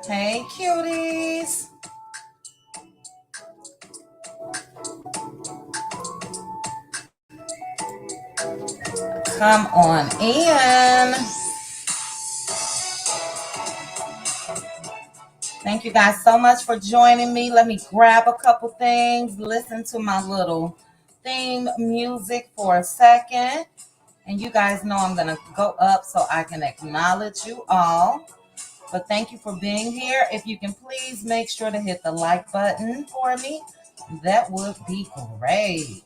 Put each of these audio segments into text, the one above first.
Hey, cuties. Come on in. Thank you guys so much for joining me. Let me grab a couple things, listen to my little theme music for a second. And you guys know I'm going to go up so I can acknowledge you all. But thank you for being here. If you can please make sure to hit the like button for me, that would be great.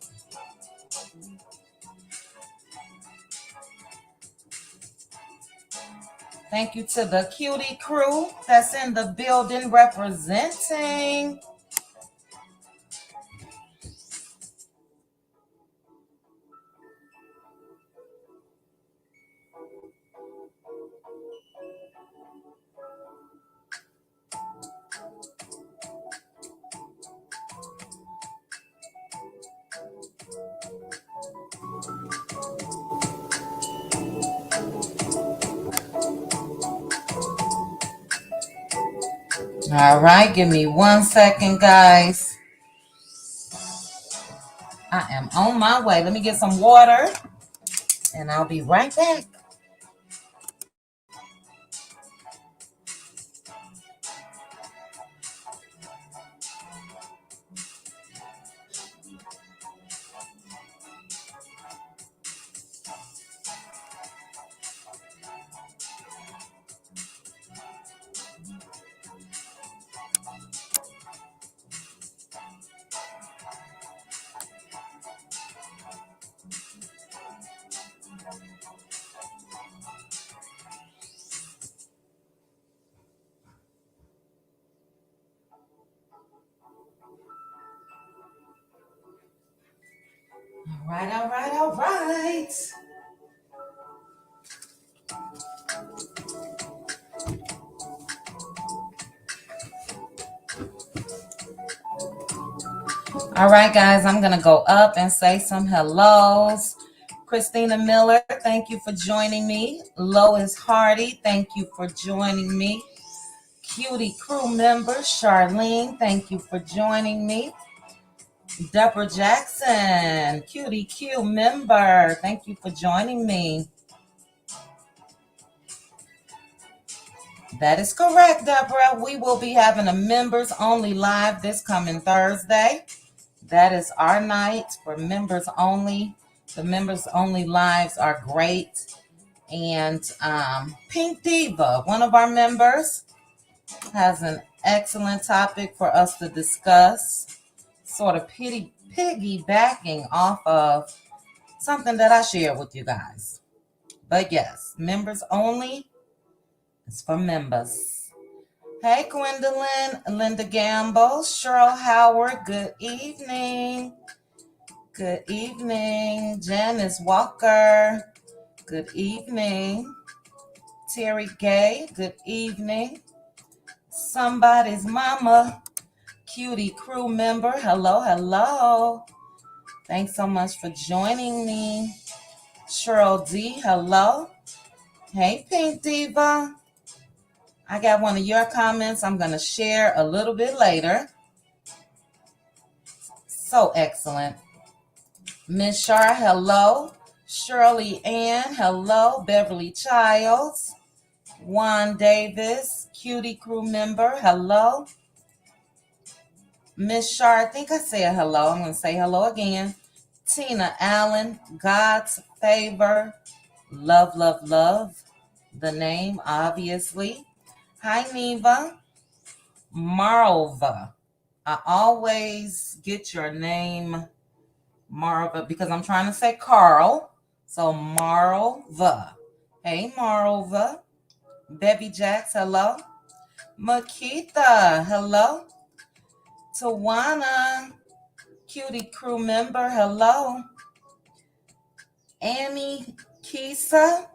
Thank you to the cutie crew that's in the building representing. All right, give me 1 second, guys. I am on my way. Let me get some water, and I'll be right back. All right. All right, guys, I'm going to go up and say some hellos. Christina Miller, thank you for joining me. Lois Hardy, thank you for joining me. Cutie crew member Charlene, thank you for joining me. Deborah Jackson, Cutie Q member, thank you for joining me. That is correct, Deborah. We will be having a members only live this coming Thursday. That is our night for members only. The members only lives are great. And Pink Diva, one of our members, has an excellent topic for us to discuss, sort of piggybacking off of something that I shared with you guys. But yes, members only is for members. Hey, Gwendolyn, Linda Gamble, Cheryl Howard, good evening. Good evening. Janice Walker, good evening. Terry Gay, good evening. Somebody's mama, cutie crew member, hello. Thanks so much for joining me. Cheryl D, hello. Hey, Pink Diva. I got one of your comments I'm going to share a little bit later. So excellent. Miss Shar, hello. Shirley Ann, hello. Beverly Childs. Juan Davis, cutie crew member, hello. Miss Shar, I think I said hello. I'm going to say hello again. Tina Allen, God's favor, love. The name, obviously. Hi, Neva. Marva. I always get your name, Marva, because I'm trying to say Carl. So Marva. Hey, Marva. Bevy Jax, hello. Makita, hello. Tawana, cutie crew member, hello. Annie Kisa,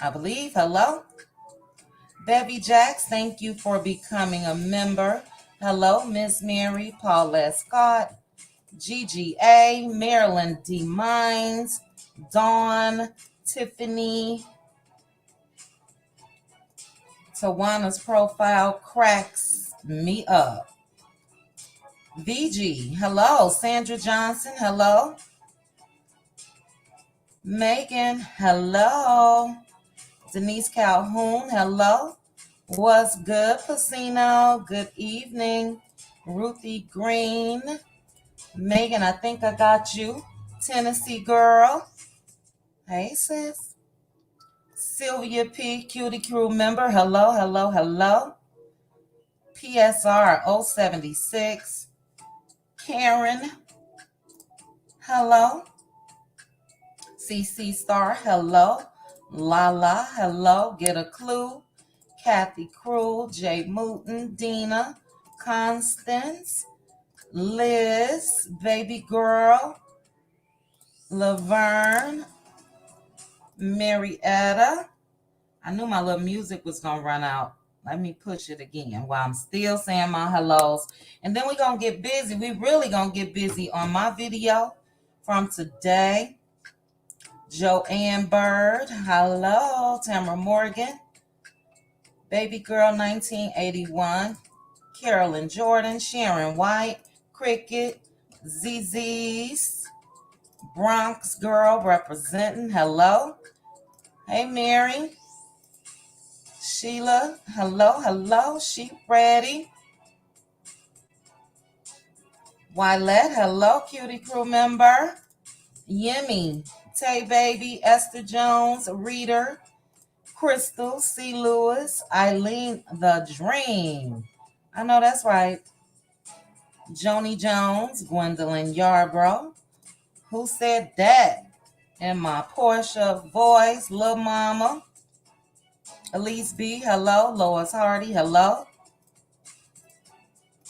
I believe, hello. Bevy Jax, thank you for becoming a member. Hello, Miss Mary, Paulette Scott, GGA, Marilyn D. Mines, Dawn, Tiffany, Tawana's profile cracks me up. VG, hello. Sandra Johnson, hello. Megan, hello. Denise Calhoun, hello. What's good, Pacino? Good evening. Ruthie Green. Megan, I think I got you. Tennessee girl. Hey, sis. Sylvia P, Cutie Crew member. Hello, hello, hello. PSR 076. Karen. Hello. CC Star. Hello. Lala. Hello. Get a Clue. Kathy Cruel. Jay Mooten. Dina. Constance. Liz. Baby Girl. Laverne. Marietta. I knew my little music was going to run out. Let me push it again while I'm still saying my hellos. And then we're going to get busy. We really going to get busy on my video from today. Joanne Bird. Hello. Tamara Morgan. Baby Girl 1981. Carolyn Jordan. Sharon White. Cricket. ZZ's. Bronx Girl representing. Hello. Hey, Mary. Sheila, hello, hello. She ready. Wylette, hello, Cutie Crew member. Yemi, Tay Baby, Esther Jones, Reader, Crystal, C. Lewis, Eileen, The Dream. I know that's right. Joni Jones, Gwendolyn Yarbrough. Who said that? In my Portia voice, Lil Mama. Elise B, hello. Lois Hardy, hello.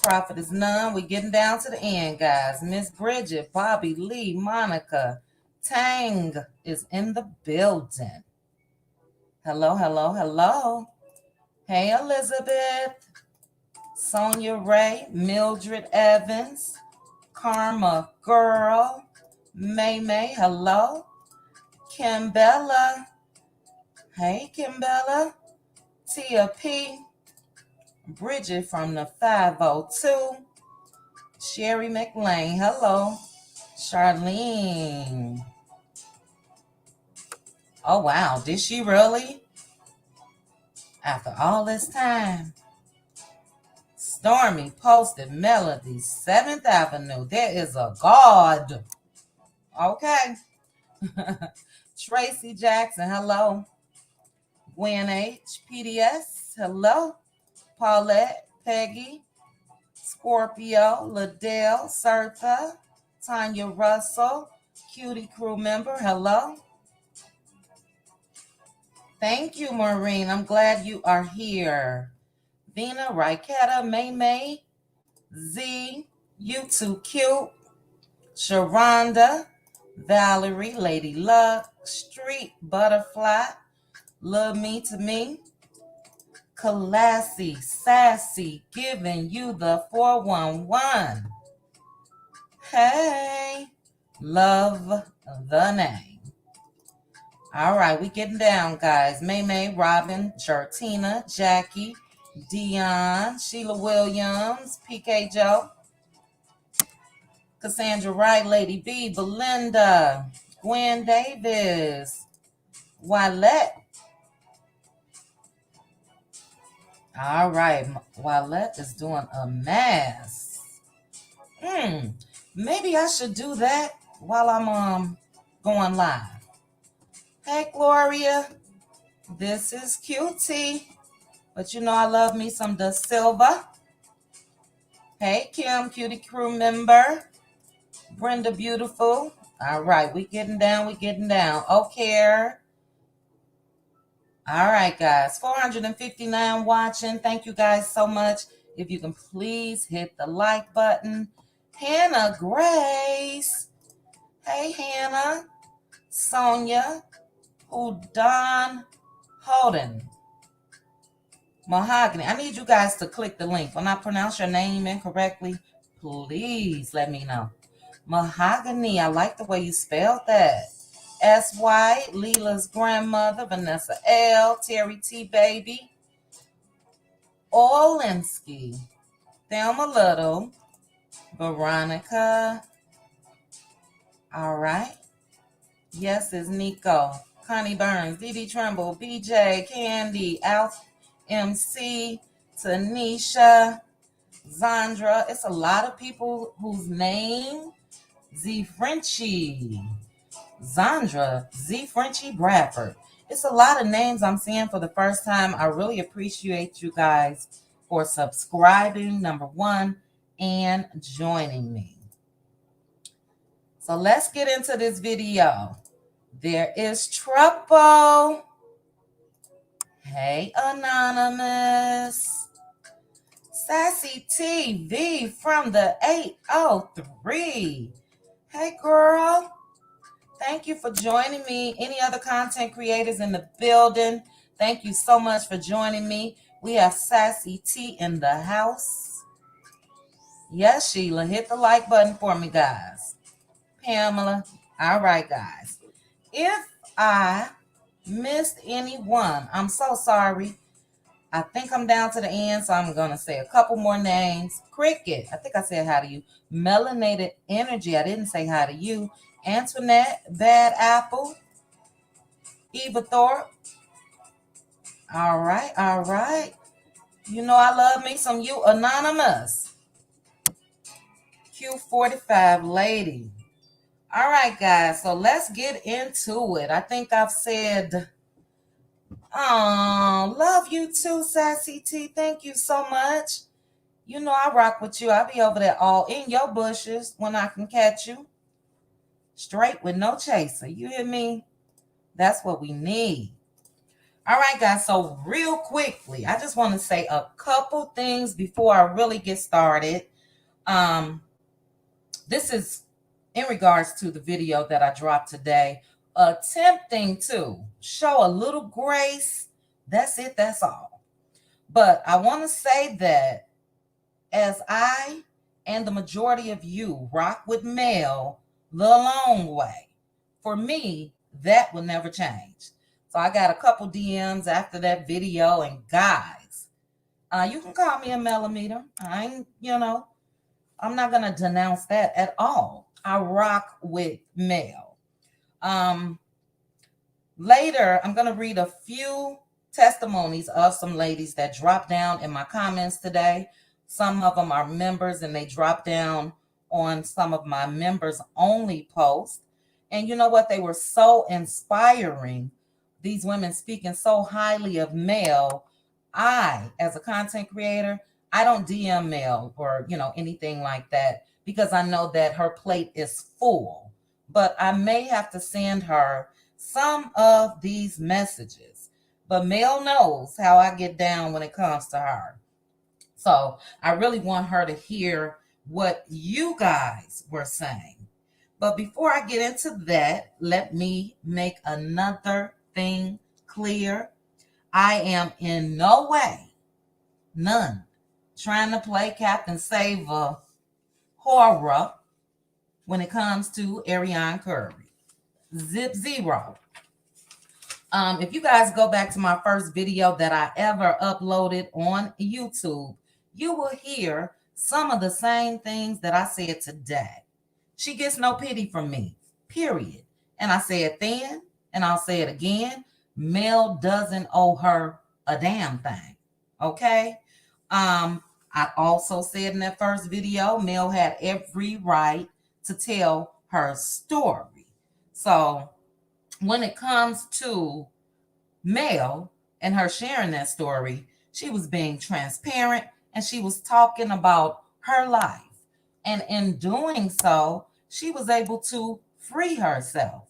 Prophet is none. We're getting down to the end, guys. Miss Bridget, Bobby Lee, Monica, Tang is in the building. Hello, hello, hello. Hey, Elizabeth. Sonia Ray, Mildred Evans, Karma Girl, May May, hello. Kimbella. Hey, Kimbella. Tia P. Bridget from the 502. Sherry McLean, hello. Charlene. Oh, wow. Did she really? After all this time. Stormy posted Melody, 7th Avenue. There is a God. Okay. Tracy Jackson, hello. Gwen H. PDS, hello. Paulette, Peggy, Scorpio, Liddell, Serta, Tanya Russell, Cutie Crew member, hello. Thank you, Maureen. I'm glad you are here. Vina, Riketta, May May, Z, You Too Cute, Sharonda, Valerie, Lady Luck, Street Butterfly, Love Me to Me, Classy, Sassy, giving you the 411. Hey, love the name. All right, we getting down, guys. May May, Robin, Jartina, Jackie, Dion, Sheila Williams, PK Joe, Cassandra Wright, Lady B, Belinda, Gwen Davis, Wylette. All right, Wylette is doing a mask. Maybe I should do that while I'm going live. Hey, Gloria. This is QT. But you know I love me some Da Silva. Hey, Kim, Cutie Crew member. Brenda Beautiful. All right, we getting down. Okay. All right, guys. 459 watching. Thank you guys so much. If you can please hit the like button. Hannah Grace. Hey, Hannah. Sonia. Udon Holden. Mahogany. I need you guys to click the link. When I pronounce your name incorrectly, please let me know. Mahogany. I like the way you spelled that. S. White. Leela's grandmother. Vanessa L. Terry T. Baby. Olinsky, Thelma Little, Veronica. All right. Yes, it's Nico, Connie Burns, Dee Dee Trumbull, BJ, Candy, Alf MC, Tanisha, Zandra. It's a lot of people whose name Z Frenchie, Zandra, Z Frenchie Bradford. It's a lot of names I'm seeing for the first time. I really appreciate you guys for subscribing, number one, and joining me. So let's get into this video. There is trouble. Hey, Anonymous. Sassy TV from the 803. Hey, girl. Thank you for joining me. Any other content creators in the building? Thank you so much for joining me. We have Sassy T in the house. Yes, Sheila. Hit the like button for me, guys. Pamela. All right, guys. If I missed anyone, I'm so sorry. I think I'm down to the end, so I'm going to say a couple more names. Cricket, I think I said hi to you. Melanated Energy, I didn't say hi to you. Antoinette, Bad Apple. Eva Thorpe. All right. You know I love me some you, Anonymous. Q45 Lady. All right, guys, so let's get into it. I think I've said... Oh, love you too, Sassy T. Thank you so much. You know I rock with you. I'll be over there all in your bushes when I can catch you. Straight with no chaser. You hear me? That's what we need. All right, guys. So real quickly, I just want to say a couple things before I really get started. This is in regards to the video that I dropped today. Attempting to show a little grace. That's it. That's all. But I want to say that as I and the majority of you rock with Mel the long way, for me, that will never change. So I got a couple DMs after that video, and guys, you can call me a millimeter. I'm not going to denounce that at all. I rock with Mel. Later, I'm going to read a few testimonies of some ladies that dropped down in my comments today. Some of them are members, and they dropped down on some of my members only posts. And you know what? They were so inspiring. These women speaking so highly of Mel. I, as a content creator, I don't DM Mel or, anything like that, because I know that her plate is full. But I may have to send her some of these messages. But Mel knows how I get down when it comes to her. So I really want her to hear what you guys were saying. But before I get into that, let me make another thing clear. I am in no way, none, trying to play Captain Save-A horror when it comes to Ariane Curry. Zip zero. If you guys go back to my first video that I ever uploaded on YouTube, you will hear some of the same things that I said today. She gets no pity from me, period. And I said then, and I'll say it again, Mel doesn't owe her a damn thing, okay? I also said in that first video, Mel had every right to tell her story. So when it comes to Mel and her sharing that story, she was being transparent and she was talking about her life. And in doing so, she was able to free herself.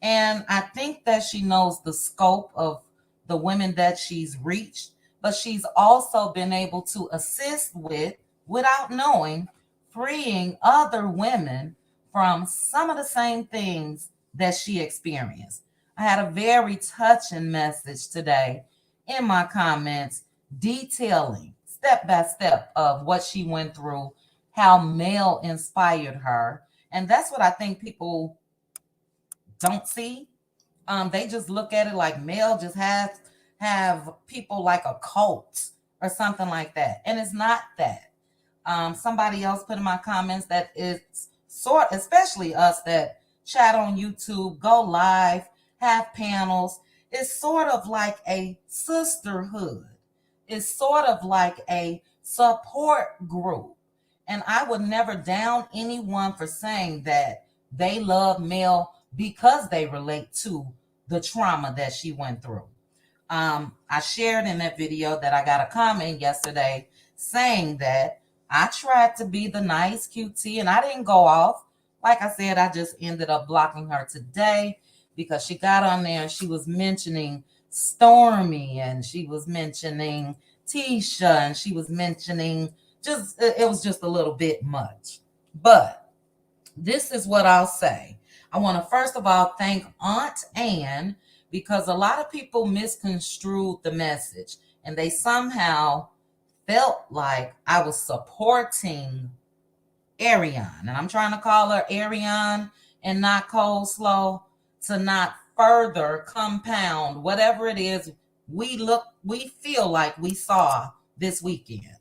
And I think that she knows the scope of the women that she's reached, but she's also been able to assist with, without knowing, freeing other women from some of the same things that she experienced. I had a very touching message today in my comments detailing step by step of what she went through, how Mel inspired her. And that's what I think people don't see. They just look at it like Mel just have people like a cult or something like that. And it's not that. Somebody else put in my comments that it's especially us that chat on YouTube, go live, have panels. It's sort of like a sisterhood. It's sort of like a support group. And I would never down anyone for saying that they love Mel because they relate to the trauma that she went through. I shared in that video that I got a comment yesterday saying that I tried to be the nice QT and I didn't go off. Like I said, I just ended up blocking her today because she got on there and she was mentioning Stormy and she was mentioning Tisha and she was mentioning it was just a little bit much. But this is what I'll say. I want to first of all thank Aunt Ann because a lot of people misconstrued the message and they somehow felt like I was supporting Ariane. And I'm trying to call her Ariane and not coleslaw to not further compound whatever it is we feel like we saw this weekend.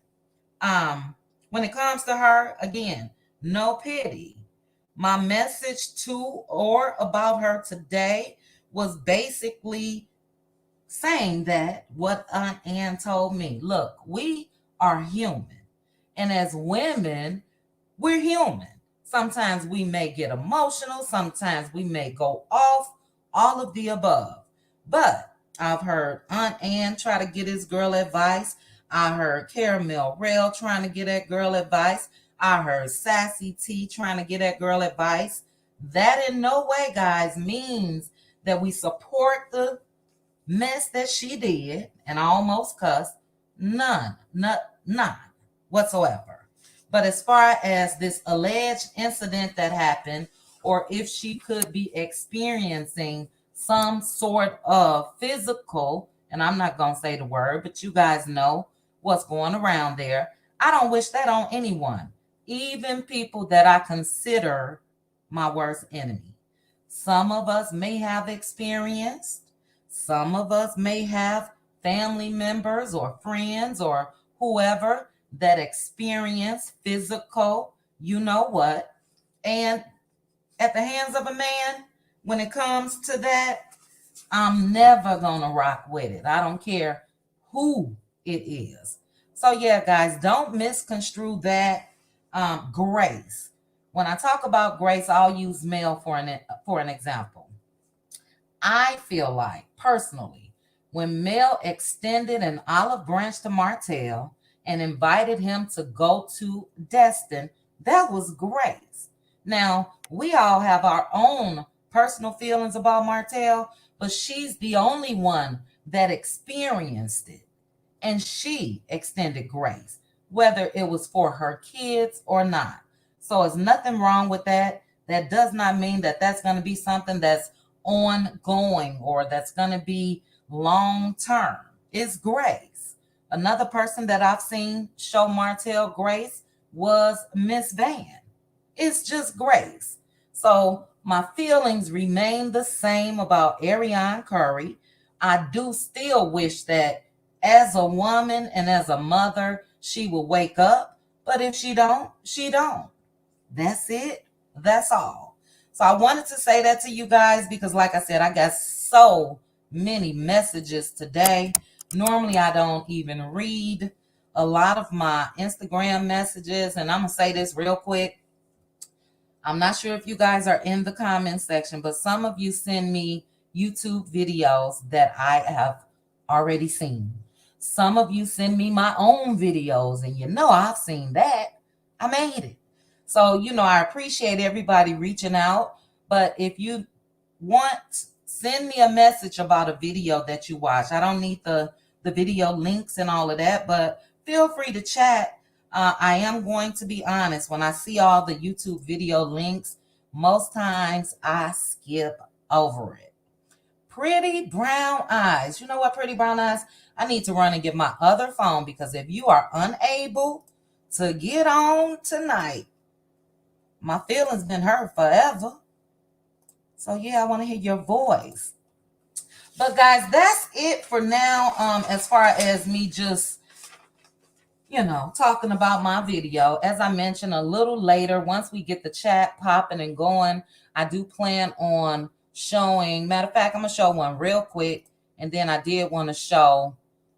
When it comes to her, again, no pity. My message to or about her today was basically saying that what Aunt Ann told me. Look, we are human. And as women, we're human. Sometimes we may get emotional. Sometimes we may go off, all of the above. But I've heard Aunt Ann try to get his girl advice. I heard Caramel Rail trying to get that girl advice. I heard Sassy T trying to get that girl advice. That in no way, guys, means that we support the mess that she did, and I almost cussed. None whatsoever. But as far as this alleged incident that happened, or if she could be experiencing some sort of physical, and I'm not going to say the word, but you guys know what's going around there. I don't wish that on anyone, even people that I consider my worst enemy. Some of us may have experienced, some of us may have family members or friends or whoever that experience physical, you know what, and at the hands of a man, when it comes to that, I'm never gonna rock with it. I don't care who it is. So yeah, guys, don't misconstrue that. Grace. When I talk about Grace, I'll use Mel for an example. I feel like personally, when Mel extended an olive branch to Martell and invited him to go to Destin, that was Grace. Now, we all have our own personal feelings about Martell, but she's the only one that experienced it. And she extended grace, whether it was for her kids or not. So there's nothing wrong with that. That does not mean that that's going to be something that's ongoing or that's going to be long term. It's grace. Another person that I've seen show Martell grace was Miss Van. It's just grace. So my feelings remain the same about Ariane Curry. I do still wish that as a woman and as a mother, she will wake up. But if she don't, she don't. That's it. That's all. So I wanted to say that to you guys because, like I said, I got so many messages today. Normally, I don't even read a lot of my Instagram messages. And I'm going to say this real quick. I'm not sure if you guys are in the comment section, but some of you send me YouTube videos that I have already seen. Some of you send me my own videos, and you know I've seen that. I made it. So, I appreciate everybody reaching out. But if you want, send me a message about a video that you watch. I don't need the video links and all of that, but feel free to chat. I am going to be honest. When I see all the YouTube video links, most times I skip over it. Pretty brown eyes. You know what, pretty brown eyes? I need to run and get my other phone because if you are unable to get on tonight, my feelings been hurt forever. So yeah, I want to hear your voice. But guys, that's it for now. As far as me just talking about my video. As I mentioned a little later, once we get the chat popping and going, I do plan on showing. Matter of fact, I'm going to show one real quick. And then I did want to show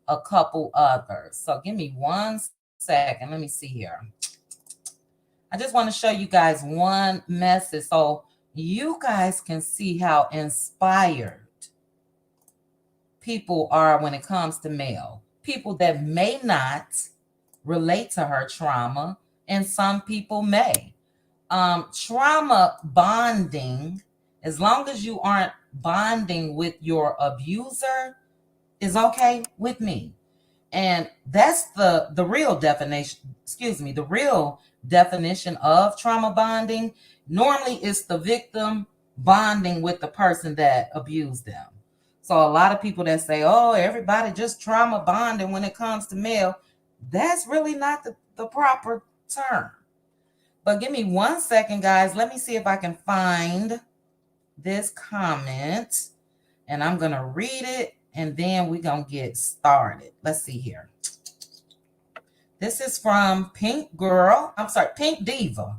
a couple others. So give me 1 second. Let me see here. I just want to show you guys one message so you guys can see how inspired people are when it comes to Mel. People that may not relate to her trauma, and some people may. Trauma bonding, as long as you aren't bonding with your abuser, is okay with me. And that's the real definition, the real definition of trauma bonding. Normally it's the victim bonding with the person that abused them. So a lot of people that say, oh, everybody just trauma bonding when it comes to Mel, that's really not the proper term. But give me 1 second, guys. Let me see if I can find this comment, and I'm going to read it, and then we're going to get started. Let's see here. This is from Pink Diva.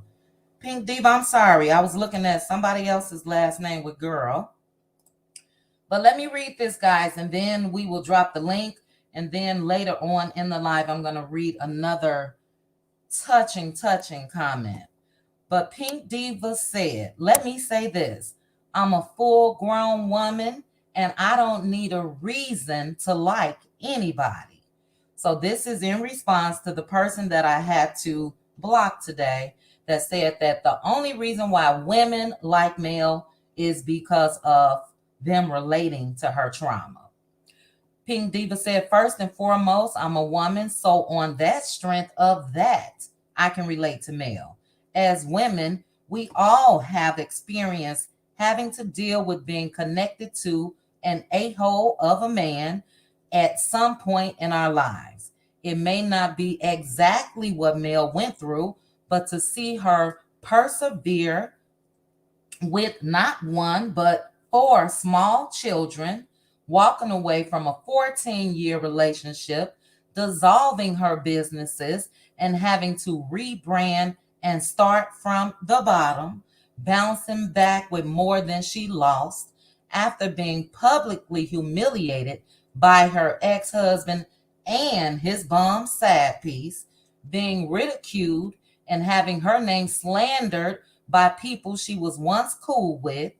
Pink Diva, I'm sorry. I was looking at somebody else's last name with girl. But let me read this, guys, and then we will drop the link. And then later on in the live, I'm going to read another touching comment. But Pink Diva said, let me say this. I'm a full-grown woman, and I don't need a reason to like anybody. So this is in response to the person that I had to block today that said that the only reason why women like Mel is because of them relating to her trauma. Pink Diva said, first and foremost, I'm a woman, so on that strength of that, I can relate to Mel. As women, we all have experience having to deal with being connected to an a-hole of a man at some point in our lives. It may not be exactly what Mel went through, but to see her persevere with not one, but 4 small children, walking away from a 14-year relationship, dissolving her businesses, and having to rebrand and start from the bottom, bouncing back with more than she lost after being publicly humiliated by her ex-husband and his bum side piece, being ridiculed and having her name slandered by people she was once cool with,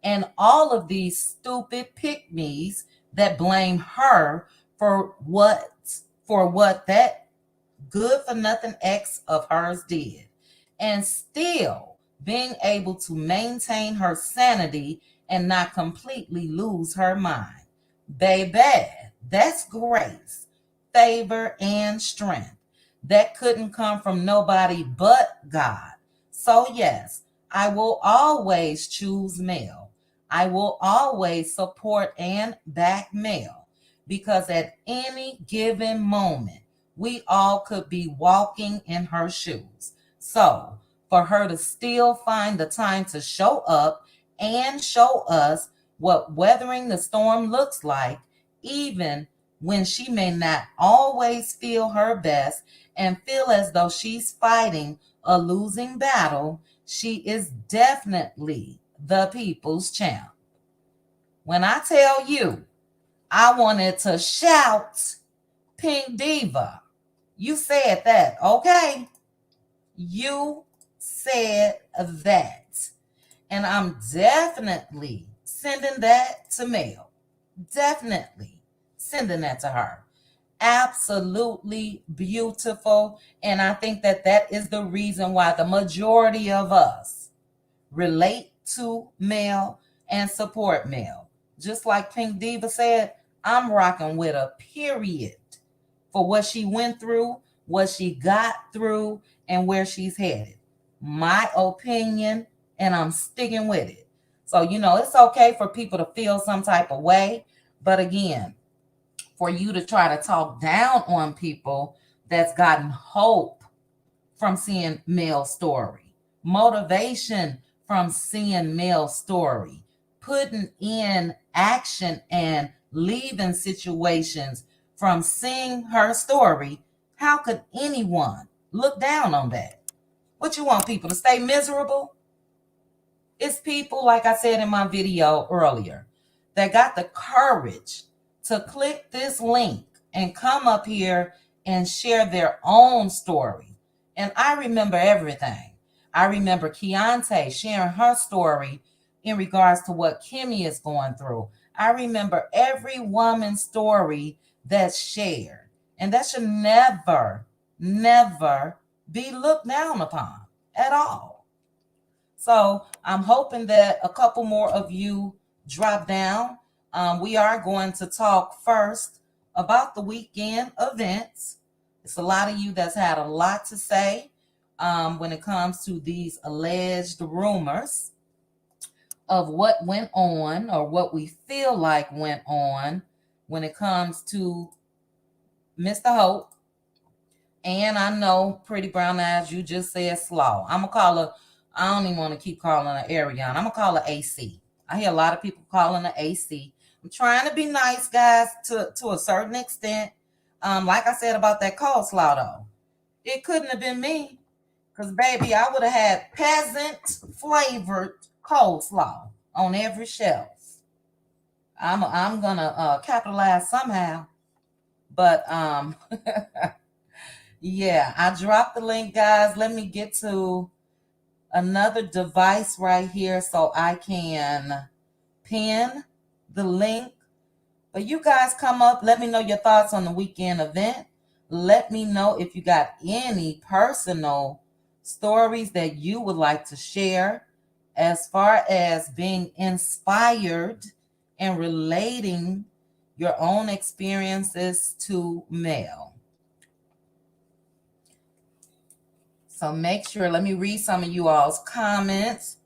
and all of these stupid pick-me's that blame her for what that good-for-nothing ex of hers did, and still being able to maintain her sanity and not completely lose her mind. Baby, that's grace, favor, and strength. That couldn't come from nobody but God. So yes, I will always choose Mel. I will always support and back Mel, because at any given moment, we all could be walking in her shoes. So for her to still find the time to show up and show us what weathering the storm looks like, even when she may not always feel her best and feel as though she's fighting a losing battle, she is definitely the people's champ. When I tell you, I wanted to shout, Pink Diva, you said that, okay? You said that. And I'm definitely sending that to Mel. Definitely sending that to her. Absolutely beautiful. And I think that is the reason why the majority of us relate to Mel and support Mel. Just like Pink Diva said, I'm rocking with her, period, for what she went through, what she got through, and where she's headed. My opinion, and I'm sticking with it. So, it's okay for people to feel some type of way. But again, for you to try to talk down on people that's gotten hope from seeing Mel's story, motivation from seeing Mel's story, putting in action and leaving situations from seeing her story, How could anyone look down on that? What you want people to stay miserable? It's people, like I said in my video earlier, that got the courage to click this link and come up here and share their own story. And I remember everything. I remember Keontae sharing her story in regards to what Kimmy is going through. I remember every woman's story that's shared. And that should never, never be looked down upon at all. So I'm hoping that a couple more of you drop down. We are going to talk first about the weekend events. It's a lot of you that's had a lot to say when it comes to these alleged rumors of what went on or what we feel like went on when it comes to Mr. Hope. And I know, Pretty Brown Eyes, you just said Slaw. I'm going to call her, I don't even want to keep calling her Ariana. I'm going to call her AC. I hear a lot of people calling her AC. I'm trying to be nice, guys, to a certain extent. Like I said about that coleslaw, though. It couldn't have been me. Because, baby, I would have had peasant-flavored coleslaw on every shelf. I'm going to capitalize somehow. But, yeah, I dropped the link, guys. Let me get to another device right here so I can pin the link. But you guys come up. Let me know your thoughts on the weekend event. Let me know if you got any personal stories that you would like to share as far as being inspired and relating your own experiences to Mel. So make sure, let me read some of you all's comments.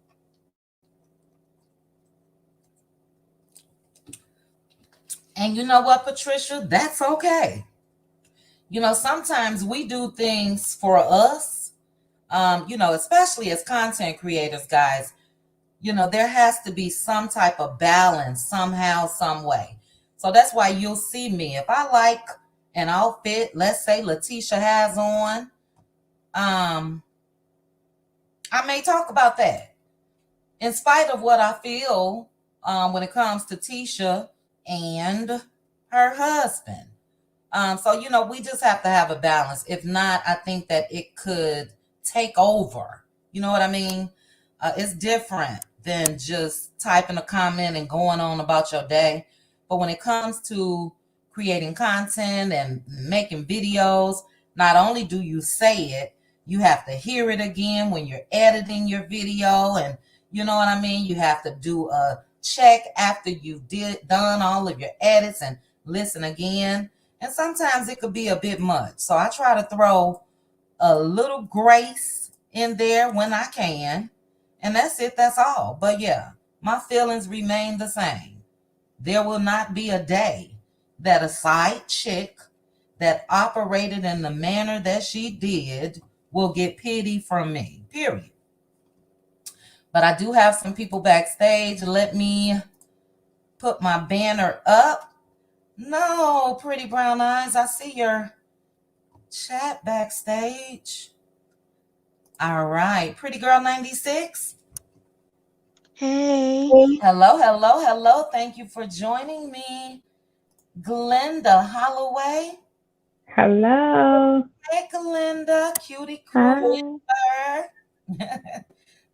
And you know what, Patricia? That's okay. You know, sometimes we do things for us, especially as content creators, guys. You know, there has to be some type of balance somehow, some way. So that's why you'll see me. If I like an outfit, let's say Letitia has on, I may talk about that. In spite of what I feel when it comes to Tisha and her husband. So, we just have to have a balance. If not, I think that it could take over. You know what I mean? It's different than just typing a comment and going on about your day. But when it comes to creating content and making videos, not only do you say it, you have to hear it again when you're editing your video. And you know what I mean? You have to do a check after you've done all of your edits and listen again. And sometimes it could be a bit much. So I try to throw a little grace in there when I can. And that's it. That's all. But yeah, my feelings remain the same. There will not be a day that a side chick that operated in the manner that she did will get pity from me. Period. But I do have some people backstage. Let me put my banner up. No, Pretty Brown Eyes, I see your chat backstage. All right. Pretty Girl 96. Hey. Hello, hello, hello. Thank you for joining me. Glenda Holloway. Hello. Hey, Glenda, cutie Hi. cruiser.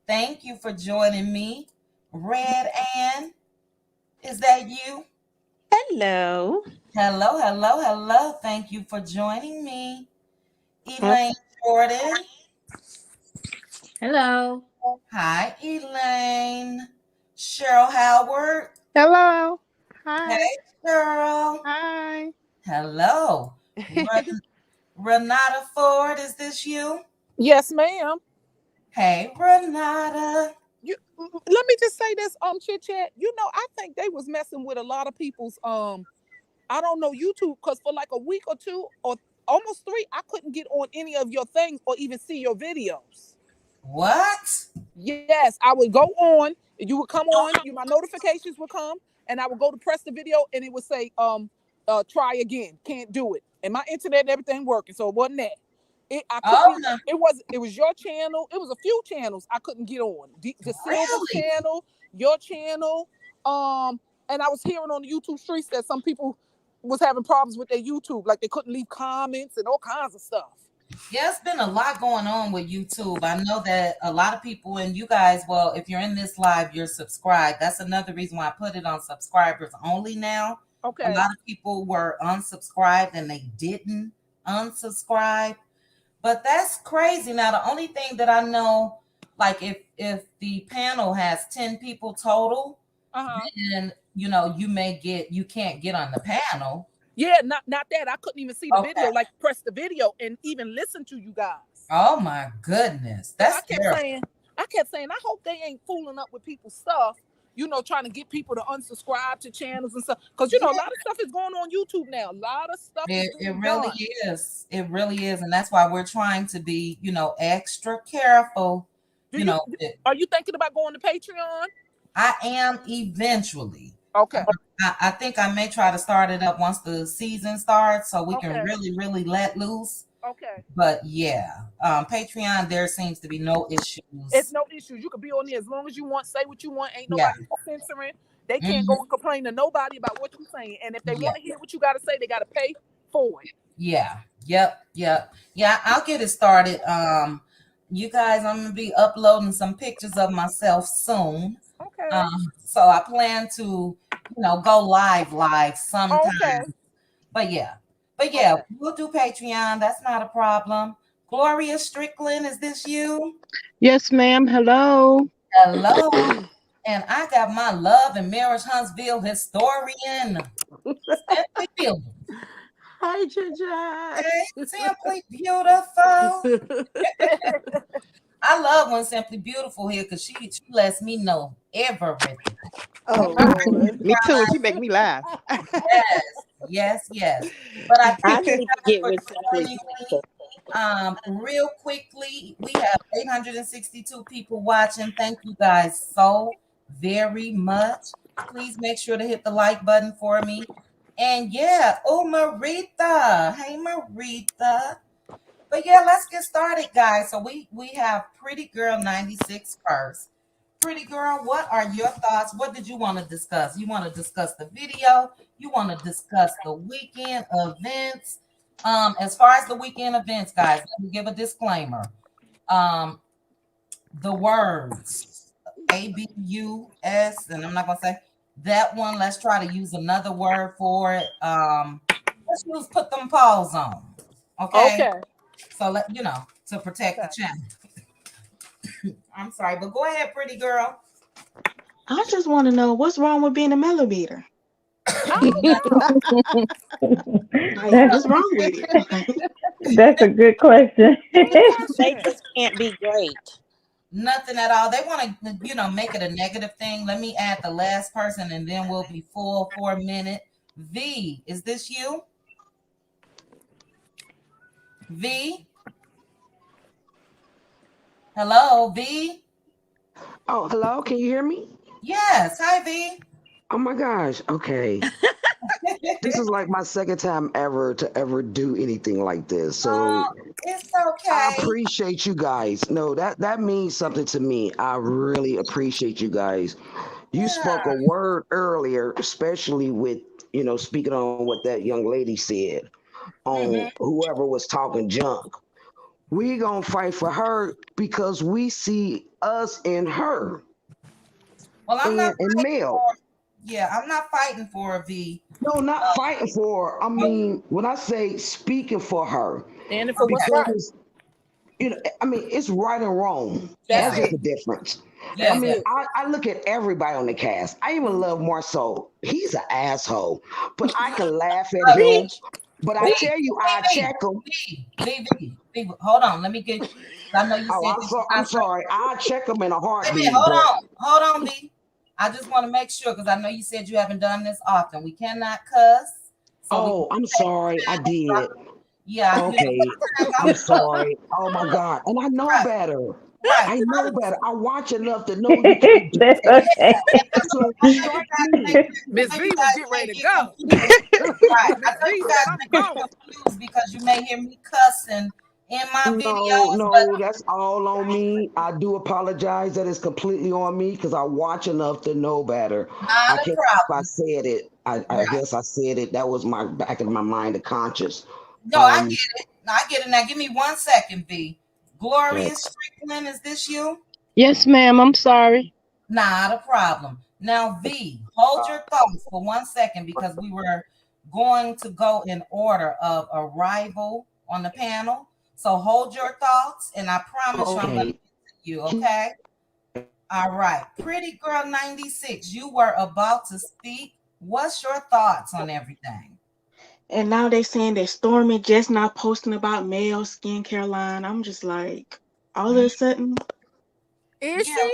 Thank you for joining me. Red Ann, is that you? Hello. Hello, hello, hello. Thank you for joining me. Elaine Jordan. Hello. Hi, Elaine. Cheryl Howard. Hello. Hey, Hi. Cheryl. Hi. Hello. Renata Ford, is this you? Yes, ma'am. Hey, Renata. Let me just say this, Chit Chat. I think they was messing with a lot of people's I don't know, YouTube, because for like a week or two or almost 3, I couldn't get on any of your things or even see your videos. What? Yes, I would go on, you would come on, my notifications would come, and I would go to press the video and it would say, try again, can't do it. and my internet and everything working, so it wasn't that. I couldn't Oh even, no, it was your channel. It was a few channels I couldn't get on. The Silver really? channel, your channel, and I was hearing on the YouTube streets that some people was having problems with their YouTube, like they couldn't leave comments and all kinds of stuff. Yeah, it's been a lot going on with YouTube. I know that a lot of people, and you guys, well, if you're in this live, you're subscribed. That's another reason why I put it on subscribers only now. A Okay. lot of people were unsubscribed and they didn't unsubscribe. But that's crazy. Now, the only thing that I know, like if the panel has 10 people total, then you can't get on the panel. Yeah, not that. I couldn't even see the Okay. video, like press the video and even listen to you guys. Oh my goodness. So That's I kept terrible. saying, I hope they ain't fooling up with people's stuff, trying to get people to unsubscribe to channels and stuff. Because a lot of stuff is going on YouTube now. A lot of stuff It really is. It really is. And that's why we're trying to be, extra careful. Are you thinking about going to Patreon? I am eventually. Okay. I think I may try to start it up once the season starts so we can really, really let loose. Okay. But yeah, Patreon, there seems to be no issues. It's no issues. You can be on there as long as you want, say what you want. Ain't nobody censoring. They can't go and complain to nobody about what you're saying. And if they want to hear what you got to say, they got to pay for it. Yeah. Yep. Yeah, I'll get it started. You guys, I'm gonna be uploading some pictures of myself soon. Okay. So I plan to, go live sometime. Okay. But yeah, we'll do Patreon. That's not a problem. Gloria Strickland, is this you? Yes, ma'am. Hello. Hello. And I got my love and marriage Huntsville historian, Simply Beautiful. Hi, Ginger. Hey, Simply Beautiful. I love when Simply Beautiful here because she lets me know everything. Oh, Lord. Me too. She make me laugh. Yes. But I need to get with joining me. Real quickly, we have 862 people watching. Thank you guys so very much. Please make sure to hit the like button for me. And yeah, Marita. Hey, Marita. But yeah, let's get started, guys. So we have Pretty Girl 96 first. Pretty Girl, what are your thoughts? What did you want to discuss? You want to discuss the video? You want to discuss the weekend events? As far as the weekend events, guys, let me give a disclaimer. The words ABUS, and I'm not gonna say that one. Let's try to use another word for it. Let's put them paws on. Okay. So to protect the channel. I'm sorry, but go ahead, Pretty Girl. I just want to know what's wrong with being a millimeter. What's wrong with it? That's a good question. They just can't be great. Nothing at all. They want to, make it a negative thing. Let me add the last person and then we'll be full for a minute. V, is this you? V? Hello, V? Oh, hello. Can you hear me? Yes. Hi, V. Oh my gosh. Okay. This is like my second time ever to ever do anything like this. So it's okay. I appreciate you guys. No, that means something to me. I really appreciate you guys. You spoke a word earlier, especially with, speaking on what that young lady said on whoever was talking junk. We gonna fight for her because we see us in her. Well, I'm not male. I'm not fighting for a V. No, not fighting for her. I mean, when I say speaking for her, and for what's right. It's right and wrong. That's just the difference. Yes, I look at everybody on the cast. I even love Marceau. He's an asshole, but I can laugh at him. But I tell you, I check him. V, hold on. Let me get. I know you said. I'm sorry. I check him in a heartbeat. Hold on, V. I just want to make sure because I know you said you haven't done this often. We cannot cuss. So I'm sorry. I did. Yeah. Okay. I'm sorry. Oh my God. And I know better. Right. I know better. I watch enough to know you can't do That's that. okay. So I know you strike guys me. may, Miss I know you V was guys getting may ready to get go. confused. Right. I Miss know V you said, guys I'm may get gone. confused because you may hear me cussing in my No, videos, no, that's all on me. I do apologize that it's completely on me because I watch enough to know better. but not I a can't if I problem. said it. I Right. guess I said it. That was my back in my mind, the conscious. No, I Um, get it. I get it. Now give me 1 second, B. okay. Glorious Strickland, is this you? Yes, ma'am. I'm sorry. Not a problem. Now, V, hold your thoughts for 1 second because we were going to go in order of arrival on the panel. So hold your thoughts, and I promise you I'm going to Okay. get to you, okay? All right. Pretty Girl 96, you were about to speak. What's your thoughts on everything? And now they saying that Stormy just not posting about male skincare line. I'm just like, all of Mm, a sudden, Is yeah, she?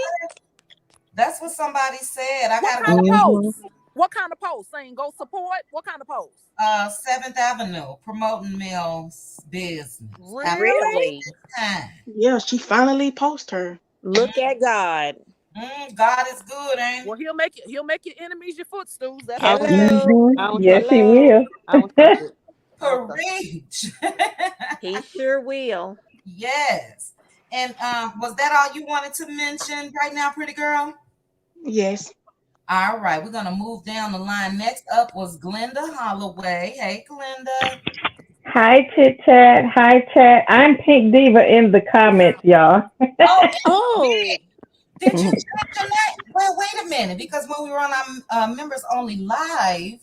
that's what somebody said. I What got to kind go of back. Hmm. post? What kind of post? Saying go support? What kind of post? 7th Avenue, promoting Mill's business. Have a Really? Really? time. yeah, she finally post her. Look at God. God is good, ain't Well, he'll make your enemies your footstools. That's I for don't sure. touch it. Hello. I don't touch Yes, it. he Hello. will. I don't touch it. I don't touch it. Preach. He sure will. Yes. And was that all you wanted to mention right now, pretty girl? Yes. All right, we're gonna move down the line. Next up was Glenda Holloway. Hey, Glenda. Hi, Chit Chat. Hi, Chat. I'm Pink Diva in the comments, y'all. Oh, Oh, did you check the name? Well, wait a minute, because when we were on our members only live,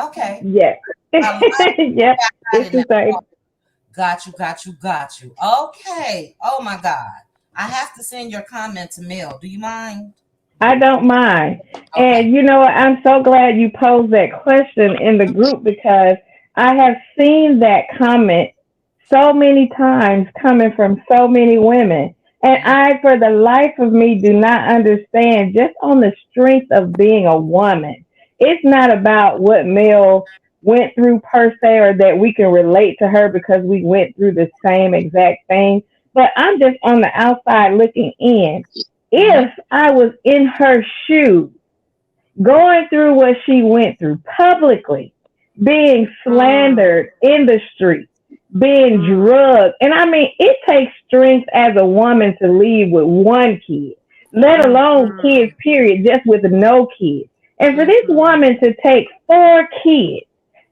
okay, Yes. I live. Yep. Okay, I got It's it the now. same. Got you, got you, got you. Okay. Oh my God. I have to send your comment to Mill. Do you mind? I don't mind. Okay. And you know what? I'm so glad you posed that question in the group because I have seen that comment so many times coming from so many women. And Mm, I, for the life of me, do not understand just on the strength of being a woman. It's not about what Mel went through per se or that we can relate to her because we went through the same exact thing. But I'm just on the outside looking in. mhm, If I was in her shoes, going through what she went through publicly, being mm, slandered in the street, being drugged. And I mean, it takes strength as a woman to leave with one kid, let alone mm, kids, period, just with no kids. And for this mm, woman to take 4 kids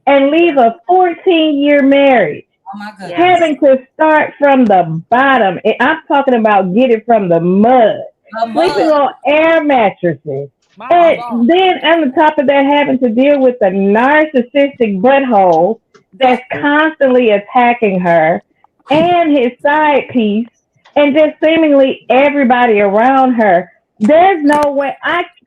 and leave yeah, a 14-year marriage, oh my goodness. yes. having to start from the bottom, and I'm talking about get it from the mud, The sleeping mud. on air mattresses, My and God. then on the top of that, having to deal with the narcissistic butthole that's That constantly attacking her and his side piece, and just seemingly everybody around her. There's no way.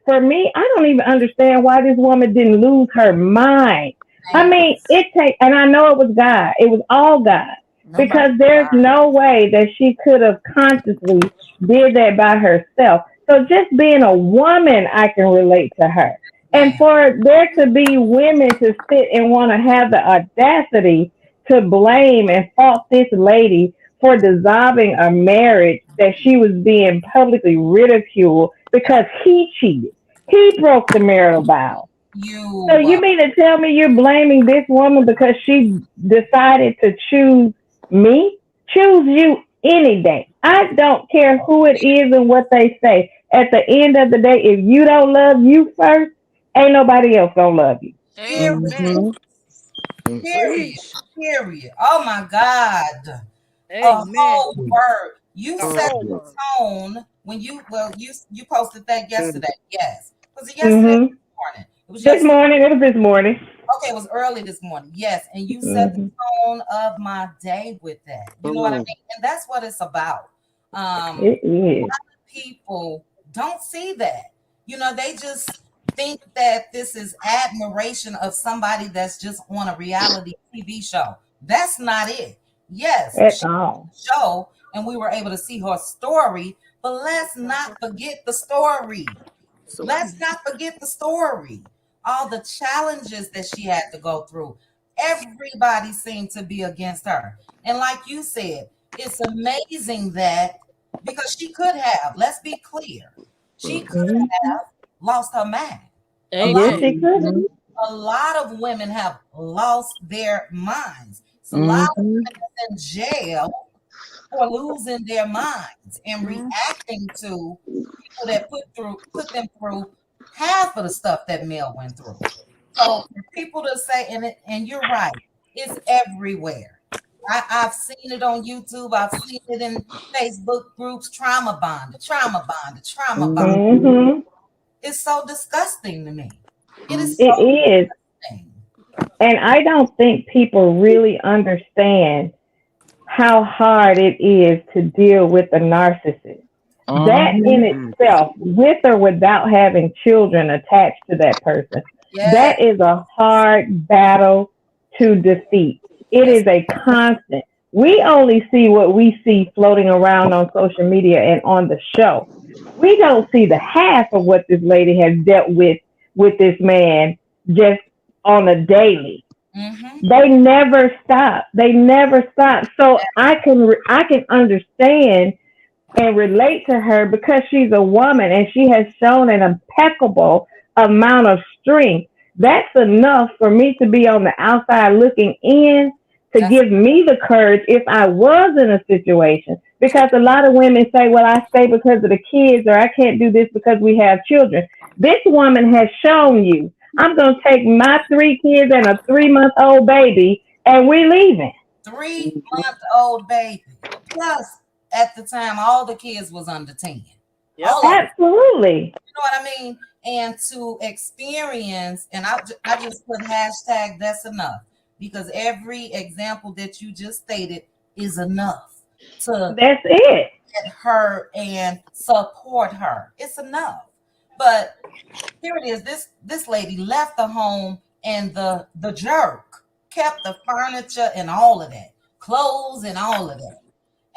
For me, I don't even understand why this woman didn't lose her mind. I ain't mean, it take, and I know it was God. It was all God nobody because there's cried. no way that she could have consciously did that by herself. So just being a woman, I can relate to her. And Man. for there to be women to sit and want to have the audacity to blame and fault this lady for dissolving a marriage that she was being publicly ridiculed because he cheated. He broke the marital vow. So You you mean to tell me you're blaming this woman because she decided to choose me? Choose you any day. I don't care who it is and what they say. At the end of the day, if you don't love you first, ain't nobody else gonna love you. period. Amen. Hmm. Period. Preach. Period. Oh my God. A Amen. whole word. You A set whole the word. tone when you posted that yesterday. Yes. Was it yesterday Hmm. or morning? It was This yesterday. morning, it was this morning. Okay, it was early this morning. Yes. And you set the Hmm. tone of my day with that. You know what I mean? And that's what it's about. Um, It is. people don't see that. They just think that this is admiration of somebody that's just on a reality TV show. That's not it. Yes, At she all. show and we were able to see her story, but let's not forget the story. So Let's not forget the story. All the challenges that she had to go through. Everybody seemed to be against her. And like you said, it's amazing that because she could have, let's be clear, she could Mhm. have lost her mind. A lot, Yes, Amen. she could have. a lot of women have lost their minds. It's a lot of Mhm. women that's in jail for losing their minds and Mm. reacting to people that put them through half of the stuff that Mel went through. So for people to say, and you're right, it's everywhere. I've seen it on YouTube. I've seen it in Facebook groups. Trauma bond, the trauma bond, the trauma bond. Mhm. It's so disgusting to me. It is It so is. disgusting. And I don't think people really understand how hard it is to deal with a narcissist. That in itself, with or without having children attached to that person, Yes, that is a hard battle to defeat. It yes, is a constant. We only see what we see floating around on social media and on the show. We don't see the half of what this lady has dealt with this man just on a daily. mm-hmm. They never stop. They never stop. So I can understand and relate to her because she's a woman and she has shown an impeccable amount of strength. That's enough for me to be on the outside looking in to That's give me the courage if I was in a situation. Because a lot of women say, well, I stay because of the kids, or I can't do this because we have children. This woman has shown you, I'm going to take my 3 kids and a 3 month old baby, and we're leaving. 3-month-old baby. Plus, at the time, all the kids was under 10. Yep. All of them. Absolutely. You know what I mean? And to experience, and I just put hashtag that's enough because every example that you just stated is enough to That's it. get her and support her. It's enough. But here it is. This lady left the home and the jerk kept the furniture and all of that, clothes and all of that.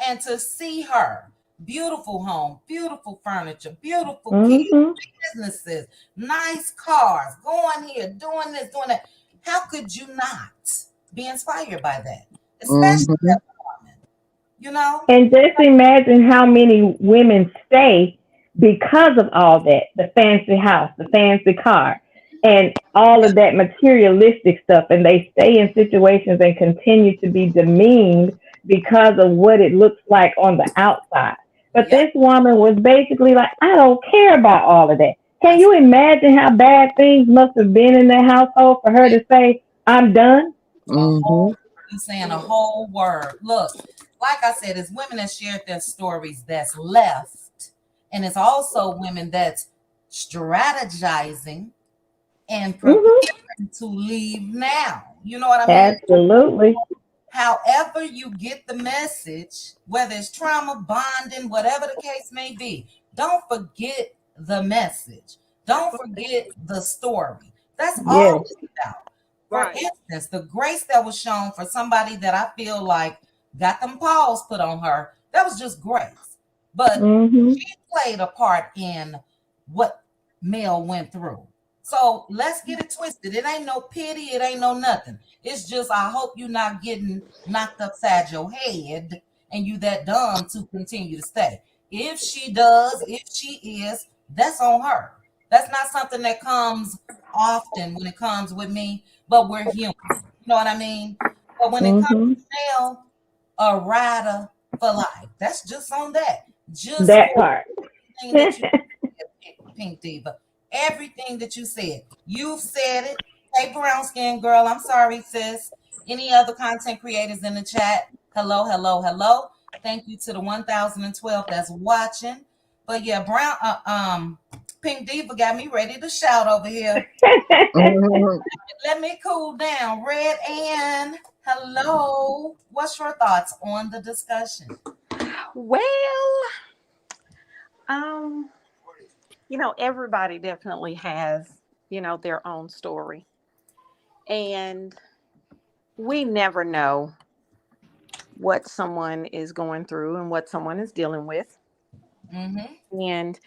And to see her, beautiful home, beautiful furniture, beautiful kids, Hmm. businesses, nice cars, going here, doing this, doing that. How could you not be inspired by that? Especially as a woman, you know? And just imagine how many women stay because of all that, the fancy house, the fancy car, and all Yeah, of that materialistic stuff. And they stay in situations and continue to be demeaned because of what it looks like on the outside. But yep. this woman was basically like, I don't care about all of that. Can That's you imagine how bad things must have been in their household for her to say, I'm done? a whole, you saying a whole word. Look, like I said, it's women that shared their stories that's left, and it's also women that's strategizing and Hmm. preparing to leave now. You know what I mean? Absolutely. However, you get the message, whether it's trauma, bonding, whatever the case may be, don't forget the message. Don't forget the story. That's all Yes. it's about. For Right. instance, the grace that was shown for somebody that I feel like got them paws put on her, that was just grace. But Hmm. she played a part in what Mel went through. So let's get it twisted. It ain't no pity, it ain't no nothing. It's just I hope you're not getting knocked upside your head and you that dumb to continue to stay. If she does, if she is, that's on her. That's not something that comes often when it comes with me, but we're human. You know what I mean? But when it comes Hmm. to male, a rider for life. That's just on that. Just That for part. everything that you said, Pink Diva. Everything that you said. You've said it. Hey, brown skin girl, I'm sorry, sis. Any other content creators in the chat? Hello, hello, hello. Thank you to the 1012 that's watching. But yeah, Pink Diva got me ready to shout over here. Let me cool down. Red Ann, hello. What's your thoughts on the discussion? Well, um, everybody definitely has, their own story. And we never know what someone is going through and what someone is dealing with. Mm-hmm. And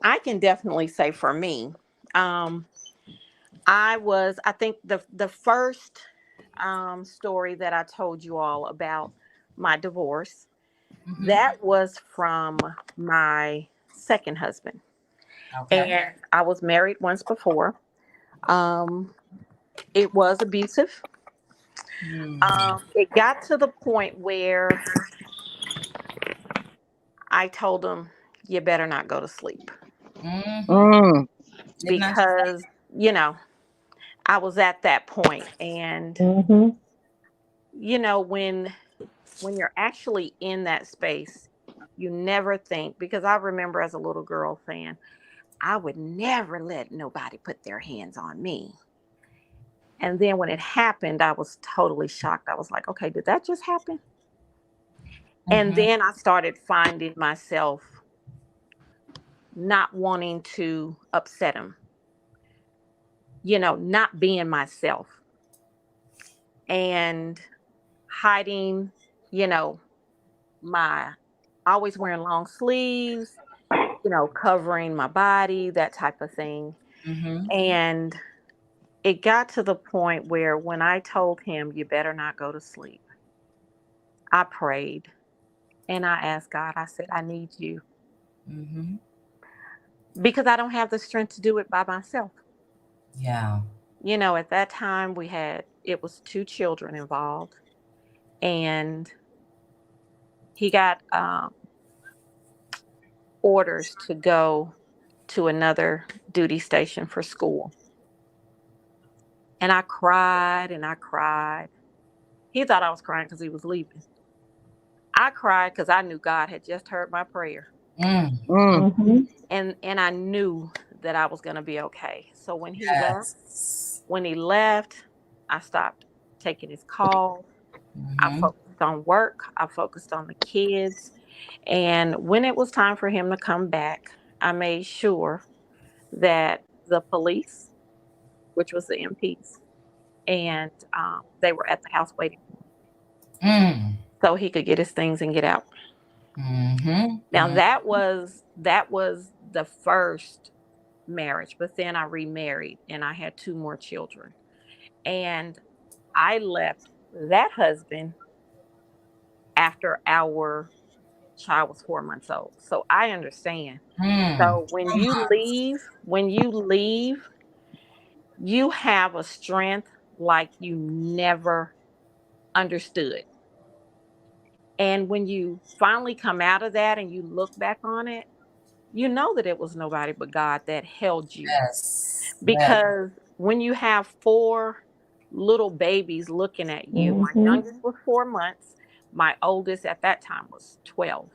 I can definitely say for me, um, I think the first story that I told you all about my divorce. That was from my second husband. Okay. And I was married once before. Um, it was abusive. Mm. It got to the point where I told him, you better not go to sleep. Mm-hmm. Mm. Didn't I just say Because, you know, I was at that point. And, Mhm. you know, when you're actually in that space, you never think, because I remember as a little girl saying, I would never let nobody put their hands on me. And then when it happened, I was totally shocked. I was like, okay, did that just happen? And Mm-hmm. then I started finding myself not wanting to upset him, not being myself and hiding, you know, my always wearing long sleeves, covering my body, that type of thing. Mm-hmm. And it got to the point where when I told him, you better not go to sleep, I prayed and I asked God, I said, I need you Mm-hmm. because I don't have the strength to do it by myself. Yeah. At that time it was two children involved, and he got orders to go to another duty station for school. And I cried and I cried. He thought I was crying because he was leaving. I cried because I knew God had just heard my prayer. Mm. Mm. Mhm. And I knew that I was going to be okay. So Yes. when he left, I stopped taking his calls. I Mm-hmm. focused on work. I focused on the kids. And when it was time for him to come back, I made sure that the police, which was the MPs, and they were at the house waiting Mm. so he could get his things and get out. Mm-hmm. Now Mm. that was the first marriage, but then I remarried and I had two more children. And I left that husband after our child was 4 months old. So I understand. Mm. So when you leave, you have a strength like you never understood. And when you finally come out of that and you look back on it, you know that it was nobody but God that held you. Yes. Yes. Because when you have four little babies looking at you, my Mhm. youngest was 4 months, my oldest at that time was 12.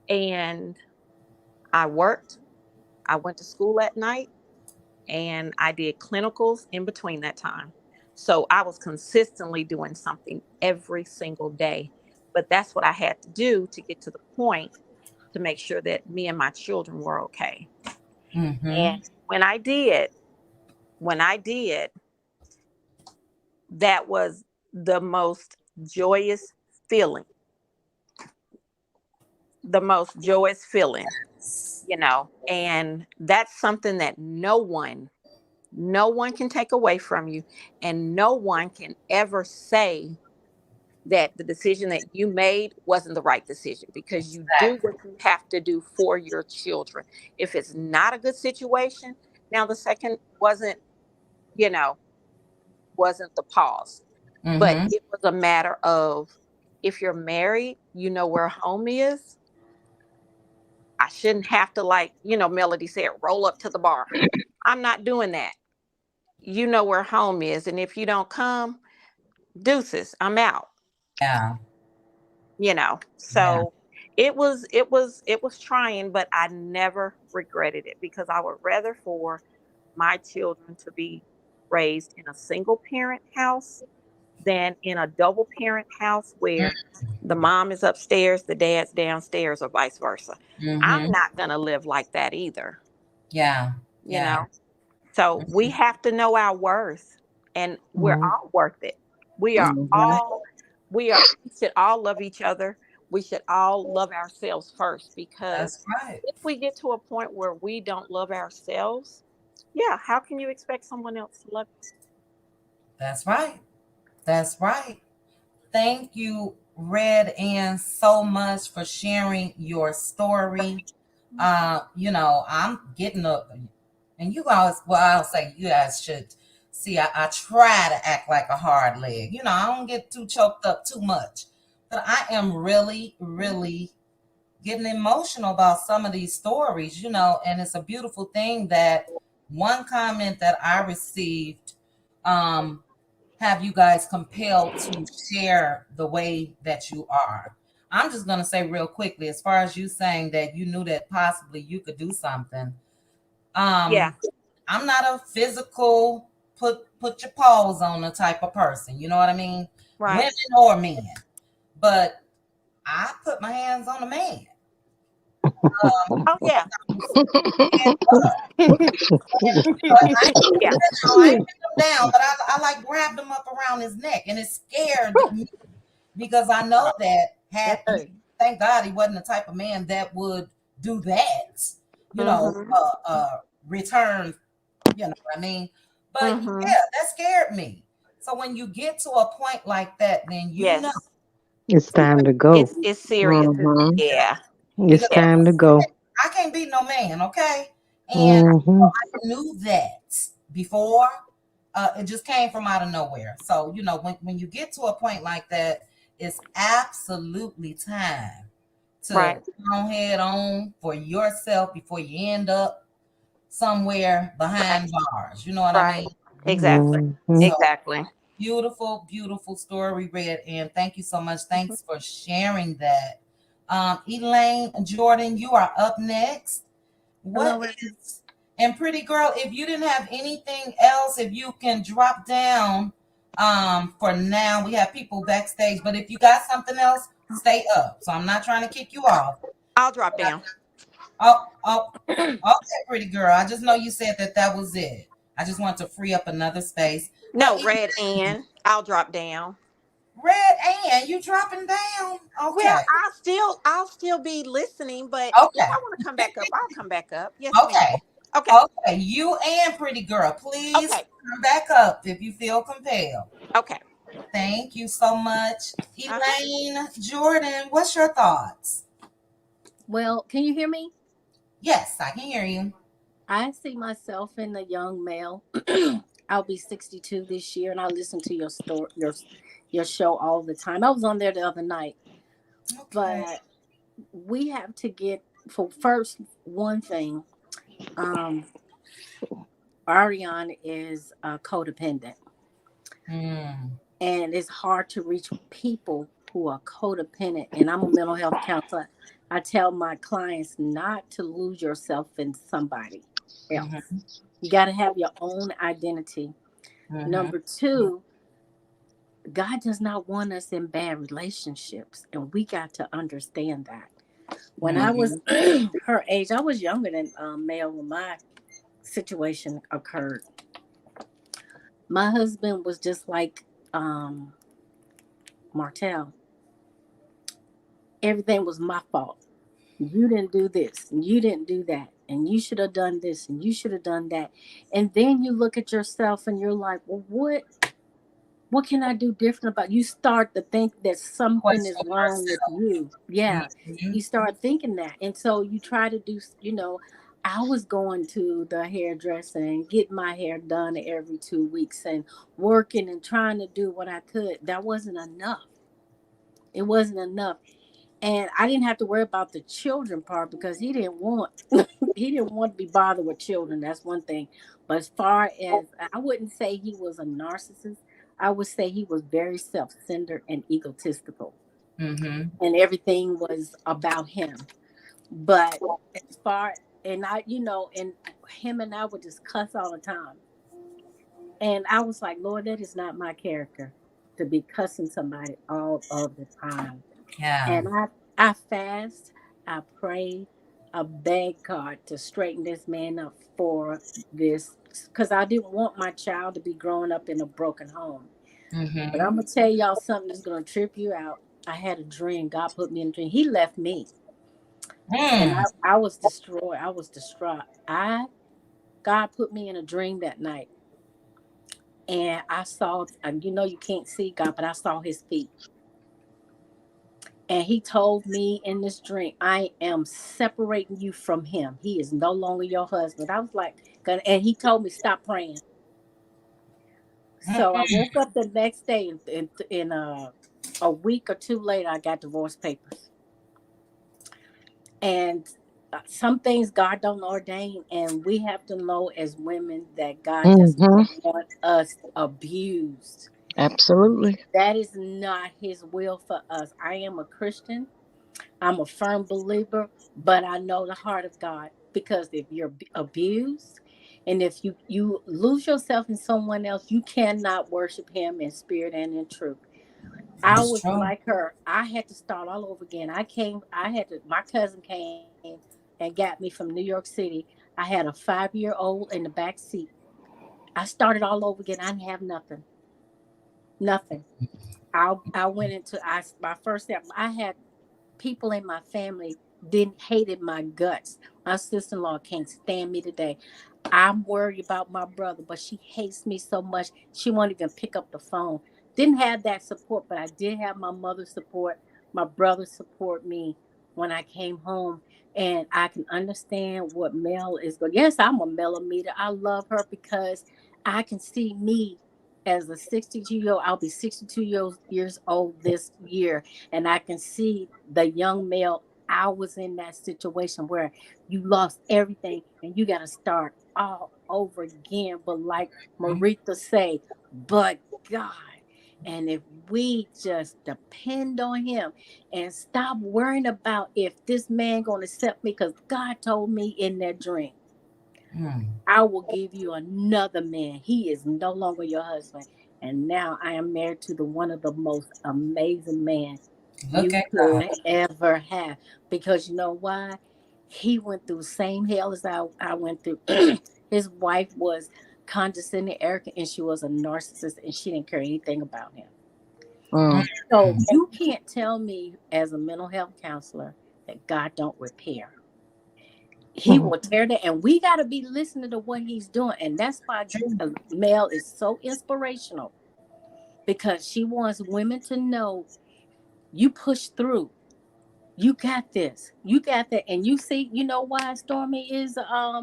And I worked, I went to school at night, and I did clinicals in between that time. So I was consistently doing something every single day. But that's what I had to do to get to the point to make sure that me and my children were okay. And Mm-hmm. when I did, that was the most joyous feeling, the most joyous feeling, and that's something that no one can take away from you, and no one can ever say that the decision that you made wasn't the right decision, because you do Exactly. what you have to do for your children. If it's not a good situation, now the second you know wasn't the pause, but Mm-hmm. it was a matter of, if you're married, where home is. I shouldn't have to, like, Melody said, roll up to the bar. I'm not doing that. You know where home is, and if you don't come, deuces, I'm out. Yeah. Yeah. So it was trying, but I never regretted it, because I would rather for my children to be raised in a single parent house than in a double parent house where the mom is upstairs, the dad's downstairs, or vice versa. I'm Mm-hmm. not going to live like that either, Yeah. you Yeah. know? So we have to know our worth, and we're Mhm. all worth it. We are Mhm. all, we should all love each other. We should all love ourselves first, because That's right. if we get to a point where we don't love ourselves, yeah, how can you expect someone else to love That's right. That's right. Thank you, Red Ann, so much for sharing your story. I'm getting up, and you guys, well, I'll say you guys should see. I try to act like a hard leg. I don't get too choked up too much, but I am really, really getting emotional about some of these stories. And it's a beautiful thing that one comment that I received, um, have you guys compelled to share the way that you are. I'm just going to say real quickly, as far as you saying that you knew that possibly you could do something. Yeah. I'm not a physical put your paws on the type of person. You know what I mean? Right. Women or men. But I put my hands on a man. Oh yeah. And, I, Yeah. I ain't picked him down, but I like grabbed him up around his neck, and it scared me because I know that Hey. thank God he wasn't the type of man that would do that, you know, Mm-hmm. uh, uh, return, you know what I mean? But Mm-hmm. yeah, that scared me. So when you get to a point like that, then Yes. It's time to go. It's serious. Mm-hmm. Yeah. It's because time to Yes. go. I can't beat no man, okay? And Mm-hmm. I knew that before. It just came from out of nowhere. So, when you get to a point like that, it's absolutely time Right. to go head on for yourself before you end up somewhere Right. behind bars. You know what I Right. mean? Exactly. So Mm-hmm. Exactly. beautiful, beautiful story, Red. And thank you so much. Mhm. Thanks for sharing that. Elaine Jordan, you are up next. Hello, What everyone. is, and pretty girl, if you didn't have anything else, if you can drop down, for now, we have people backstage, but if you got something else, stay up. So I'm not trying to kick you off. I'll drop down. Oh, okay, pretty girl. I just know you said that was it. I just want to free up another space. But No, Red Ann. I'll drop down. Red Ann, you dropping down? Well, Okay. I'll still be listening, but if Okay. I want to come back up, I'll come back up. Yes, ma'am. Okay. Okay. Okay. You and pretty girl, please Okay. come back up if you feel compelled. Okay. Thank you so much. Uh-huh. Elaine Jordan, what's your thoughts? Well, can you hear me? Yes, I can hear you. I see myself in a young male. I'll be 62 this year, and I listen to your story, your show all the time. I was on there the other night, Okay. but we have to get for first one thing. Um, Ariane is codependent, Mm, and it's hard to reach people who are codependent. And I'm a mental health counselor. I tell my clients not to lose yourself in somebody else. mm-hmm, You got to have your own identity. mm-hmm, Number two, God does not want us in bad relationships, and we got to understand that. When I mm-hmm. was her age, I was younger than Mel when my situation occurred. My husband was just like Martell. Everything was my fault. You didn't do this, and you didn't do that, and you should have done this, and you should have done that. And then you look at yourself, and you're like, well, what can I do different about you? Start to think that something is Question wrong with yourself. you. Yeah. Mm-hmm, You start thinking that. And so you try to do, I was going to the hairdresser and get my hair done every 2 weeks and working and trying to do what I could. That wasn't enough. It wasn't enough. And I didn't have to worry about the children part because he didn't want he didn't want to be bothered with children. That's one thing. But as far as I wouldn't say he was a narcissist, I would say he was very self-centered and egotistical, mm-hmm. and everything was about him. But as far and I, and him and I would just cuss all the time. And I was like, Lord, that is not my character to be cussing somebody all of the time. Yeah. And I fast, I pray, I beg God to straighten this man up for this because I didn't want my child to be growing up in a broken home. But Mm-hmm. I'm gonna tell y'all something that's gonna trip you out. I had a dream. God put me in a dream. He left me, and Mm. I was destroyed. I was distraught. I God put me in a dream that night, and I saw. You can't see God, but I saw His feet. And he told me in this dream, I am separating you from him. He is no longer your husband. I was like, and he told me, stop praying. So I woke up the next day, and a week or two later, I got divorce papers. And some things God don't ordain, and we have to know as women that God does Mm-hmm. not want us abused. Absolutely. That is not His will for us. I am a Christian. I'm a firm believer, but I know the heart of God, because if you're abused, and if you lose yourself in someone else, you cannot worship Him in spirit and in truth. I That's was true. like her. I had to start all over again. My cousin came and got me from New York City. I had a 5-year-old in the back seat. I started all over again. I didn't have nothing. Nothing. I went into my first step. I had people in my family didn't hated my guts. My sister-in-law can't stand me today. I'm worried about my brother, but she hates me so much she won't even pick up the phone. Didn't have that support, but I did have my mother's support. My brother support me when I came home, and I can understand what Mel is going. Yes, I'm a millimeter. I love her because I can see me as a 62-year-old. I'll be 62 years old this year, and I can see the young male. I was in that situation where you lost everything and you got to start all over again. But like Maritha say, but God. And if we just depend on Him and stop worrying about if this man gonna accept me, because God told me in that dream, Mm, I will give you another man. He is no longer your husband. And now I am married to the one of the most amazing men look you at God. could ever have. Because you know why? He went through the same hell as I went through. His wife was condescending, arrogant, and she was a narcissist, and she didn't care anything about him. Mm, Mm. So you can't tell me as a mental health counselor that God don't repair. He Mm. will tear that, and we got to be listening to what he's doing. And that's why Mel is so inspirational, because she wants women to know you push through. You got this. You got that. And you see, you know why Stormy is uh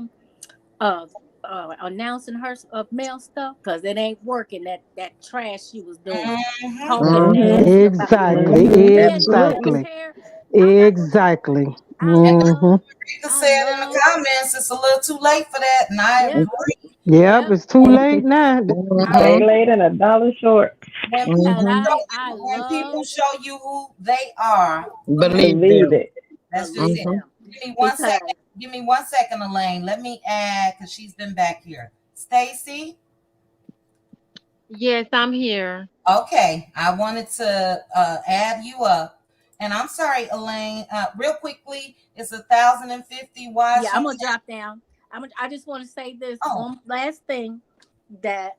announcing her male stuff, because it ain't working. That trash she was doing, talking Mm. Mhm. nasty about Exactly. Mhm. cannot Absolutely. Exactly. repair. I got to say, Exactly. I And Mm-hmm. love, Rita I said in the love, comments it's a little too late for that, and I yep, agree. Yep, yep. it's too late now. I Day Mm-hmm. late and a dollar short. When and people Mm-hmm. show I you, when people love, show you who they are, believe. Believe Believe them. it. That's just believe it. Mm-hmm. them, Give me one because second. Give me 1 second, Elaine. Let me add because she's been back here. Stacy. Yes, I'm here. Okay, I wanted to add you up, and I'm sorry, Elaine. Real quickly, it's 1,050. Why yeah, I'm she? gonna drop down. I just want to say this Oh, one last thing, that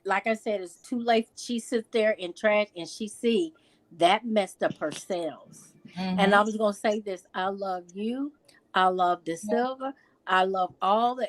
like I said, it's too late. She sits there in trash and she see that messed up her cells. And mm-hmm. I was gonna say this: I love you. I love the silver. I love all the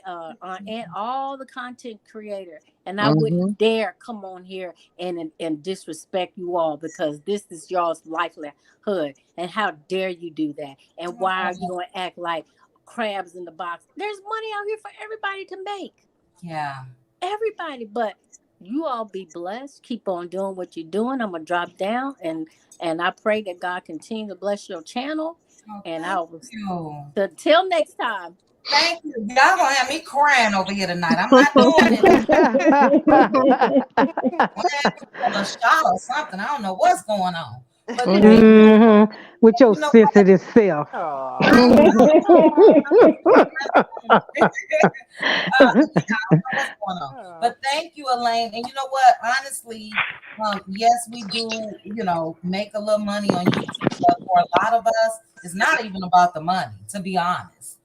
and all the content creator. And I Mm-hmm. wouldn't dare come on here and disrespect you all, because this is y'all's livelihood. And how dare you do that? And why are you gonna act like crabs in the box? There's money out here for everybody to make, Yeah. everybody. But you all be blessed, keep on doing what you're doing. I'm gonna drop down, and I pray that God continue to bless your channel. Oh, And I thank will, you. until next time. Thank you. Y'all gonna have me crying over here tonight. I'm not doing it. I'm gonna have to pull a shot or something. I don't know what's going on. But thank Mm-hmm. With your you. Know what? sensitive self. I Oh. know. Yeah, I don't know what's going on. Oh. But thank you, Elaine. And you know what? Honestly, yes, we do, make a little money on YouTube, but for a lot of us, it's not even about the money, to be honest.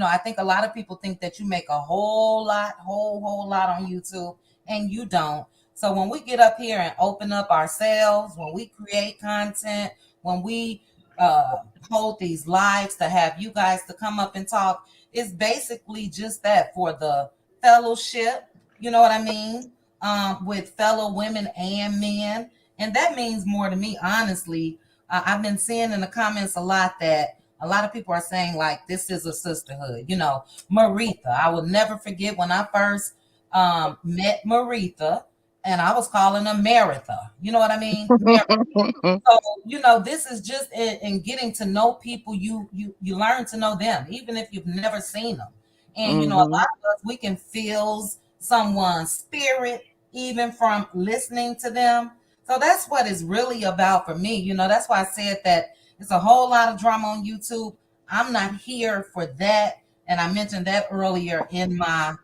I think a lot of people think that you make a whole lot on YouTube, and you don't. So when we get up here and open up ourselves, when we create content, when we hold these lives to have you guys to come up and talk, it's basically just that, for the fellowship, you know what I mean? With fellow women and men. And that means more to me, honestly, I've been seeing in the comments a lot that a lot of people are saying like this is a sisterhood. You know, Maritha. I will never forget when I first met Maritha, and I was calling her Maritha. You know what I mean? So you know, this is just in getting to know people. You learn to know them, even if you've never seen them. And you know, a lot of us we can feel someone's spirit even from listening to them. So that's what it's really about for me. You know, that's why I said that it's a whole lot of drama on YouTube. I'm not here for that, and I mentioned that earlier in my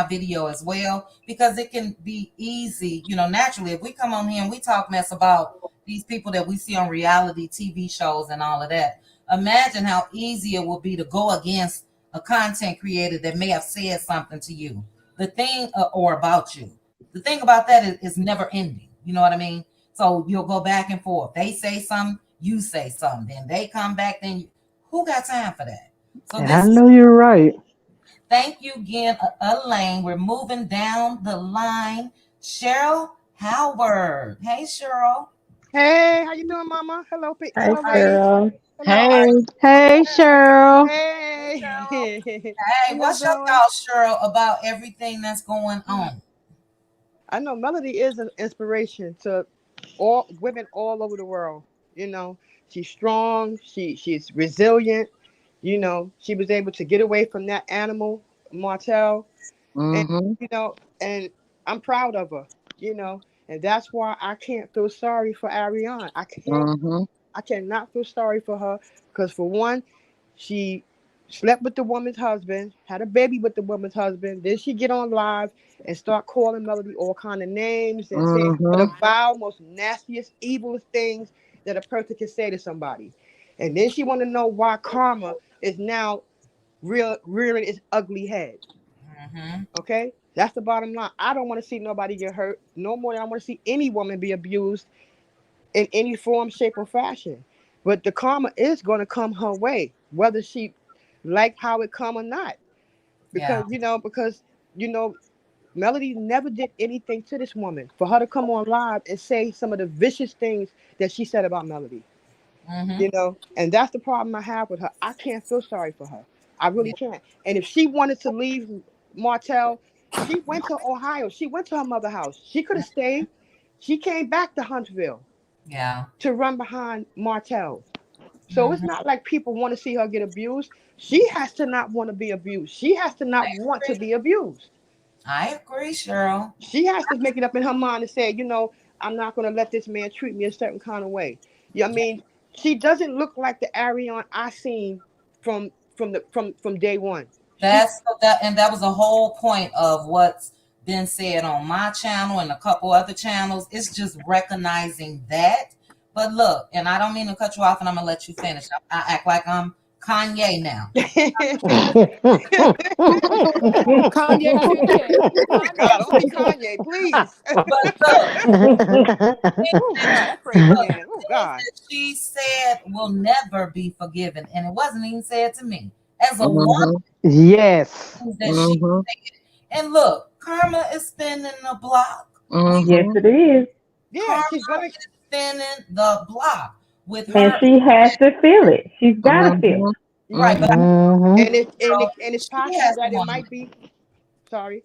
video as well, because it can be easy, you know, naturally if we come on here and we talk mess about these people that we see on reality TV shows and all of that. Imagine how easy it will be to go against a content creator that may have said something to you, the thing or about you. The thing about that is never ending. You know what I mean? So you'll go back and forth. They say something, you say something, then they come back. Then who got time for that? So I this is. know you're right. Thank you again, Elaine. We're moving down the line. Cheryl Howard. Hey, Cheryl. Hey, how you doing, Mama? Hello, Hi, hello, ladies. Cheryl. Hello, Hey. Art. Hey, Cheryl. Hey, Hey, how y'all what's your doing? thoughts, Cheryl, about everything that's going on? I know Melody is an inspiration to all women all over the world. You know, she's strong. She's resilient. You know, she was able to get away from that animal, Martell, and Mm-hmm. and I'm proud of her. You know, and that's why I can't feel sorry for Ariane. Mm-hmm. I cannot feel sorry for her because, for one, she slept with the woman's husband, had a baby with the woman's husband. Then she get on live and start calling Melody all kind of names and saying Mm-hmm. the vile, most nastiest, evilest things that a person can say to somebody. And then she want to know why karma is now rearing its ugly head. Mm-hmm. Okay, that's the bottom line. I don't want to see nobody get hurt no more than I want to see any woman be abused in any form, shape, or fashion. But the karma is going to come her way, whether she like how it come or not. Yeah. Because you know, Melody never did anything to this woman. For her to come on live and say some of the vicious things that she said about Melody, Mm-hmm. and that's the problem I have with her. I can't feel sorry for her. I really Yeah. can't. And if she wanted to leave Martell, she went to Ohio. She went to her mother's house. She could have stayed. She came back to Huntsville Yeah. to run behind Martell. So it's Mm-hmm. not like people want to see her get abused. She has to not want to be abused. She has to I not want to agree. be abused. I agree, Cheryl. She has to make it up in her mind and say, I'm not going to let this man treat me a certain kind of way. Yeah, I mean, she doesn't look like the Ariane I seen from day one. She And that was the whole point of what's been said on my channel and a couple other channels. It's just recognizing that. But look, and I don't mean to cut you off, and I'm gonna let you finish. I act like I'm Kanye now. Kanye Chit Chat. Oh God, Kanye don't be Chit Chat. Kanye, please. But look, Oh God, that crazy look, man. Oh things God. that she said will never be forgiven, and it wasn't even said to me as a woman. Mm-hmm. Yes. Things that she Mm-hmm. said, and look, karma is spinning the block. We Yes, Mm-hmm. it is. Yeah, Karma she's gonna. is spinning the block with And her. Mhm. she has to feel it. She's got to feel Mm-hmm. it. Right, but I Mm-hmm. And agree with it you, and girl. it and it's She possible has to that it want to might leave. be. Sorry.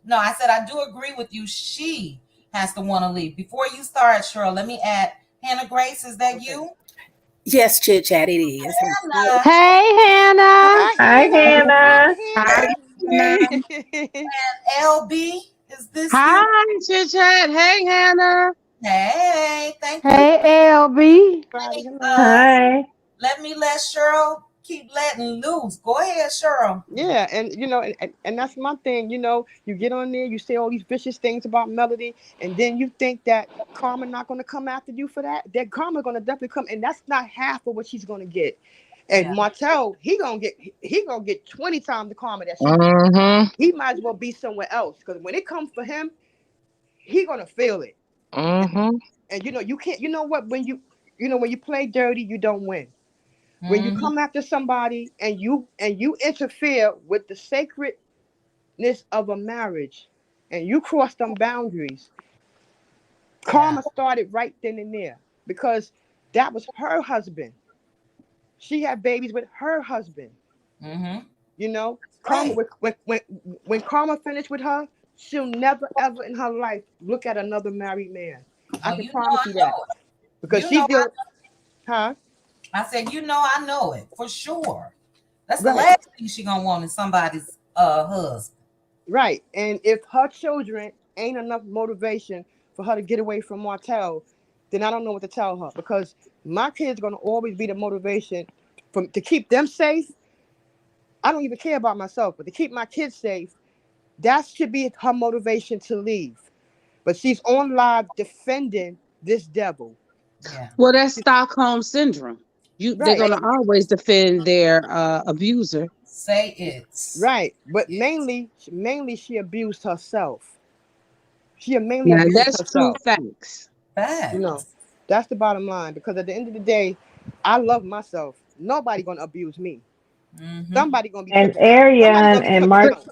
No, I said I do agree with you. She has to want to leave. Before you start, Cheryl, let me add Hannah Grace. Is that Okay. you? Yes, Chit Chat, it is. Hannah Hey, Hannah. Hi, Hi, Hannah. Hi, Hannah. Hannah. and LB. Is this you? Hi, Chit Chat. Hey, Hannah. Hey, thank you. Hey, LB. Everybody, hello. Uh, Hi. let Cheryl keep letting loose. Go ahead, Cheryl. Yeah, and and that's my thing. You get on there, you say all these vicious things about Melody, and then you think that karma not going to come after you for that. That karma going to definitely come, and that's not half of what she's going to get. And Yeah, Martell, he gonna get 20 times the karma that she get. Mm-hmm. He might as well be somewhere else because when it comes for him, he gonna feel it. Mm-hmm. And you can't. You know what? When you play dirty, you don't win. When you hmm, come after somebody and you interfere with the sacredness of a marriage and you cross them boundaries, yeah, karma started right then and there because That was her husband. She had babies with her husband. Mm-hmm. You know, Karma Right. when Karma finished with her, she'll never ever in her life look at another married man. I Oh, can you know promise I you know that it. because You she know deal, huh? I said, you know I know it for sure. That's the Right, last thing she gonna want is somebody's husband. right. And if her children ain't enough motivation for her to get away from Martell, then I don't know what to tell her because my kids gonna always be the motivation to keep them safe. I don't even care about myself, but to keep my kids safe, that should be her motivation to leave. But she's on live defending this devil. Yeah. Well, that's Stockholm syndrome. They're Right, gonna always defend their abuser. Say it. right. But mainly she abused herself. She mainly Now abused that's true herself. facts. You know, Facts. that's the bottom line. Because at the end of the day, I love myself. Nobody gonna abuse me. Mm-hmm. Somebody gonna be And took down. Somebody gonna be took down.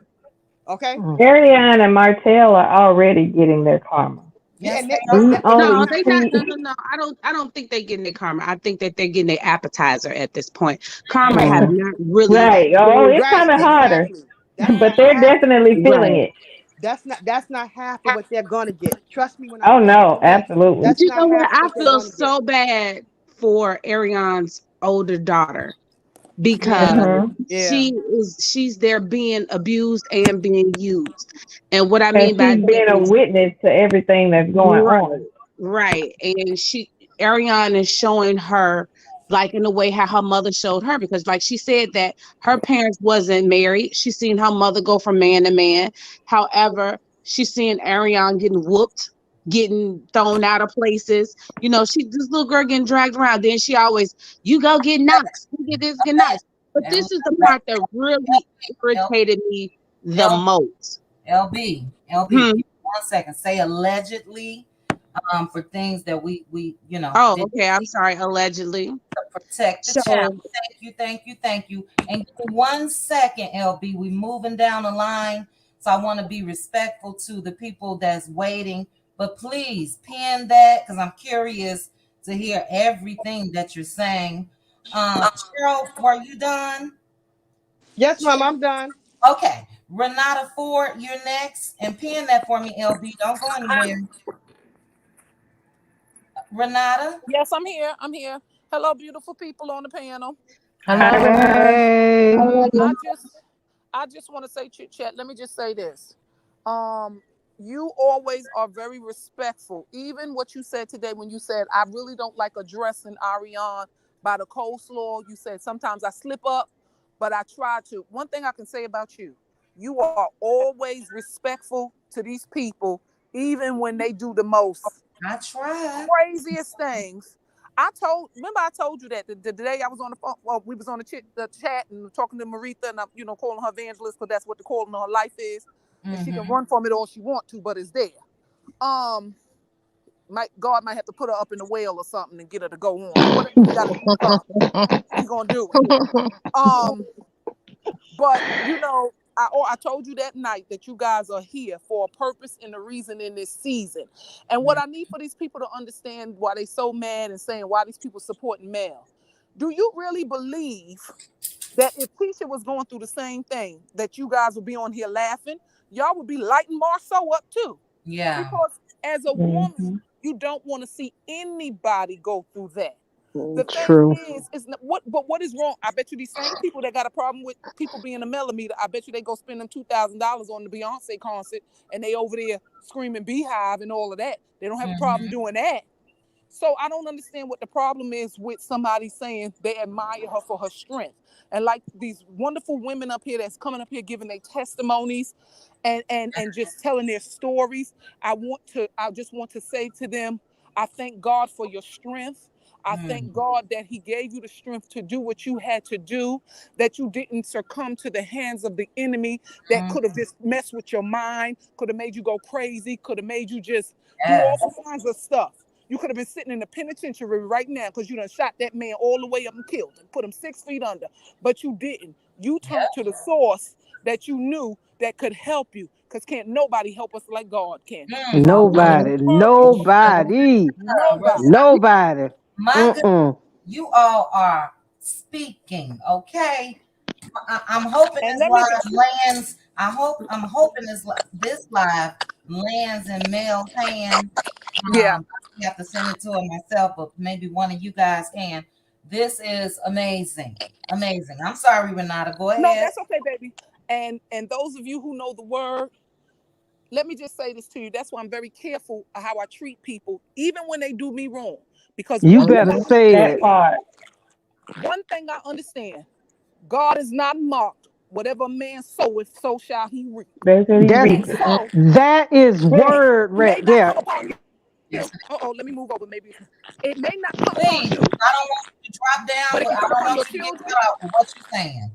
Okay. Ariane and Martell are already getting their karma. Yeah, Yes, and they We they No, only they not. not. see. No, no, no. I don't think they're getting their karma. I think that they're getting their appetizer at this point. Karma are. have Mm, not really right. Oh, gave. it's Right, coming harder, exactly. That's but not they're half. definitely feeling Right. it. That's not half of what they're gonna get. Trust me when I Oh tell no, you. absolutely. But That's you not know what? half of I what they're feel gonna get. so bad for Arion's older daughter Yeah, because Hmm. yeah. she's there being abused and being used. And what I And mean by she's that being a is witness to everything that's going right, on. right. And Ariane is showing her like in the way how her mother showed her because like she said that her parents wasn't married. She seen her mother go from man to man. However, she's seeing Ariane getting whooped, getting thrown out of places. You know, this little girl getting dragged around. Then she always, you go get knocks, you get this, get knocks. But And this is the part that really L, irritated me the L, most. LB, give Hmm. me 1 second. Say allegedly, for things that we Oh, didn't okay. I'm see sorry. Allegedly. to protect the channel. So Thank you. And give me 1 second, LB. We moving down the line, so I want to be respectful to the people that's waiting. But please pin that because I'm curious to hear everything that you're saying. Cheryl, were you done? Yes, mom, I'm done. Okay, Renata Ford, you're next, and pin that for me, LB. Don't go anywhere. Renata. Yes, I'm here. I'm here. Hello, beautiful people on the panel. Hi, Hello. Renata. Hey. I just want to say, Chit Chat. Let me just say this. Um, you always are very respectful. Even what you said today when you said, I really don't like addressing Ariane by the coleslaw. You said sometimes I slip up, but I try to. One thing I can say about you, you are always respectful to these people, even when they do the most I tried. craziest things. Remember I told you that the day I was on the phone, well, we was on the chat and talking to Maritha and I'm, calling her evangelist because that's what the calling of her life is. And she can Mm-hmm. run from it all she want to, but it's there. Um, God might have to put her up in the well or something and get her to go on. Whatever he got to do with her, he gonna do it. Um, but I told you that night that you guys are here for a purpose and a reason in this season. And what I need for these people to understand why they so mad and saying why these people supporting Mel. Do you really believe that if Tisha was going through the same thing, that you guys would be on here laughing? Y'all would be lighting Marceau up too. Yeah. Because as a woman, Hmm. you don't want to see anybody go through that. The thing True. is what is wrong? I bet you these same people that got a problem with people being a millimeter, I bet you they go spend them $2,000 on the Beyonce concert and they over there screaming Beehive and all of that. They don't have a problem Mm-hmm. doing that. So I don't understand what the problem is with somebody saying they admire her for her strength. And like these wonderful women up here that's coming up here giving their testimonies and just telling their stories. I just want to say to them, I thank God for your strength. I thank God that he gave you the strength to do what you had to do, that you didn't succumb to the hands of the enemy that Mm-hmm. could have just messed with your mind, could have made you go crazy, could have made you just do Yes. all kinds of stuff. You could have been sitting in the penitentiary right now because you done shot that man all the way up and killed him, put him 6 feet under. But you didn't. You turned to the source that you knew that could help you. Because can't nobody help us like God can. Mm. Our Mm. reason Nobody. for purpose, Nobody. nobody. Nobody. My good, Mm-mm. you all are speaking, okay? I'm hoping And this let me live just lands. I'm hoping this live lands in Mel's hand. yeah. I have to send it to her myself, but maybe one of you guys can. This is amazing, amazing. I'm sorry, Renata. Go No, ahead. that's okay, baby. And those of you who know the word, let me just say this to you. That's why I'm very careful of how I treat people, even when they do me wrong. Because You one thing better I Mhm. say That it. understand, part. one thing I understand, God is not mocked. Whatever a man soweth, so shall he reap. That's what he That's And reaping. Mhm. so that is it word may right not there. come upon you. Yes, Let me move over. Maybe it may not come upon please. you, I don't want you to drop down, but it but can I come don't upon want your you to get children. cut off with what you're saying.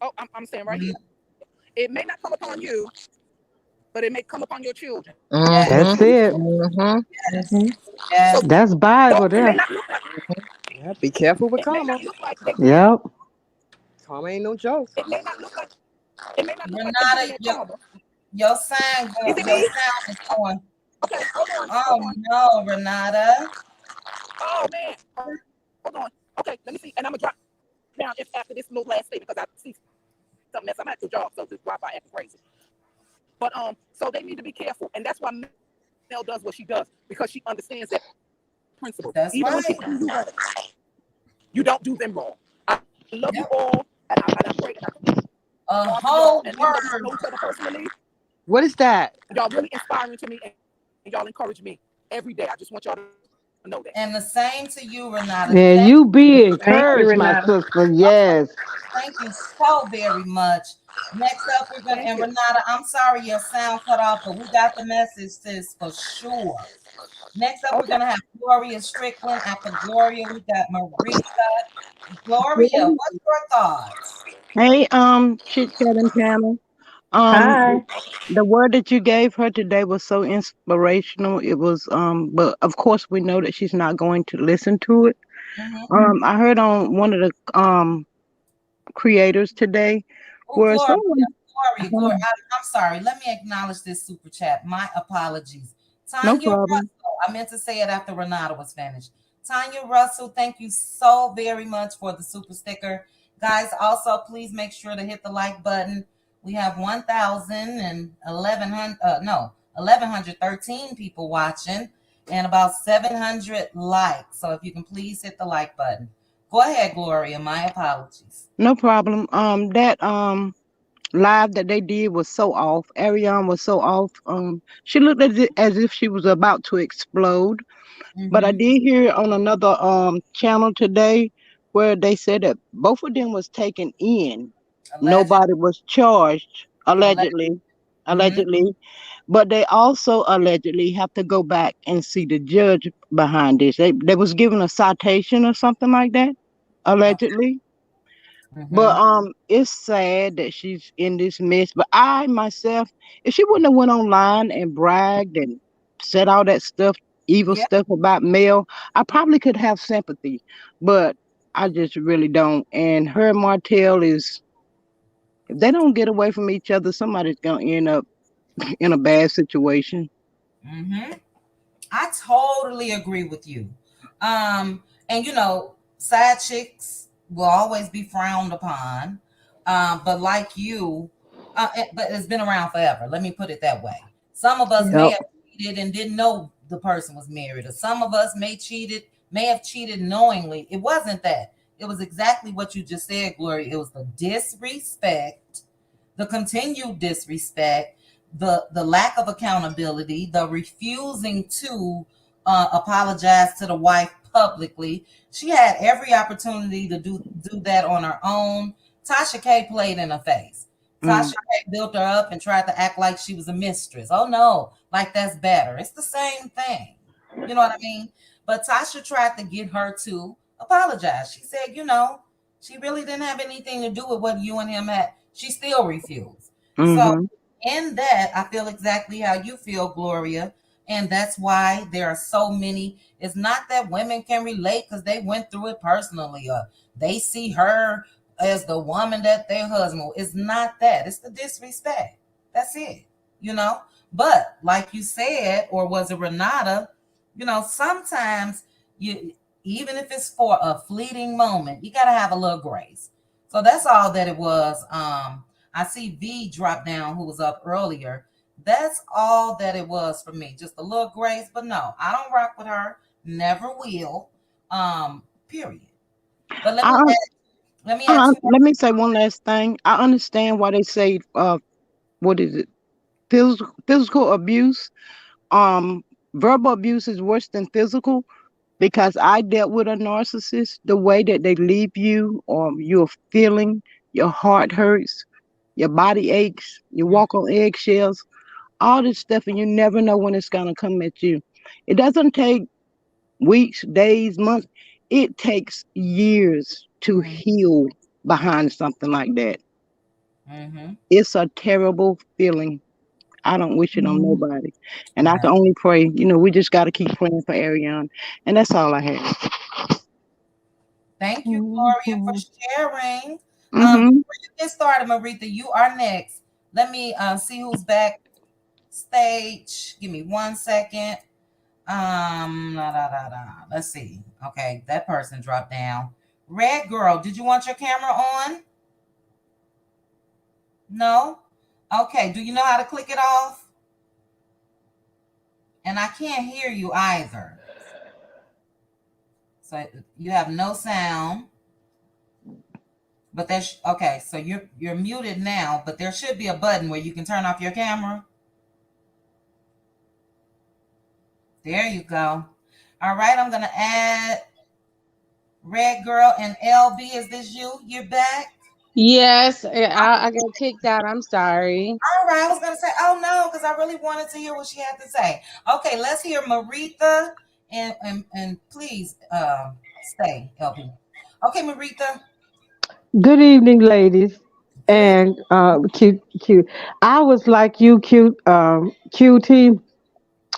Oh, I'm saying right here. Mhm. It may not come upon you, but it may come upon your children. Yes, That's Mm-hmm. it. Mm-hmm. yes, Hmm. So yes. That's though Bible it may there. not look like Yeah, be careful with it may karma. not look like they getting Yep. Karma ain't no joke. it may not look like it may not look like they getting Renata, that karma. Is it your me? sound is going. Okay, Oh hold on. no, Renata. Oh man, hold on. Okay, let me see. And I'm gonna drop down if after this little last statement because I see something else. I'm at the job, so this Wi-Fi acting crazy. But so they need to be careful, and that's why Mel does what she does because she understands that principle. That's Even when right. people do you wrong, you don't do them wrong. I love you Yep. all, and I pray and I thank A God for y'all. whole And even though we don't word. know each other personally, What is that? y'all really inspiring to me, and y'all encourage me every day. I just want y'all to know that. And the same to you, Renata. Yeah, Thank you be Thank you, encouraged, my Renata. sister. Yes. thank you so very much. Next up, we're gonna Thank and you. Renata, I'm sorry your sound cut off, but we got the message, sis, for sure. Next up, we're Okay. gonna have Gloria Strickland. After Gloria, we got Marisa. Gloria, what's your thoughts? Hey, Chit Chat and panel. Um, Hi. the word that you gave her today was so inspirational. It was, but of course we know that she's not going to listen to it. Mm-hmm. I heard on one of the creators today Oh, where Gloria, someone, Gloria. I'm sorry. Let me acknowledge this super chat. My apologies. no Tanya problem. Russell. I meant to say it after Renata was finished. Tanya Russell, thank you so very much for the super sticker. Guys, also please make sure to hit the like button. We have 1,000 and 1,100, no, 1,113 people watching and about 700 likes. So if you can please hit the like button. Go ahead, Gloria. My apologies. No problem. That live that they did was so off. Ariane was so off. She looked as if she was about to explode. But I Mm-hmm. did hear on another channel today where they said that both of them was taken in. Alleged. Nobody was charged Alleged. allegedly. Mm-hmm. Allegedly. But they also allegedly have to go back and see the judge behind this. They was given a citation or something like that, allegedly. But Mm-hmm. it's sad that she's in this mess. But I myself, if she wouldn't have went online and bragged and said all that stuff, evil Yep. stuff about Mel, I probably could have sympathy. But I just really don't. And her and Martell is, if they don't get away from each other, somebody's gonna end up in a bad situation. Mm-hmm. I totally agree with you. And side chicks will always be frowned upon. But like you, but it's been around forever. Let me put it that way. Some of us may Yep. have cheated and didn't know the person was married, or some of us may have cheated knowingly. It wasn't that. It was exactly what you just said, Gloria. It was the disrespect, the continued disrespect, the lack of accountability, the refusing to apologize to the wife publicly. She had every opportunity to do that on her own. Tasha K played in her face. Tasha Mm, K built her up and tried to act like she was a mistress. Oh no, like that's better. It's the same thing. You know what I mean? But Tasha tried to get her to apologize. She said, she really didn't have anything to do with what you and him had. She still refused. So, mm-hmm, in that, I feel exactly how you feel, Gloria. And that's why there are so many. It's not that women can relate because they went through it personally or they see her as the woman that their husband. It's not that. It's the disrespect. That's it. You know? But like you said, or was it Renata? Sometimes you, even if it's for a fleeting moment, you got to have a little grace. So that's all that it was. I see V drop down who was up earlier. That's all that it was for me. Just a little grace, but no, I don't rock with her. Never will. Period. But let I, me ask you. let me say one last thing. I understand why they say, what is it? Physical abuse. Um, Verbal abuse is worse than physical because I dealt with a narcissist. The way that they leave you, or you're feeling, your heart hurts, your body aches, you Mm, walk on eggshells, all this stuff, and you never know when it's gonna come at you. It doesn't take weeks, days, months. It takes years to mm, heal behind something like that. mm-hmm. It's a terrible feeling. I don't wish it on Mhm. nobody. And I can Right. only pray, we just got to keep praying for Ariane. And that's all I have. Thank you, Gloria, for Mhm. sharing. Hmm. Before you get started, Marita, you are next. Let me see who's back stage. Give me 1 second. Let's see. Okay, that person dropped down. Red girl, did you want your camera on? No. Okay. Do you know how to click it off? And I can't hear you either. So you have no sound. But there's okay. So you're muted now. But there should be a button where you can turn off your camera. There you go. All right. I'm gonna add Red girl and LB. Is this you? You're back. Yes, I got kicked out. I'm sorry. All right, I was gonna say, oh no, because I really wanted to hear what she had to say. Okay, let's hear Maritha and please stay, LB. Okay, Maritha. Good evening, ladies. Good. And cute, cute. I was like you, cute, QT.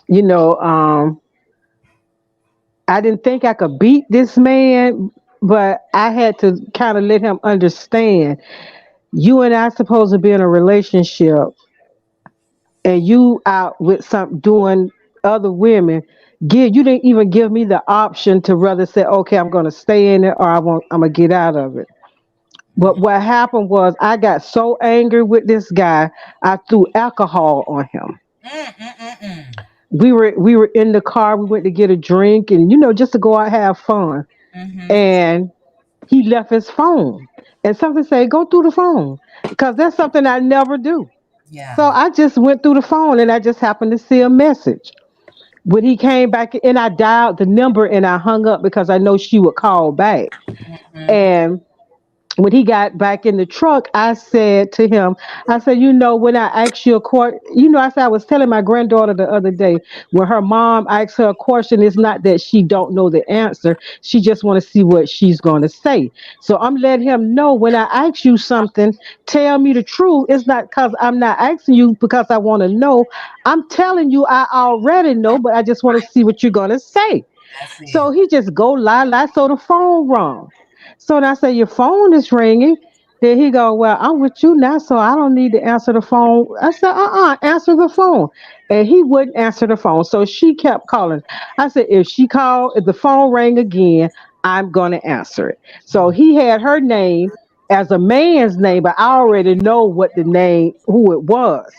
You know, I didn't think I could beat this man, but I had to kind of let him understand. You and I supposed to be in a relationship, and you out with some doing other women. You didn't even give me the option to rather say, okay, I'm going to stay in it or I'm gonna get out of it. But what happened was I got so angry with this guy, I threw alcohol on him. Mm. We were in the car. We went to get a drink, and just to go out and have fun. Mm-hmm. And he left his phone, and something said, "Go through the phone," because that's something I never do. Yeah. So I just went through the phone, and I just happened to see a message. When he came back, and I dialed the number, and I hung up because I know she would call back. Mm-hmm. And when he got back in the truck, I said to him, I said, when I asked you a question, I said, I was telling my granddaughter the other day, when her mom asks her a question, it's not that she don't know the answer. She just want to see what she's going to say. So I'm letting him know when I ask you something, tell me the truth. It's not because I'm not asking you because I want to know. I'm telling you, I already know, but I just want to see what you're going to say. That's So it. he just go lie, lie. So the phone rung. So I say, your phone is ringing. Then he go, well, I'm with you now, so I don't need to answer the phone. I said, answer the phone. And he wouldn't answer the phone. So she kept calling. I said, if the phone rang again, I'm going to answer it. So he had her name as a man's name, but I already know what the name, who it was.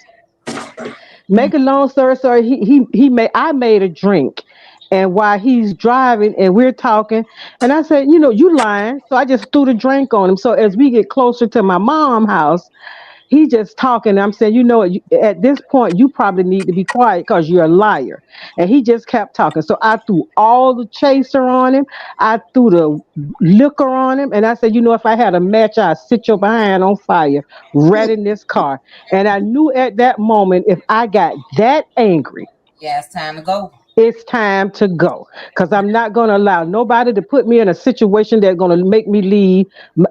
Mm. Make a long story short, he made I made a drink. And while he's driving and we're talking, and I said, you lying. So I just threw the drink on him. So as we get closer to my mom's house, he just talking. I'm saying, what, at this point, you probably need to be quiet because you're a liar. And he just kept talking. So I threw all the chaser on him. I threw the liquor on him. And I said, if I had a match, I'd sit your behind on fire right in this car. And I knew at that moment, if I got that angry, Yeah, it's time to go. it's time to go because I'm not going to allow nobody to put me in a situation that's going to make me leave,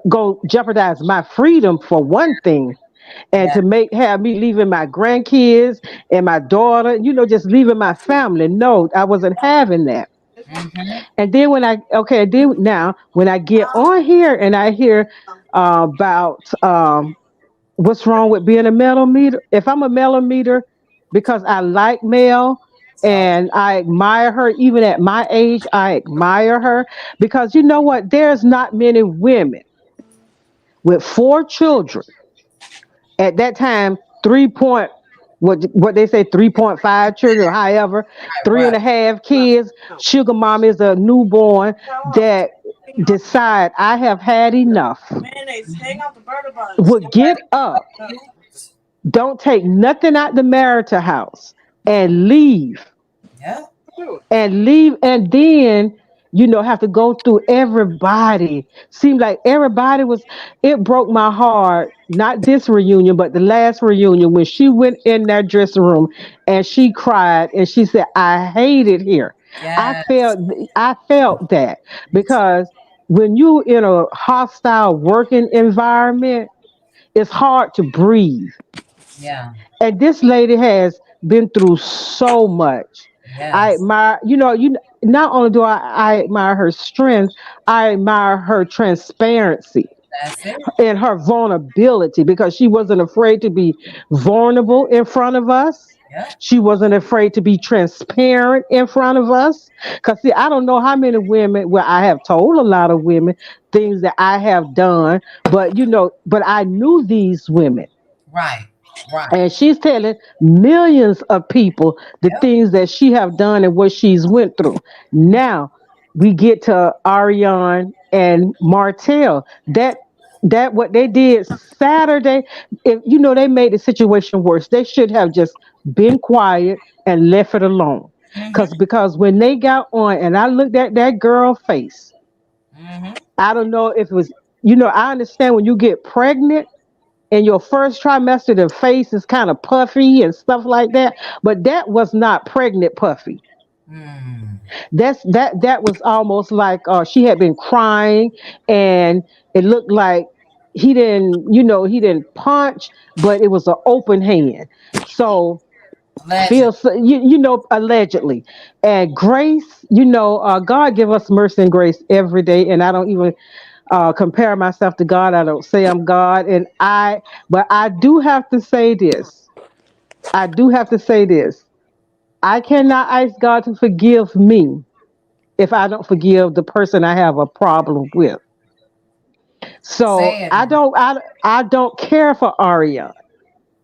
go jeopardize my freedom for one thing, and Yeah. to have me leaving my grandkids and my daughter, just leaving my family. No, I wasn't having that. Mm-hmm. And then now when I get on here and I hear about what's wrong with being a millimeter, if I'm a millimeter because I like male. So And I admire her even at my age. I admire her because you know what? There's not many women with 4 children at that time, 3 point what they say 3.5 children, or however, three right, and a half kids, sugar mom is a newborn that decide I have had enough, Mayonnaise, hang out the burger buns. would get up, don't take nothing out the marital house and leave yeah, and then have to go through everybody. Seemed like everybody was. It broke my heart, not this reunion but the last reunion, when she went in that dressing room and she cried and she said, I hate it here. i yes, felt I felt that, because when you in a hostile working environment, it's hard to breathe. yeah, And this lady has been through so much. I yes, admire, not only do I admire her strength, I admire her transparency that's it. and her vulnerability, because she wasn't afraid to be vulnerable in front of us. Yep, She wasn't afraid to be transparent in front of us. Because, see, I don't know how many women, well, I have told a lot of women things that I have done, but I knew these women, right, right, and she's telling millions of people the yep, things that she have done and what she's went through. Now we get to Ariane and Martell. That what they did Saturday, if they made the situation worse. They should have just been quiet and left it alone. mm-hmm, Because when they got on and I looked at that girl face, mm-hmm, I don't know if it was, I understand when you get pregnant in your first trimester, the face is kind of puffy and stuff like that. But that was not pregnant puffy. mm, That was almost like she had been crying, and it looked like he didn't punch, but it was an open hand. So legend, allegedly. And Grace, God give us mercy and grace every day, and I don't even compare myself to God. I don't say I'm God, but I do have to say this. I do have to say this. I cannot ask God to forgive me if I don't forgive the person I have a problem with. So say it I now, don't, I don't care for Aria.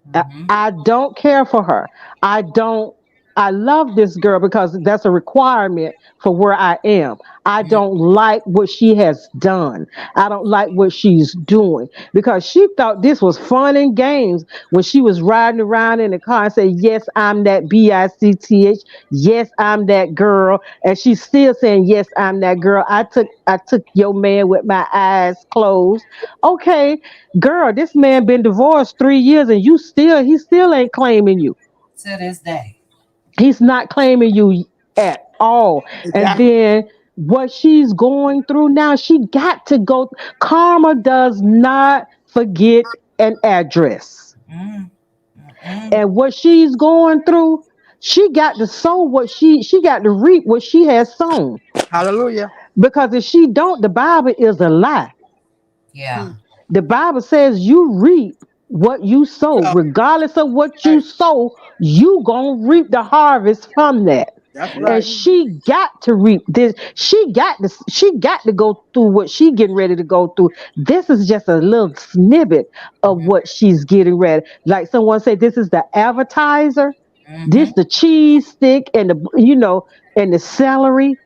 mm-hmm, I don't care for her. I don't. I love this girl because that's a requirement for where I am. I mm, don't like what she has done. I don't like what she's doing, because she thought this was fun and games when she was riding around in the car and said, "Yes, I'm that BICTH. Yes, I'm that girl." And she's still saying, "Yes, I'm that girl. I took your man with my eyes closed." Okay, girl, this man been divorced 3 years and he still ain't claiming you. to this day, He's not claiming you at all. And Exactly. then what she's going through now, she got to go. Karma does not forget an address. mm, mm, And what she's going through, she got to sow what she got to reap what she has sown. Hallelujah. Because if she don't, the Bible is a lie. yeah, Mm. The Bible says you reap what you sow. So, Regardless of what you right. sow, you gonna reap the harvest from that. That's And right. she got to reap this. She got to go through what she getting ready to go through. This is just a little snippet of mm-hmm, what she's getting ready. Like someone said, this is the advertiser. mm-hmm, This the cheese stick and the celery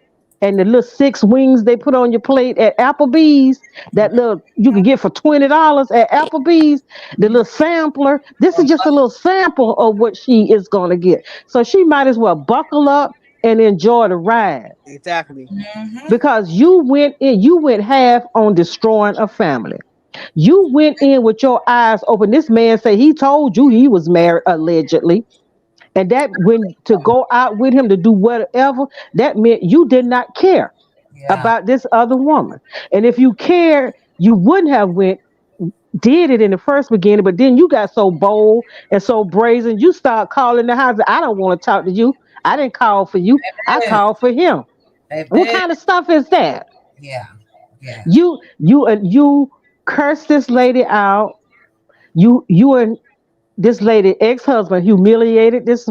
and the little 6 wings they put on your plate at Applebee's. That little you can get for $20 at Applebee's. The little sampler. This is just a little sample of what she is gonna get. So she might as well buckle up and enjoy the ride, Exactly. mm-hmm, because you went half on destroying a family. You went in with your eyes open. This man said he told you he was married allegedly, and that when to go out with him to do whatever, that meant you did not care yeah, about this other woman. And if you cared, you wouldn't have went did it in the first beginning, but then you got so bold and so brazen, you start calling the house. I don't want to talk to you. I didn't call for you. I baby, called for him. What baby, kind of stuff is that? yeah, yeah, You curse this lady out. You this lady ex-husband humiliated this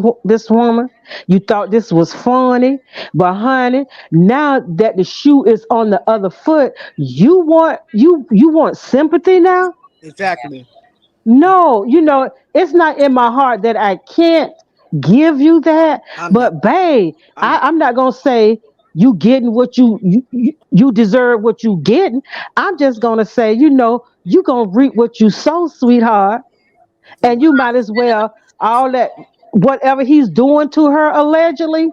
woman. You thought this was funny, but honey, now that the shoe is on the other foot, you want sympathy now. Yeah. Exactly. No, it's not in my heart that I can't give you that. I'm not. But babe, I'm not. I'm not gonna say you getting what you deserve what you getting. I'm just gonna say, you gonna reap what you sow, sweetheart. And you might as well all that whatever he's doing to her allegedly.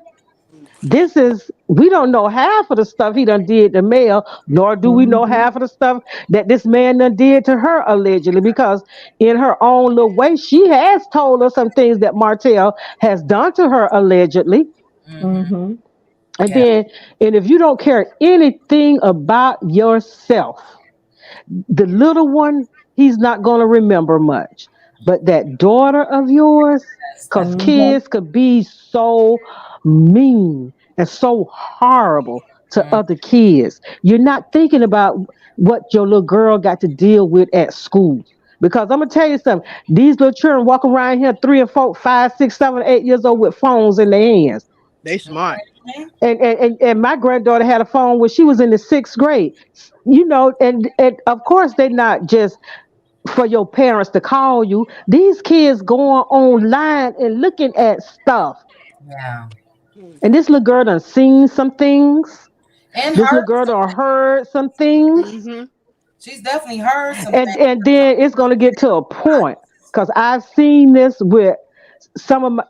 This is we don't know half of the stuff he done did to Mel, nor do we know Mhm. half of the stuff that this man done did to her allegedly. Because in her own little way, she has told us some things that Martell has done to her allegedly. Mm-hmm. Mhm. And Yeah. then, and if you don't care anything about yourself, the little one, he's not going to remember much. But that daughter of yours, because That's Mhm. kids could be so mean and so horrible to mm, other kids. You're not thinking about what your little girl got to deal with at school. Because I'm gonna tell you something, these little children walk around here 3 and 4, 5, 6, 7, 8 years old with phones in their hands. They smart. mhm. And my granddaughter had a phone when she was in the 6th grade. And of course they're not just for your parents to call you. These kids going online and looking at stuff. Yeah. And this little girl done seen some things. And This her, little girl done heard some things. Mm-hmm. she's definitely heard some things. And then it's gonna get to a point. Because I've seen this with some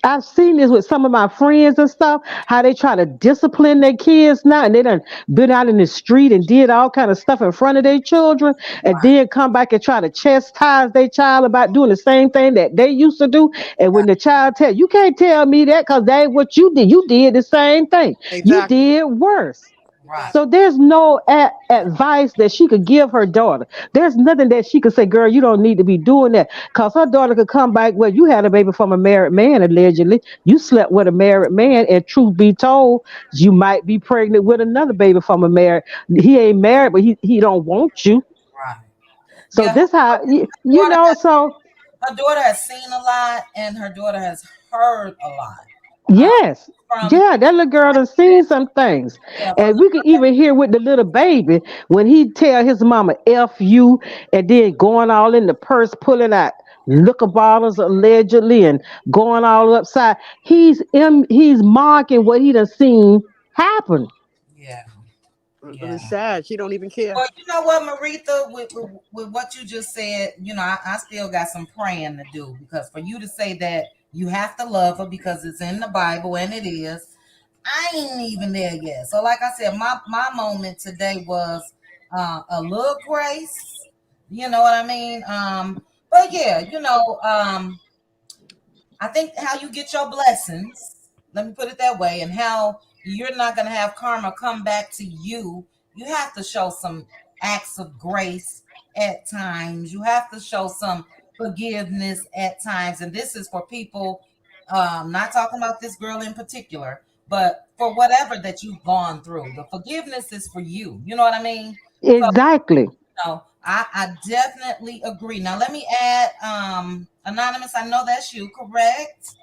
I've seen this with some of my friends and stuff, how they try to discipline their kids now, and they done been out in the street and did all kind of stuff in front of their children, and then come back and try to chastise their child about doing the same thing that they used to do. And when the child tell you can't tell me that because that ain't what you did the same thing. You Exactly. did worse. Right. So there's no advice that she could give her daughter. There's nothing that she could say, girl, you don't need to be doing that. Because her daughter could come back, well, you had a baby from a married man, allegedly. You slept with a married man, and truth be told, you might be pregnant with another baby from a married. He ain't married, but he don't want you. Right. So Yeah. this how Daughter has, so her daughter has seen a lot, and her daughter has heard a lot. Um, yes. from Yeah, that little girl done seen some things. yeah, from And we can even hear with the little baby when he tell his mama F you and then going all in the purse, pulling out liquor bottles allegedly and going all upside. He's marking what he done seen happen. yeah, But yeah. it's sad. She don't even care. Well, you know what, Maritha, with what you just said, I still got some praying to do because for you to say that you have to love her because it's in the Bible and it is, I ain't even there yet. So, like I said, my moment today was a little grace. You know what I mean? But yeah, I think how you get your blessings, let me put it that way, and how you're not going to have karma come back to you, you have to show some acts of grace at times. You have to show some forgiveness at times. And this is for people, not talking about this girl in particular, but for whatever that you've gone through. The forgiveness is for you. You know what I mean? So Exactly. no, I definitely agree. Now let me add Anonymous, I know that's you, correct?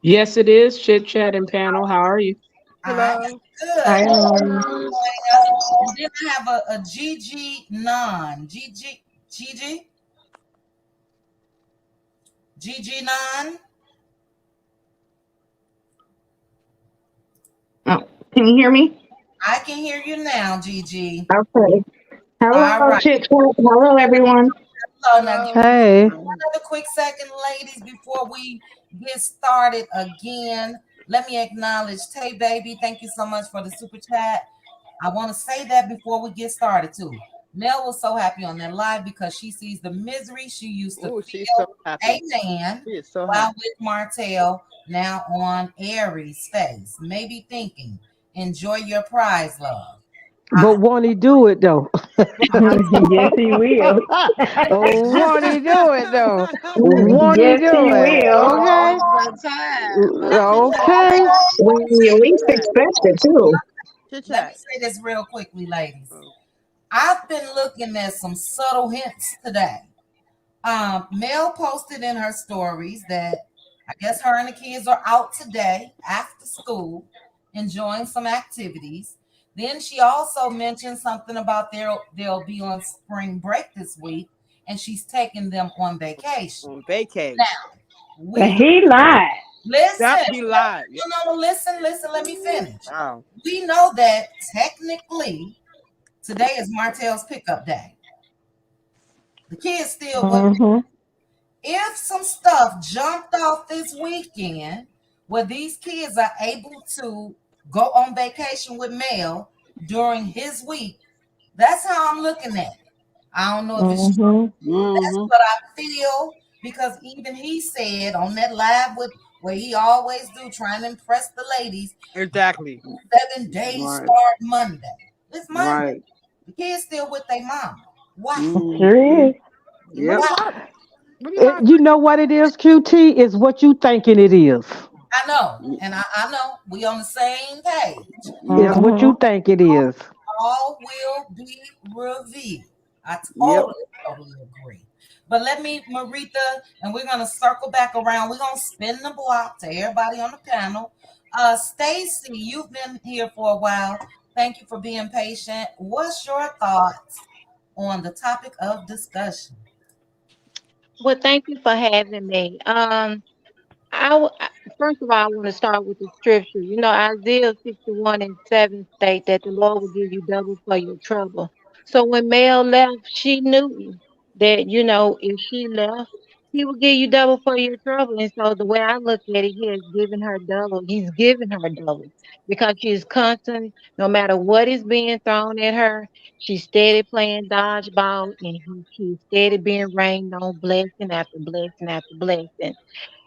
Yes, it is. Chit chat and panel. How are you? I am Hello. good. I Thank am. you for joining us. And then I have a Gigi non. Gigi non. Oh, can you hear me? I can hear you now, Gigi. Okay. All Hello, right. Chit Chat. Hello, everyone. Hello. Now give me Hello. Hey. one other quick second, ladies, before we get started again. Let me acknowledge Tay Baby. Thank you so much for the super chat. I want to say that before we get started too. Mel was so happy on that live because she sees the misery she used to Oh, she's so feel, happy. amen, She is so while happy. with Martell now on Aries' face. Maybe thinking, enjoy your prize, love. But won't he do it though? Yes, he will. Won't he do it though? Mm, Won't he Yes, do he it? will. Okay. All the time. Now, Okay. when you least expect it, too. Chit let me chat. say this real quickly, ladies. Oh. I've been looking at some subtle hints today Mel posted in her stories that I guess her and the kids are out today after school, enjoying some activities. Then she also mentioned something about they'll be on spring break this week, and she's taking them on vacation. On vacay. Now And we he lied. listen, Yep, he lied. Yep. listen. Let me finish. Wow. We know that technically today is Martell's pickup day. The kids still with Mm-hmm. if some stuff jumped off this weekend where these kids are able to go on vacation with Mel during his week, that's how I'm looking at it. I don't know if it's true. Mm-hmm. That's Mm-hmm. what I feel because even he said on that live with where he always do trying to impress the ladies, Exactly. 7 days Right. start Monday. It's Monday. Right. The kids still with their mama. Why? Sure Mm-hmm. is. What Yep. he Why? lied? What he lied? You know what it is, QT? Is what you thinking it is. I know, and I know we on the same page. It's Yep. what Mm-hmm. you think it is. All will be revealed. I Yep. totally agree. But let me, Marita, and we're gonna circle back around. We're gonna spin the block to everybody on the panel. Stacy, you've been here for a while. Thank you for being patient. What's your thoughts on the topic of discussion? Well, thank you for having me. First of all, I want to start with the scripture. You know, Isaiah 61 and 7 state that the Lord will give you double for your trouble. So when Mel left, she knew that, you know, if she left, he will give you double for your trouble. And so the way I look at it, he has given her double. He's given her double because she is constant, no matter what is being thrown at her, she's steady playing dodgeball and she's steady being rained on blessing after blessing after blessing.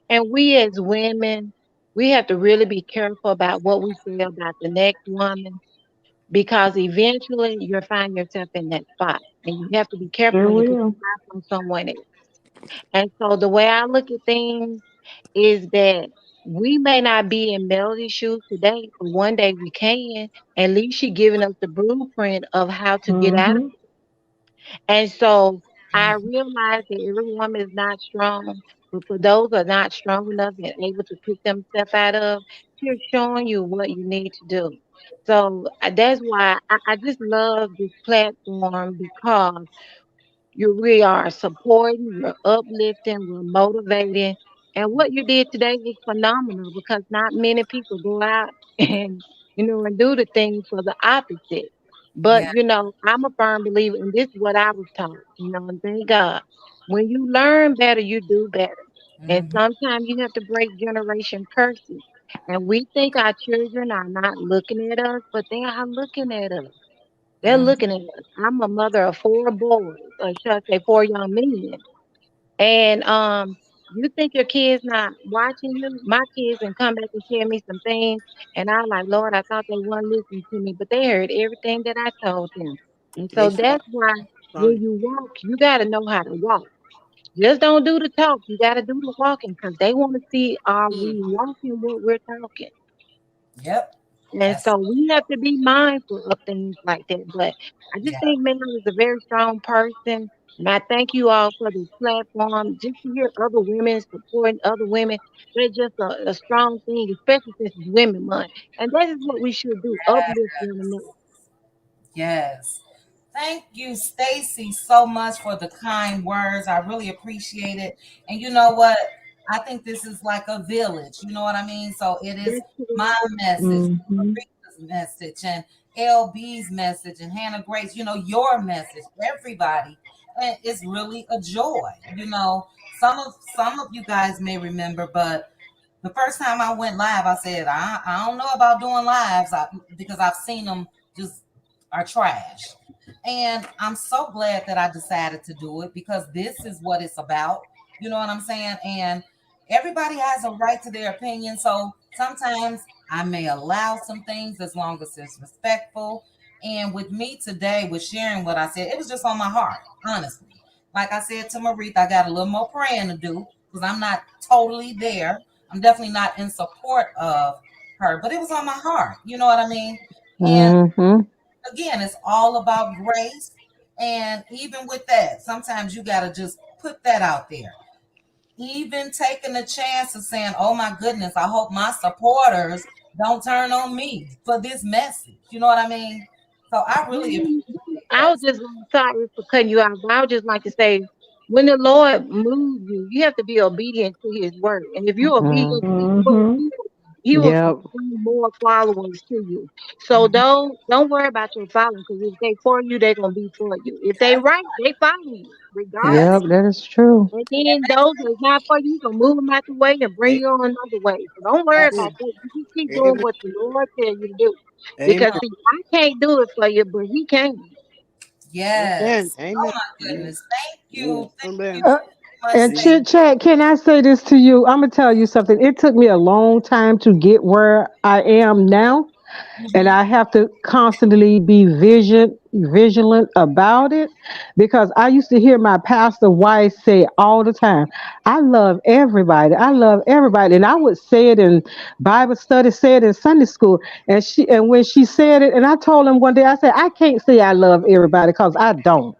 And we as women, we have to really be careful about what we say about the next woman because eventually you'll find yourself in that spot. And you have to be careful Sure when you put will. your mouth on someone else. And so the way I look at things is that we may not be in Melody's shoes today, but one day we can. At least she giving us the blueprint of how to get out of Mm-hmm. it. And so I Mhm. realize that every woman is not strong, but for those who are not strong enough and able to pick themselves out of, she's showing you what you need to do. So that's why I just love this platform because we are supporting, we're uplifting, we're motivating. And what you did today was phenomenal because not many people go out and, and do the things for the opposite. But, Yeah. I'm a firm believer, and this is what I was taught, and thank God. When you learn better, you do better. And Mhm. sometimes you have to break generation curses. And we think our children are not looking at us, but they are looking at us. They're Mhm. looking at us. I'm a mother of four boys, or should I say four young men. And you think your kids not watching you? My kids and come back and tell me some things, and I'm like, Lord, I thought they weren't listening to me, but they heard everything that I told them. And so They saw that's why when son. you walk, you got to know how to walk. Just don't do the talk. You got to do the walking because they want to see are we Mm. walking what we're talking. Yep. And That's so we have to be mindful of things like that. But I just yeah. think Mel is a very strong person. And I thank you all for this platform. Just to hear other women supporting other women, they're just a strong thing, especially since it's Women Month. And that is what we should do, uplift one another. Yes. Thank you, Stacy, so much for the kind words. I really appreciate it. And you know what? I think this is like a village. You know what I mean? So it is That's my correct. message, Mm-hmm. Marita's message, and LB's message, and Hannah Grace, your message, everybody. And it's really a joy. Some of you guys may remember, but the first time I went live, I said, I don't know about doing lives because I've seen them just are trash. And I'm so glad that I decided to do it because this is what it's about. You know what I'm saying? And everybody has a right to their opinion. So sometimes I may allow some things as long as it's respectful. And with me today, with sharing what I said, it was just on my heart, honestly. Like I said to Maritha, I got a little more praying to do because I'm not totally there. I'm definitely not in support of her, but it was on my heart. You know what I mean? And Mm-hmm. again, it's all about grace. And even with that, sometimes you got to just put that out there. Even taking the chance of saying, "Oh my goodness, I hope my supporters don't turn on me for this message." You know what I mean? So I really appreciate I that. was just sorry for cutting you off, but I would just like to say, when the Lord moves you, you have to be obedient to His word, and if you're obedient to His word, Mm-hmm. He will Yep. bring more followers to you. So don't worry about your following, because if they for you, they're gonna be for you. If they right, they follow you Yep. regardless. That is true. And then those that's not for you, gonna move them out the way and bring A- you on another way. So don't worry Amen. about that. You just keep doing Amen. what the Lord tell you to do. Amen. Because see, I can't do it for you, but He can. Amen. Yes. Oh Amen. my goodness. Thank you. Thank you Amen. Uh, so much, and Stacey. Chit Chat, can I say this to you? I'm gonna tell you something. It took me a long time to get where I am now, and Mhm. I have to constantly be vigilant about it, because I used to hear my pastor wife say all the time, "I love everybody. I love everybody," and I would say it in Bible study, say it in Sunday school, and when she said it, and I told him one day, I said, "I can't say I love everybody because I don't."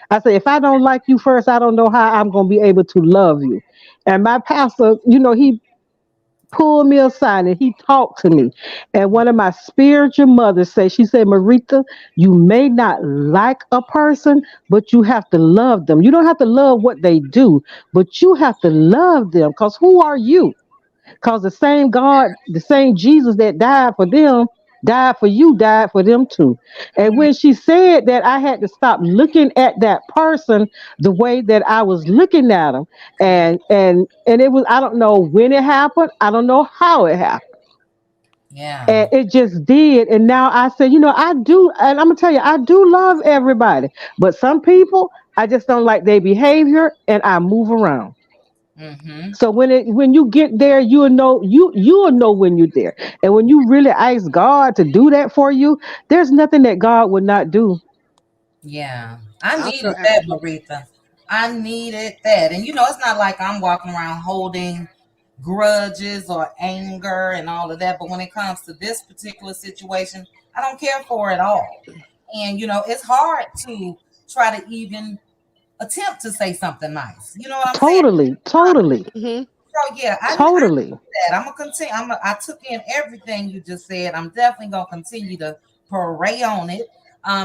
I said, "If I don't like you first, I don't know how I'm gonna be able to love you." And my pastor, he pulled me aside and he talked to me. And one of my spiritual mothers said, she said, "Marita, you may not like a person, but you have to love them. You don't have to love what they do, but you have to love them, because who are you? Because the same God, the same Jesus that died for them, died for you, died for them too." And Mhm. when she said that, I had to stop looking at that person the way that I was looking at them. And it was, I don't know when it happened, I don't know how it happened. Yeah. And it just did. And now I said, I do, and I'm gonna tell you, I do love everybody. But some people, I just don't like their behavior and I move around. Mhm. So when you get there, you'll know when you're there. And when you really ask God to do that for you, there's nothing that God would not do. Yeah. I I'm needed so that, Maritha. I needed that. And it's not like I'm walking around holding grudges or anger and all of that. But when it comes to this particular situation, I don't care for it all. And it's hard to try to even attempt to say something nice. You know what I'm saying? Totally, totally, hmm So yeah, I totally. that. I'm gonna continue. I took in everything you just said. I'm definitely gonna continue to pray on it,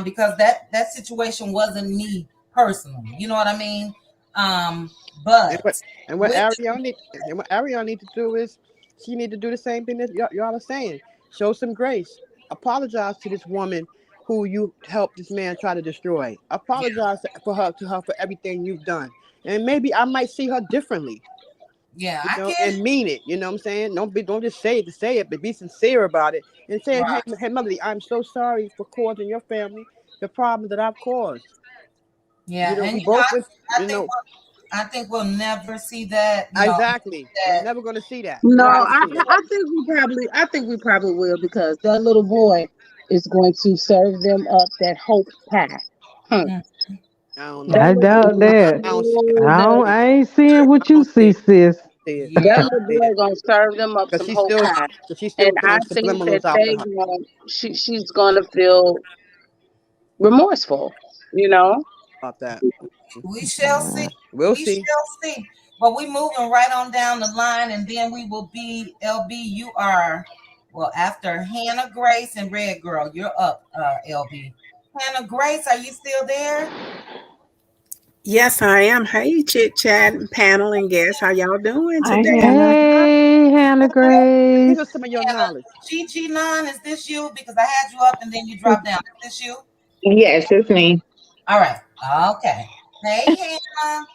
because that situation wasn't me personally. You know what I mean? And But what with Ariel need to do is she need to do the same thing that y'all are saying. Show some grace. Apologize to this woman who you helped this man try to destroy. Apologize to her for everything you've done. And maybe I might see her differently, yeah, I can. and mean it. You know what I'm saying? Don't just say it to say it, but be sincere about it and say, hey, Right. hey, Melody, I'm so sorry for causing your family the problem that I've caused. Yeah, and We both was, I think we'll never see that. exactly. We're That never gonna see that. We're No, never right. gonna see it. I think we probably will, because that little boy is going to serve them up that hope pie. Hmm. Mm, I don't know. That I little doubt boy is that. I don't see it. so dirty. I ain't seeing I what you don't see see, it. sis. See it. yeah. I That don't little see it. boy gonna serve them up Cause some whole pie, she's and still I throwing think that subliminals out to her. she's gonna feel remorseful. You know. About that. We shall see. We'll We see. shall see. But we moving right on down the line, and then we will be LB. You are well after Hannah Grace and Red Girl. You're up, LB. Hannah Grace, are you still there? Yes, I am. Hey, chit chat and panel and guests. How y'all doing Hi, today? Hannah. Hey, Hannah Give us Grace. some of your Hannah, knowledge. GG9, is this you? Because I had you up and then you dropped down. Is this you? Yes, it's me. All right. Okay. Hey, Hannah.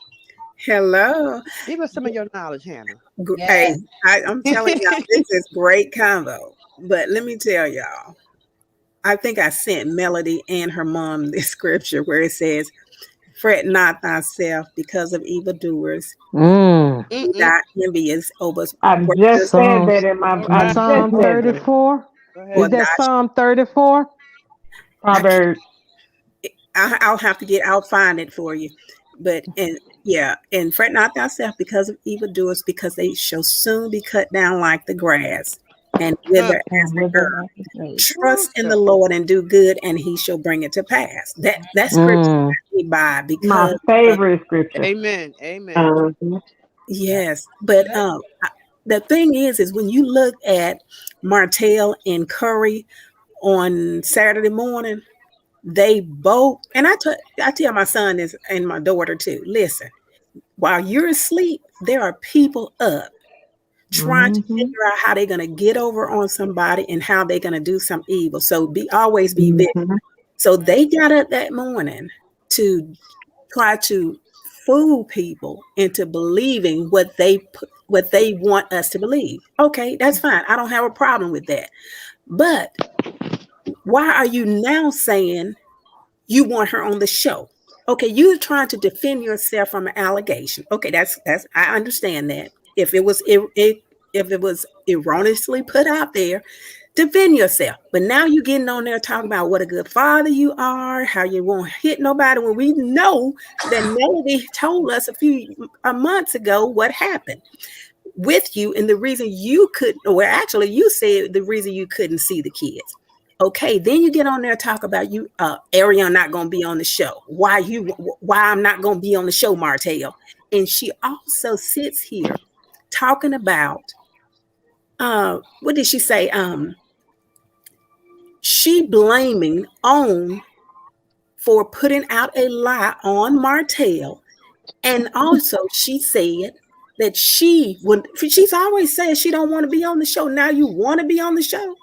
Hello. Give us some of your knowledge, Hannah. Hey, Yes. I'm telling y'all, this is great convo. But let me tell y'all, I think I sent Melody and her mom this scripture where it says, "Fret not thyself because of evildoers, Mm. be Mm-mm. not envious over I just workers, said Psalms that in my. Go I ahead. just Psalm said that. 34. Go for Is ahead. that not." Psalm 34? I can't. Proverbs. I'll have to I'll find it for you. But and yeah, and fret not thyself because of evildoers, because they shall soon be cut down like the grass. and wither And as a with herb. the Trust in the So, Lord and do good, and He shall bring it to pass. That scripture Mm. got me by my because favorite scripture. amen. Amen. yes, but the thing is when you look at Martell and Curry on Saturday morning, they both, and I tell my son this and my daughter too. Listen, while you're asleep, there are people up trying to Mm-hmm. figure out how they're going to get over on somebody and how they're going to do some evil. So always be vigilant. Mm-hmm. So they got up that morning to try to fool people into believing what they want us to believe. Okay, that's fine. I don't have a problem with that. But why are you now saying you want her on the show? Okay, you're trying to defend yourself from an allegation. Okay, that's I understand that. If it was erroneously put out there, defend yourself. But now you're getting on there talking about what a good father you are, how you won't hit nobody, when we know that Melody told us a few months ago what happened with you, and the reason you couldn't, or actually you said the reason you couldn't see the kids. Okay, then you get on there talk about you, Ariana not going to be on the show. Why I'm not going to be on the show, Martell. And she also sits here talking about, what did she say? She blaming on for putting out a lie on Martell. And also she said that she's always said she don't want to be on the show. Now you want to be on the show?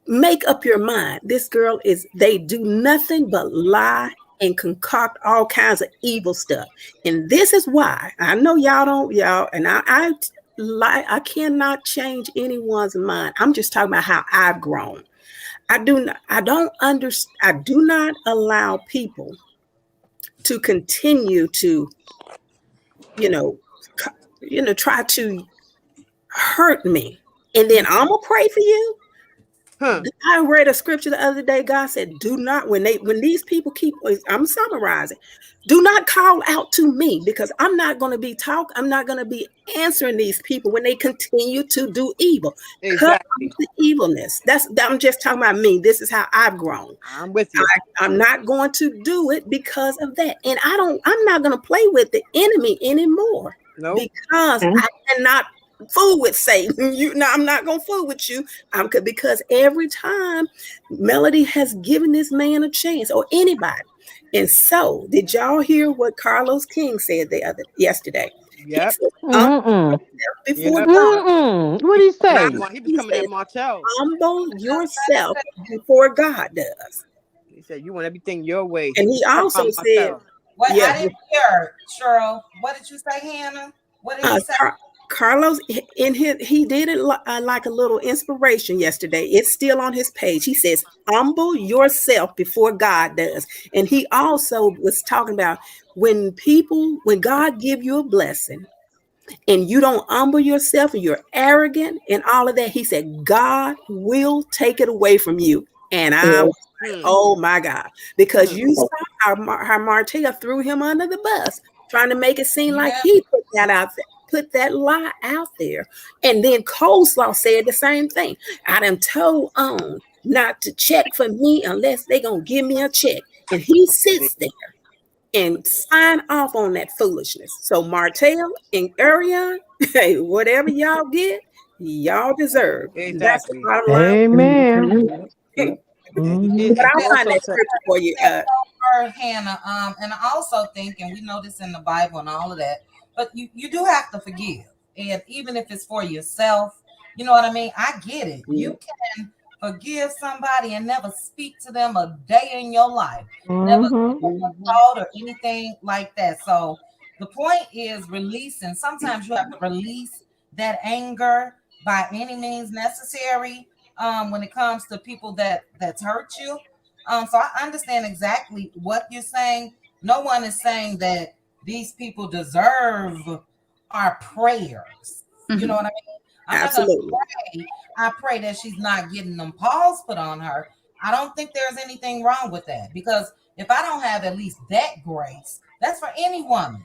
Make up your mind. This girl they do nothing but lie and concoct all kinds of evil stuff. And this is why I know y'all don't, y'all, and I cannot change anyone's mind. I'm just talking about how I've grown. I don't understand. I do not allow people to continue to, you know, try to hurt me. And then I'm gonna pray for you. Huh. I read a scripture the other day. God said, "Do not when these people keep." I'm summarizing. Do not call out to me because I'm not going to be talk. I'm not going to be answering these people when they continue to do evil. Cut Exactly. off the evilness. I'm just talking about me. This is how I've grown. I'm with you. I'm not going to do it because of that. And I'm not going to play with the enemy anymore Nope. because I cannot fool with Satan. I'm not going to fool with you. Because every time Melody has given this man a chance or anybody. And so, did y'all hear what Carlos King said yesterday? He Yep. said, Mm-mm. before Yep. God. Mm-mm. What do you And say? he was He coming said, at Martell. humble yourself before God does. He said, "You want everything your way." He And was he talking also about said, Martell. What yeah, I didn't hear, Cheryl. What did you say, Hannah? What did he say? Carlos he did it like a little inspiration yesterday. It's still on his page. He says, "Humble yourself before God does." And he also was talking about when God give you a blessing, and you don't humble yourself and you're arrogant and all of that, he said, God will take it away from you. And I was like, Hmm. oh my God, because Hmm. you saw how Martell threw him under the bus, trying to make it seem like Yeah. he put that out there. Put that lie out there. And then Coleslaw said the same thing. I done told on not to check for me unless they gonna give me a check. And he sits there and sign off on that foolishness. So Martell and Ariane, hey, whatever y'all get, y'all deserve. That's the Exactly. bottom line. Amen. And But he I'll find also that said, scripture for you. For Hannah, and I also think, and we know this in the Bible and all of that, but you do have to forgive, and even if it's for yourself, you know what I mean. I get it. You can forgive somebody and never speak to them a day in your life, never Mm-hmm. give them a thought or anything like that. So the point is releasing. Sometimes you have to release that anger by any means necessary. When it comes to people that's hurt you, so I understand exactly what you're saying. No one is saying that these people deserve our prayers. You know what I mean? I'm not going to Absolutely. pray. I pray that she's not getting them paws put on her. I don't think there's anything wrong with that because if I don't have at least that grace, that's for any woman.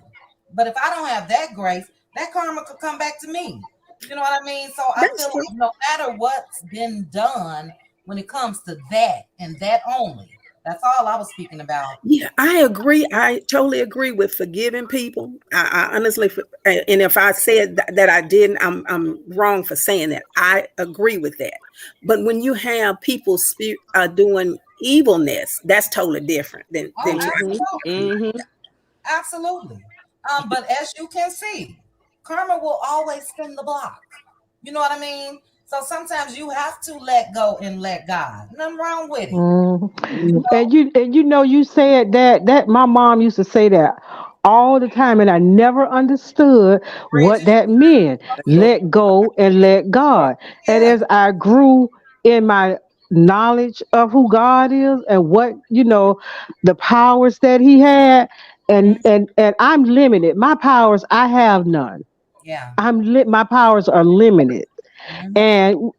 But if I don't have that grace, that karma could come back to me. You know what I mean? So I feel That's true. like no matter what's been done when it comes to that and that only, that's all I was speaking about. Yeah, I agree. I totally agree with forgiving people. I honestly, and if I said that I didn't, I'm wrong for saying that. I agree with that. But when you have people doing evilness, that's totally different than Oh, trying to Mm-hmm. forgive absolutely. people. Mm-hmm. Absolutely. But as you can see, karma will always spin the block. You know what I mean? So sometimes you have to let go and let God. Nothing wrong with it. Mhm. You know? And you said that my mom used to say that all the time, and I never understood what Bridget. that meant. Let go. Let go and let God. And Yeah. as I grew in my knowledge of who God is and what the powers that He had, Mhm. and I'm limited. My powers, I have none. Yeah. My powers are limited. Hmm.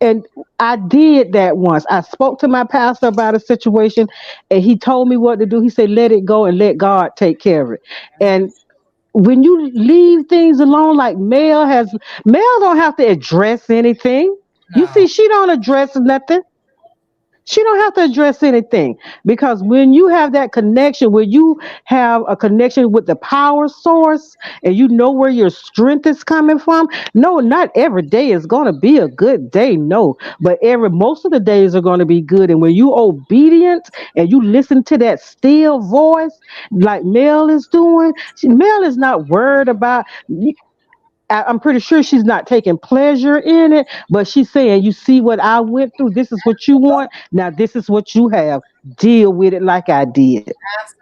And I did that once. I spoke to my pastor about a situation, and he told me what to do. He said, "Let it go and let God take care of it." And when you leave things alone, like Mel don't have to address anything. You No. see, she don't address nothing. She don't have to address anything, because when you have that connection, when you have a connection with the power source, and you know where your strength is coming from. No, not every day is going to be a good day. No, but every most of the days are going to be good. And when you obedient and you listen to that still voice, like Mel is doing, Mel is not worried about. I'm pretty sure she's not taking pleasure in it, but she's saying, "You see what I went through? This is what you want. Now, this is what you have. Deal with it like I did."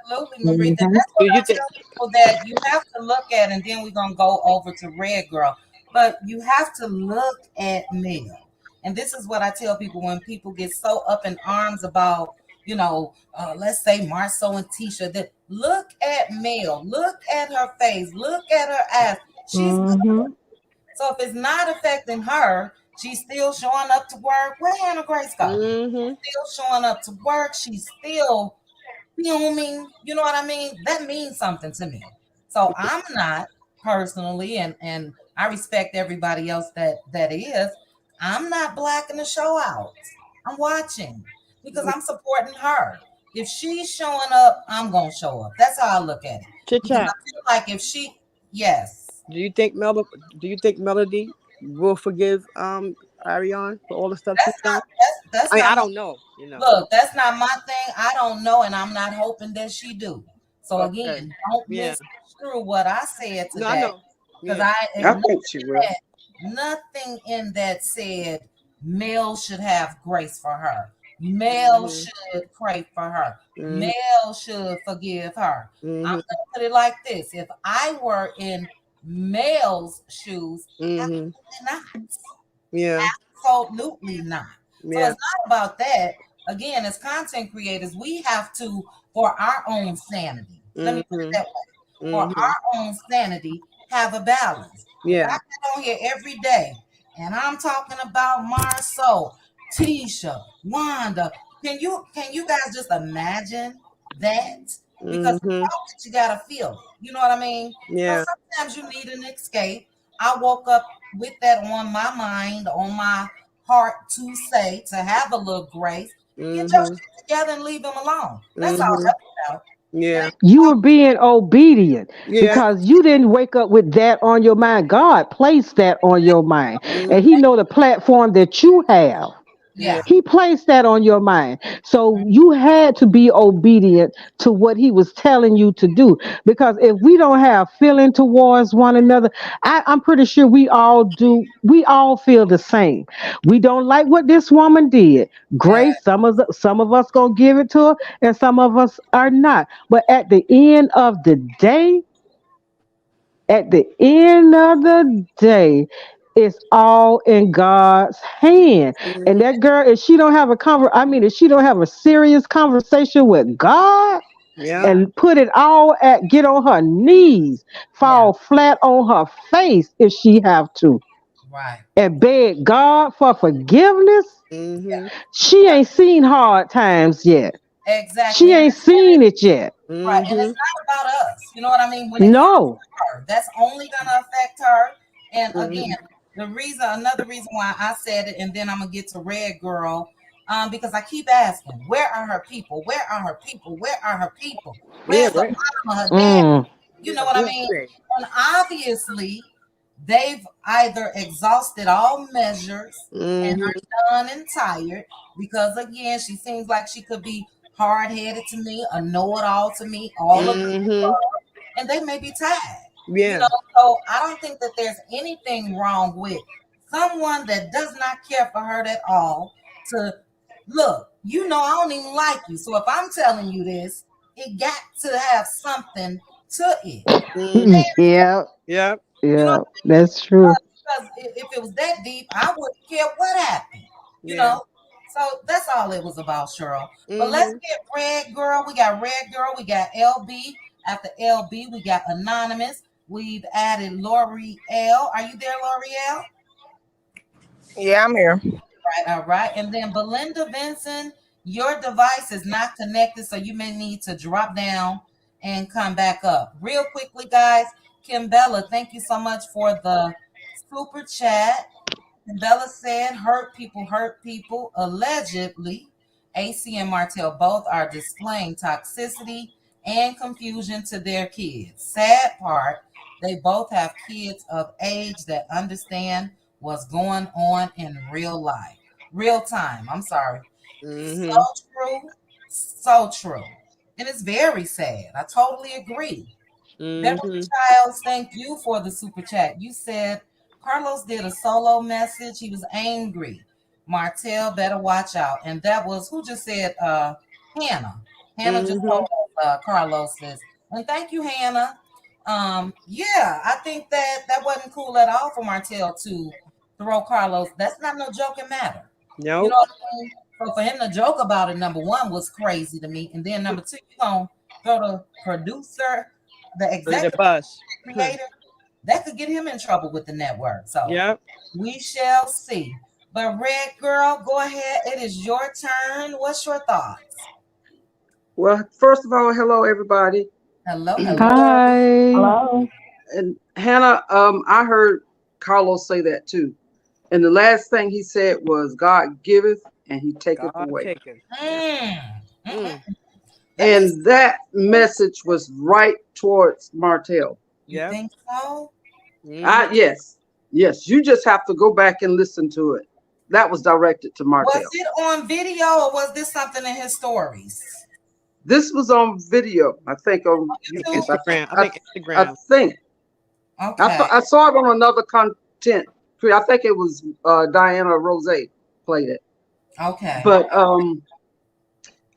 Absolutely, Marie. Mm-hmm. That's Do what you I think? tell people that you have to look at, and then we're gonna go over to Red Girl. But you have to look at Mel, and this is what I tell people when people get so up in arms about, let's say Marceau and Tisha. That look at Mel, look at her face, look at her ass. She's good. Hmm. So if it's not affecting her, she's still showing up to work. Where Hannah Grace go? Mm-hmm. Still showing up to work. She's still fuming. You know what I mean? That means something to me. So I'm not personally, and I respect everybody else that is. I'm not blacking the show out. I'm watching because I'm supporting her. If she's showing up, I'm gonna show up. That's how I look at it. Chit Because chat. I feel like if she, yes, Do you think Do you think Melody will forgive Ariane for all the stuff she's that's done? not that's I mean, not I my don't know. You know. look. That's not my thing. I don't know, and I'm not hoping that she do. So Okay. again, don't Yeah. misconstrue what I said No, I today know. because Yeah. I think she will. nothing in that said Mel should have grace for her. Mel Mhm. should pray for her. Mhm. Mel should forgive her. I'm Mhm. gonna put it like this: if I were in Mel's shoes, Mhm. absolutely not. Yeah. Absolutely not. So Yeah. it's not about that. Again, as content creators, we have to, for our own sanity, let me put it Mhm. that way, for Mhm. our own sanity, have a balance. If I Yeah. get on here every day and I'm talking about Marceau, Tisha, Wanda, can you guys just imagine that? Because to Mhm. talk it, you gotta feel it. You know what I mean? So Yeah. sometimes you need an escape. I woke up with that on my mind, on my heart to say, to have a little grace. Get your Mhm. shit together and leave them alone. That's all Mhm. that's about. It Yeah. ain't You were being obedient Yeah. because you didn't wake up with that on your mind. God placed that on your mind, Mhm. and He know the platform that you have. Yeah. yeah. He placed that on your mind. So you had to be obedient to what he was telling you to do. Because if we don't have feeling towards one another, I'm pretty sure we all do. We all feel the same. We don't like what this woman did. Yeah. Grace, some of us gonna give it to her, and some of us are not. But at the end of the day, it's all in God's hand. And Mhm. that girl, if she don't have if she don't have a serious conversation with God Yeah. Yeah. and get on her knees, Yeah. fall flat on her face if she have to, Right. and beg God for forgiveness, Mhm. she ain't seen hard times yet. Exactly. She And ain't seen it yet. right. And it's Mhm. not about us. You know what I mean? When it comes No. to her, that's only gonna affect her. And again, Mhm. Another reason why I said it, and then I'm gonna get to Red Girl, because I keep asking, where are her people? Where are her people? Where are her people? Yeah, Where's her right. mama, her dad? Mm. You Yeah, know what I where mean? are they? And obviously, they've either exhausted all measures and Mm-hmm. are done and tired because, again, she seems like she could be hard headed to me, a know it all to me, all of the Mm-hmm. and they may be tired. You Yeah. know, so I don't think that there's anything wrong with someone that does not care for her at all to look, I don't even like you. So if I'm telling you this, it got to have something to it. Mm-hmm. Yeah, Yep. You know yeah, what I mean? that's true. Because if it was that deep, I wouldn't care what happened. You Yeah. know? So that's all it was about, Cheryl. But let's Mm-hmm. get Red Girl. We got Red Girl. We got LB. After LB, we got Anonymous. We've added L'Oreal. Are you there, L'Oreal? Yeah, I'm here. Right, all right. And then Belinda Benson, your device is not connected, so you may need to drop down and come back up. Real quickly, guys, Kim Bella, thank you so much for the super chat. And Bella said, hurt people. Allegedly, AC and Martell both are displaying toxicity and confusion to their kids. Sad part, they both have kids of age that understand what's going on in real life. Real time. I'm sorry. So Mm-hmm. true. So true. And it's very sad. I totally agree. Beverly Mm-hmm. Childs, thank you for the super chat. You said Carlos did a solo message. He was angry. Martell better watch out. And that was who just said Hannah. Hannah just Mm-hmm. told us Carlos this. And thank you, Hannah. Yeah, I think that wasn't cool at all for Martell to throw Carlos. That's not no joking matter. You know Nope. what I mean? So for him to joke about it, number one, was crazy to me. And then number two, you gonna throw the producer, the Under the executive bus. Huh. creator, that could get him in trouble with the network. So Yep. we shall see. But Red Girl, go ahead. It is your turn. What's your thoughts? Well, first of all, hello everybody. Hello, hello. Hi. Hello. And Hannah, I heard Carlos say that too. And the last thing he said was, "God giveth and He taketh God away." taken. Yeah. Mm. Mm. Let me. And that message was right towards Martell. You Yep. think so? Mm-hmm. Yes, yes. You just have to go back and listen to it. That was directed to Was Martell. it on video or was this something in his stories? This was on video, I think on YouTube. YouTube? Instagram. I I, think I Instagram. think Okay. I saw it on another content. I think it was Diana Rose played it. Okay. But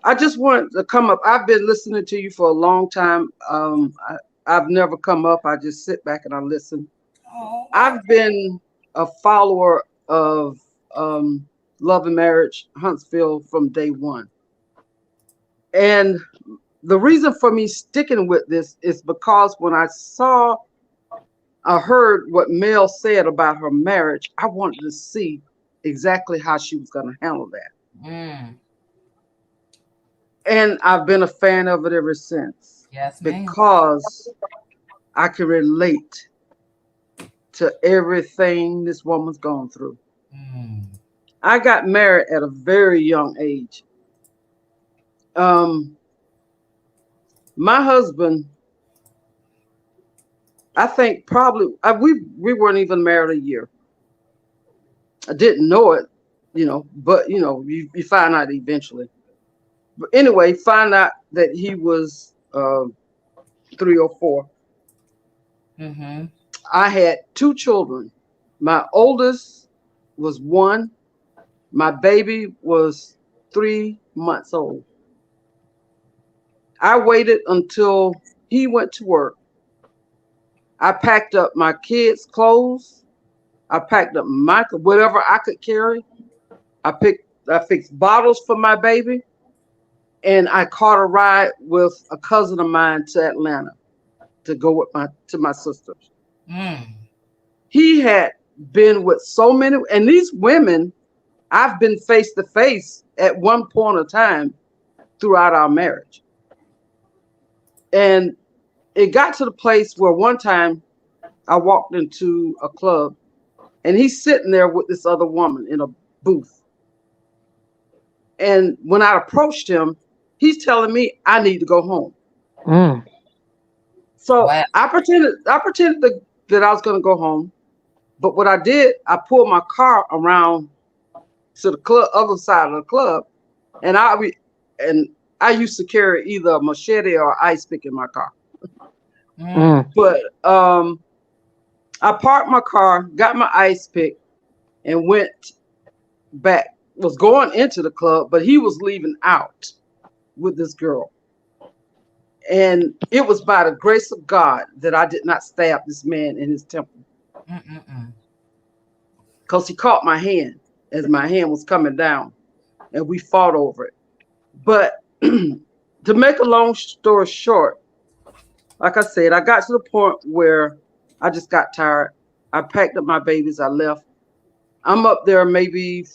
I just wanted to come up. I've been listening to you for a long time. I've never come up. I just sit back and I listen. Oh, well. I've been a follower of Love and Marriage Huntsville from day one. And the reason for me sticking with this is because when I heard what Mel said about her marriage, I wanted to see exactly how she was going to handle that. Mm. And I've been a fan of it ever since Yes, ma'am. because I can relate to everything this woman's gone through. Mm. I got married at a very young age. My husband, I think probably we weren't even married a year. I didn't know it, but you find out eventually. But anyway, find out that he was 3 or 4. Mm-hmm. I had 2 children. My oldest was 1. My baby was 3 months old. I waited until he went to work. I packed up my kids' clothes. I packed up my whatever I could carry. I fixed bottles for my baby, and I caught a ride with a cousin of mine to Atlanta to go with my sisters. Mm. He had been with so many, and these women, I've been face to face at one point of time throughout our marriage. And it got to the place where one time I walked into a club and he's sitting there with this other woman in a booth. And when I approached him, he's telling me I need to go home. Mm. So Wow. I pretended that I was going to go home. But what I did, I pulled my car around to the club, other side of the club, and I used to carry either a machete or an ice pick in my car. Mm. But I parked my car, got my ice pick, and went back. Was going into the club, but he was leaving out with this girl. And it was by the grace of God that I did not stab this man in his temple. Because he caught my hand as my hand was coming down, and we fought over it. But to make a long story short, like I said, I got to the point where I just got tired. I packed up my babies. I left. I'm up there maybe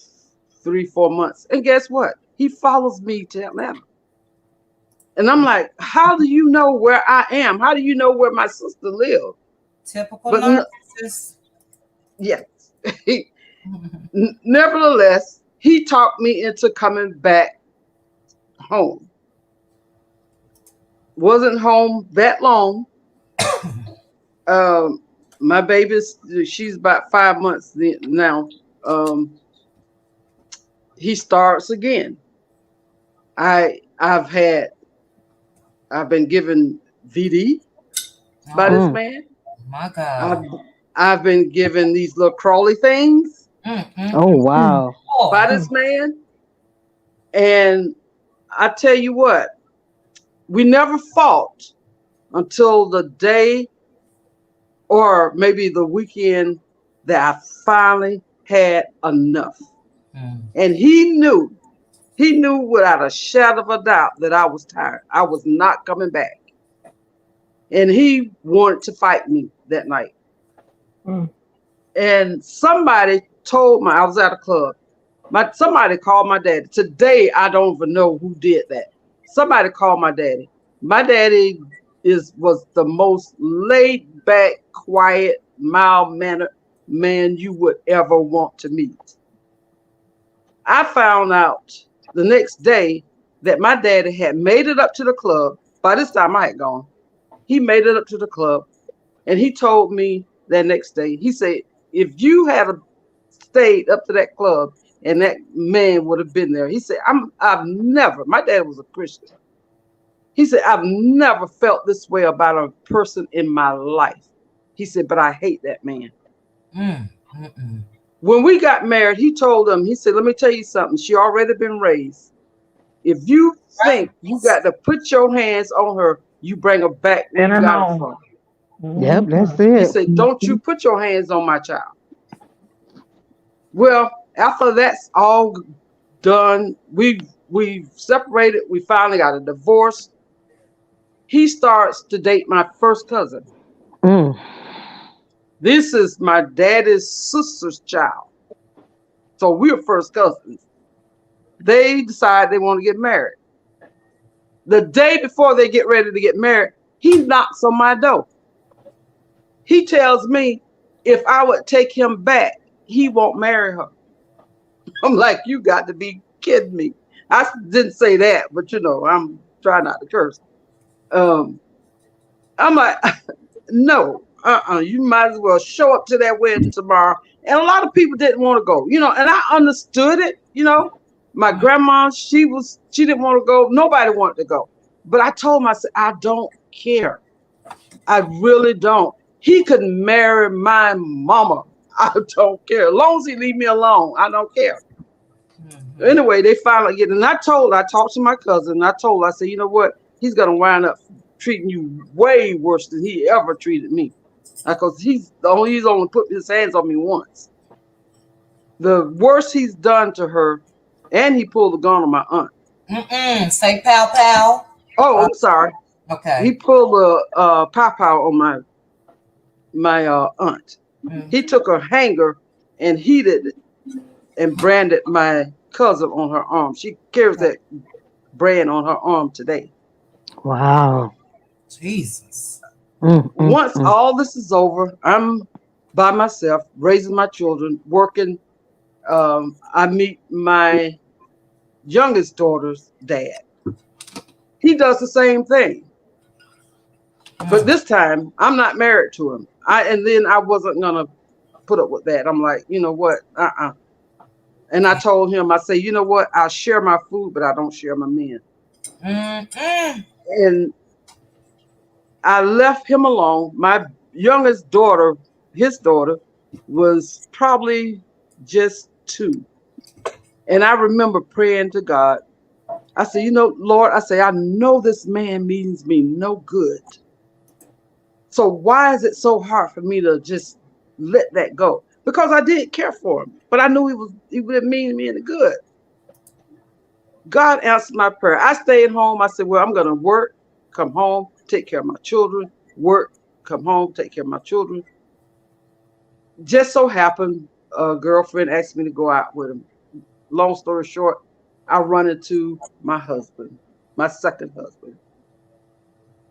3-4 months. And guess what? He follows me to Atlanta. And I'm like, how do you know where I am? How do you know where my sister lives? Typical But narcissist. yes. Nevertheless, he talked me into coming back home. Wasn't home that long. My baby's, she's about 5 months now. He starts again. I've been given VD by this man. My God. I've been given these little crawly things Oh, wow. by this man. And I tell you what, we never fought until the day or maybe the weekend that I finally had enough. And he knew without a shadow of a doubt that I was tired. I was not coming back. And he wanted to fight me that night. And somebody told me, I was at a club. Somebody called my daddy. Today, I don't even know who did that. Somebody called my daddy. My daddy was the most laid back, quiet, mild-mannered man you would ever want to meet. I found out the next day that my daddy had made it up to the club. By this time, I had gone. He made it up to the club, and he told me that next day, he said, if you had stayed up to that club and that man would have been there, he said, I've never, my dad was a Christian. He said, I've never felt this way about a person in my life. He said, but I hate that man. When we got married, he told him, he said, let me tell you something. She already been raised. If you think you got to put your hands on her, you bring her back where you got her from. Yep, that's He it. said, don't you put your hands on my child. Well, after that's all done, we separated. We finally got a divorce. He starts to date my first cousin. This is my daddy's sister's child. So we're first cousins. They decide they want to get married. The day before they get ready to get married, he knocks on my door. He tells me if I would take him back, he won't marry her. I'm like, you got to be kidding me. I didn't say that, but I'm trying not to curse. I'm like, no, you might as well show up to that wedding tomorrow. And a lot of people didn't want to go, and I understood it, My grandma, she didn't want to go. Nobody wanted to go. But I told myself, I don't care. I really don't. He could marry my mama. I don't care. As long as he leave me alone, I don't care. Anyway, they finally get, and I talked to my cousin, and I said, you know what? He's going to wind up treating you way worse than he ever treated me. Because he's only put his hands on me once. The worst he's done to her, and he pulled the gun on my aunt. Say pow pow. Oh, I'm sorry. Okay. He pulled a pow pow on my aunt. He took a hanger and heated it and branded my cousin on her arm. She carries that brand on her arm today. Wow. Jesus. Once all this is over, I'm by myself, raising my children, working. I meet my youngest daughter's dad. He does the same thing. But Mm. this time I'm not married to him. And then I wasn't gonna put up with that. I'm like, you know what? And I told him, I say, you know what? I'll share my food, but I don't share my men. Mm-mm. And I left him alone. My youngest daughter, his daughter, was probably just 2. And I remember praying to God. I said, you know, Lord, I say, I know this man means me no good. So why is it so hard for me to just let that go? Because I did care for him, but I knew he would mean me any good. God answered my prayer. I stayed home. I said, well, I'm gonna work, come home, take care of my children, work, come home, take care of my children. Just so happened a girlfriend asked me to go out with him. Long story short, I run into my husband, my second husband.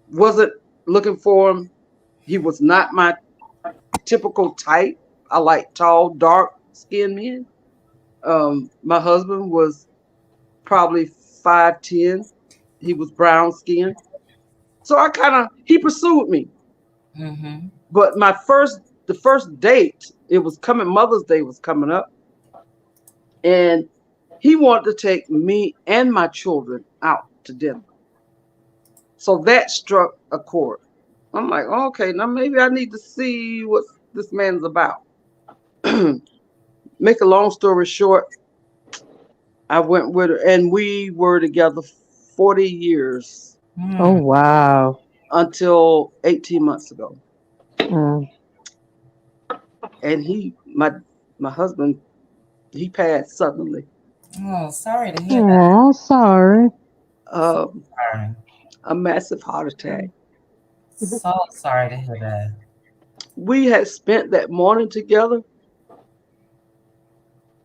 Wasn't looking for him. He was not my typical type. I like tall, dark skinned men. My husband was probably 5'10". He was brown skinned. So he pursued me. Mm-hmm. But the first date, it was coming, Mother's Day was coming up, and he wanted to take me and my children out to dinner. So that struck a chord. I'm like, okay, now maybe I need to see what this man's about. Make a long story short, I went with her, and we were together 40 years Oh Mm. wow. until 18 months ago. Mm. And my husband, he passed suddenly. Oh, sorry to hear that. Oh, sorry. Um, Sorry. a massive heart attack. So sorry to hear that. We had spent that morning together.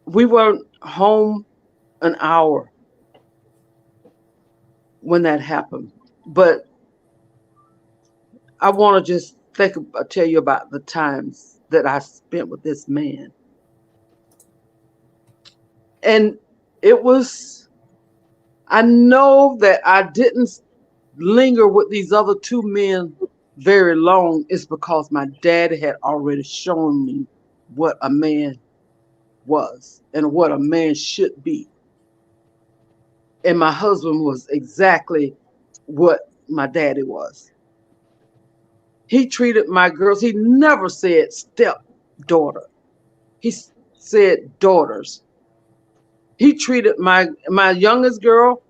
We weren't home an hour when that happened. But I want to just tell you about the times that I spent with this man. And it was, I know that I didn't linger with these other 2 men very long, is because my daddy had already shown me what a man was and what a man should be. And my husband was exactly what my daddy was. He treated my girls, he never said step daughter. He said daughters. He treated my youngest girl,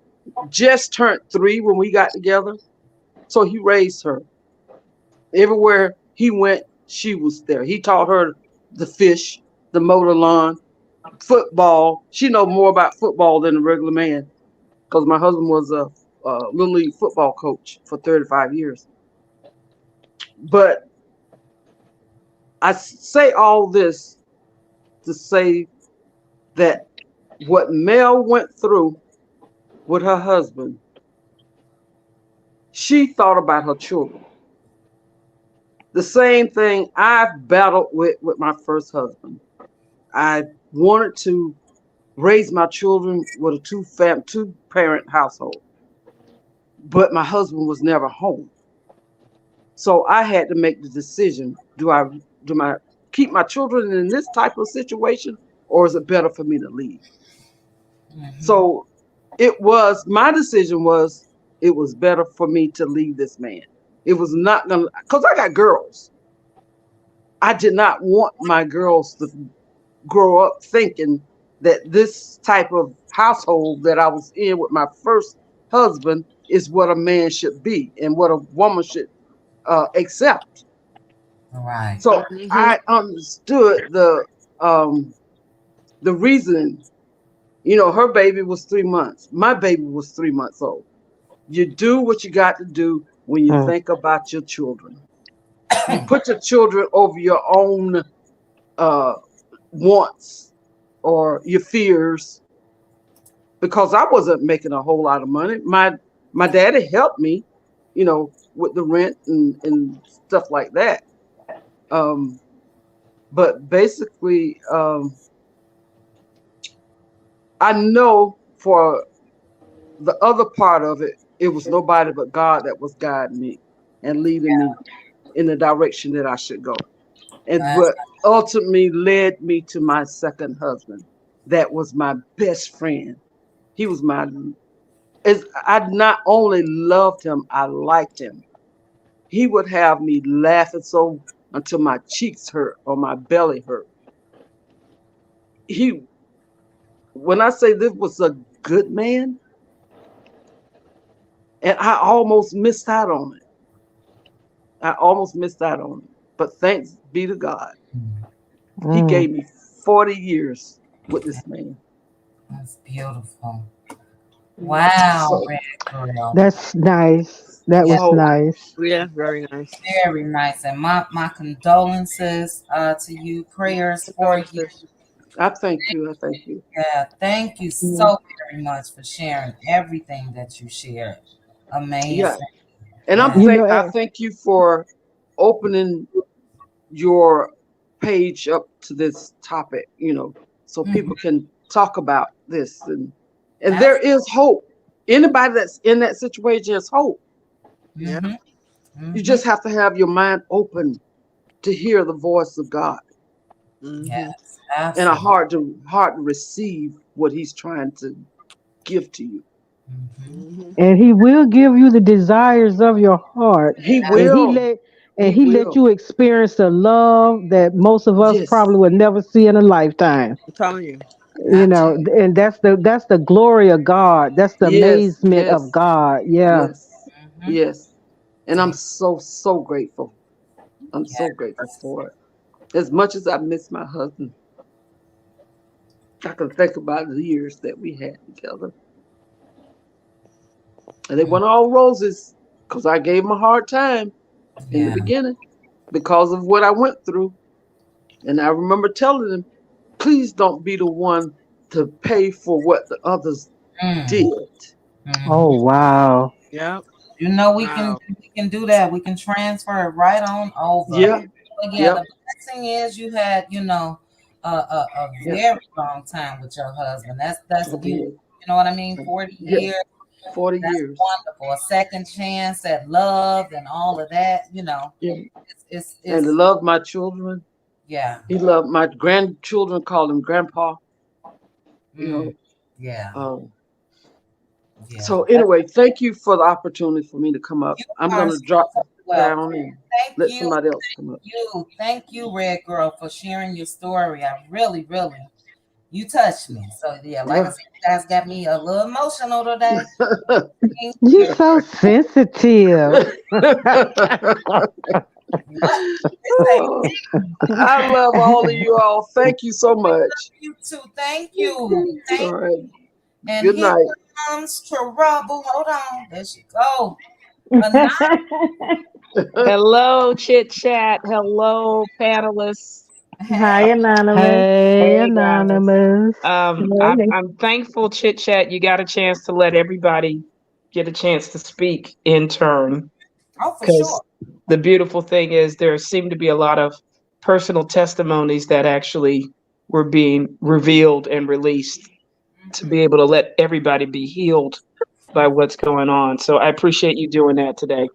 just turned 3 when we got together. So he raised her. Everywhere he went, she was there. He taught her the fish, the motor lawn, football. She know more about football than a regular man, because my husband was a little league football coach for 35 years. But I say all this to say that what Mel went through with her husband, she thought about her children. The same thing I've battled with my first husband. I wanted to raise my children with a two parent household, but my husband was never home. So I had to make the decision: do I keep my children in this type of situation, or is it better for me to leave? Mm-hmm. So my decision was, it was better for me to leave this man. It was not gonna, because I got girls. I did not want my girls to grow up thinking that this type of household that I was in with my first husband is what a man should be and what a woman should accept. Right. So Hmm. I understood the reason. Her baby was 3 months. My baby was 3 months old. You do what you got to do when you Mm. think about your children. You put your children over your own uh, wants or your fears, because I wasn't making a whole lot of money. My daddy helped me, with the rent and stuff like that. Um, But basically, I know for the other part of it, it was nobody but God that was guiding me and leading me in the direction that I should go. And That's what ultimately led me to my second husband, that was my best friend. He was my, I not only loved him, I liked him. He would have me laughing so until my cheeks hurt or my belly hurt. He, when I say this was a good man, and I almost missed out on it. I almost missed out on it. But thanks be to God. He Mm. gave me 40 years with this man. that's beautiful. Wow, So, Red Girl. That's nice. That Yeah, was so nice. Yeah, very nice. very nice. And my condolences to you. Prayers for you. Condolences. I thank you. I thank you. Yeah, thank you Mm. so very much for sharing everything that you shared. Yeah. Amazing. And Yeah. You know, I thank you for opening your page up to this topic, so Hmm. people can talk about this, and there Absolutely. is hope. Anybody that's in that situation is hope. Yeah. Hmm. You Hmm. just have to have your mind open to hear the voice of God Mm-hmm. Yes, and a absolutely. heart to receive what he's trying to give to you. Hmm. Mm-hmm. and he will give you the desires of your heart, He and will. He he let will. you experience the love that most of us Yes. probably would never see in a lifetime. I'm telling you. You know, Absolutely. and that's the glory of God. That's the Yes. amazement of Yes. God. Yeah. Yes. Hmm. Yes. And I'm Yeah. so grateful. I'm so grateful Yes. for it. As much as I miss my husband, I can think about the years that we had together. And they weren't all roses because I gave him a hard time in the Yeah. beginning because of what I went through. And I remember telling him, please don't be the one to pay for what the others Mm. did. Oh Hmm. wow. Yep. You know Wow. we can do that. We can transfer it right on over. Yeah. But yeah, Yep. the blessing is you had, a Yep. very long time with your husband. That's I beautiful. did. You know what I mean? 40 Yeah. years. 40 That's years. wonderful. A second chance at love and all of that. Yeah. And to It's love my children. yeah. He loved my grandchildren, called him grandpa, you Mm, know. yeah. Um, Yeah. so anyway, thank you for the opportunity for me to come up. You I'm are gonna so, drop so welcome. down and Thank let you. somebody else come up. Thank you, Red Girl, for sharing your story. I really, really, you touched me. So yeah, like I said, you guys got me a little emotional today. Thank You you. so sensitive. What? This ain't I love all of you all. Thank you so much. you too. Thank you. All Thank right. and Good here night. comes trouble. Hold on. There she go. Anonymous. Hello, Chit Chat. Hello, panelists. Hi, Hey. Anonymous. Hey, Hey, guys. anonymous. I'm thankful, Chit Chat. You got a chance to let everybody get a chance to speak in turn. Oh, for Because sure. the beautiful thing is, there seem to be a lot of personal testimonies that actually were being revealed and released to Hmm. be able to let everybody be healed by what's going on. So I appreciate you doing that today.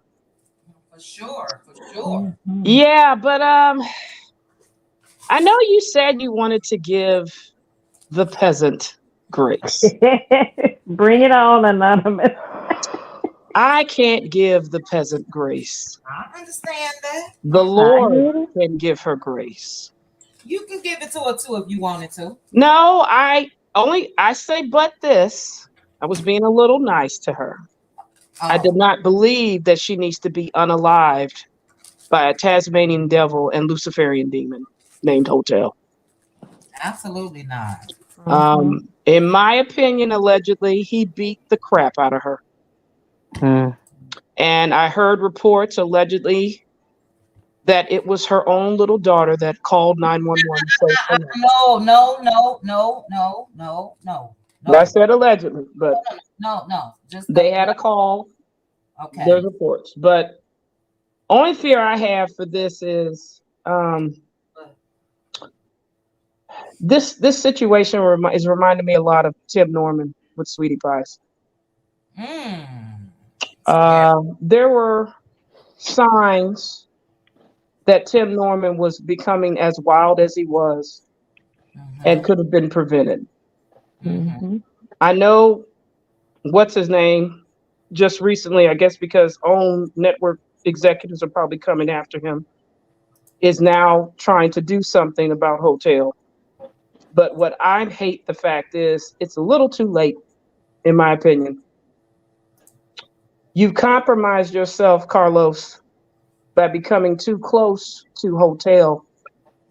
For sure. For sure. Mhm. Yeah, but I know you said you wanted to give the peasant grace. Bring it on, Anonymous. I can't give the peasant grace. I understand that. The I Lord get it. can give her grace. You can give it to her too if you wanted to. No, I say but this. I was being a little nice to her. I Oh, did not believe that she needs to be unalived by a Tasmanian devil and Luciferian demon named Hotel. absolutely not. Mhm. In my opinion, allegedly, he beat the crap out of her. Mm. And I heard reports allegedly that it was her own little daughter that called 911 to save her life. No, no, no, no, no, no, no, I no, said allegedly, but no. Just they no. had a call. There's Okay. reports. But only fear I have for this is This situation is reminding me a lot of Tim Norman with Sweetie Pies. Mm. Scary. There were signs that Tim Norman was becoming as wild as he was and Mm-hmm. could have been prevented. Mm-hmm. Mm-hmm. I know what's his name just recently, I guess because OWN network executives are probably coming after him, is now trying to do something about Hotel. But what I hate the fact is it's a little too late, in my opinion. You've compromised yourself, Carlos, by becoming too close to Hotel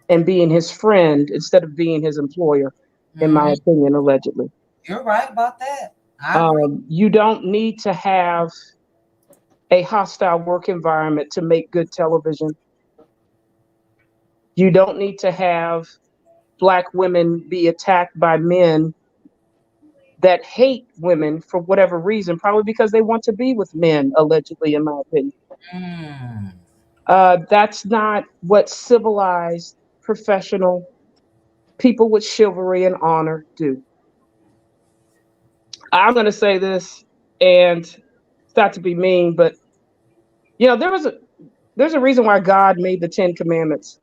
and being his friend instead of being his employer, in my Mm-hmm. opinion, allegedly. You're right about that. I agree. You don't need to have a hostile work environment to make good television. You don't need to have Black women be attacked by men that hate women for whatever reason, probably because they want to be with men, allegedly, in my opinion. Mm. That's not what civilized, professional people with chivalry and honor do. I'm going to say this, and it's not to be mean, but you know, there's a reason why God made the Ten Commandments.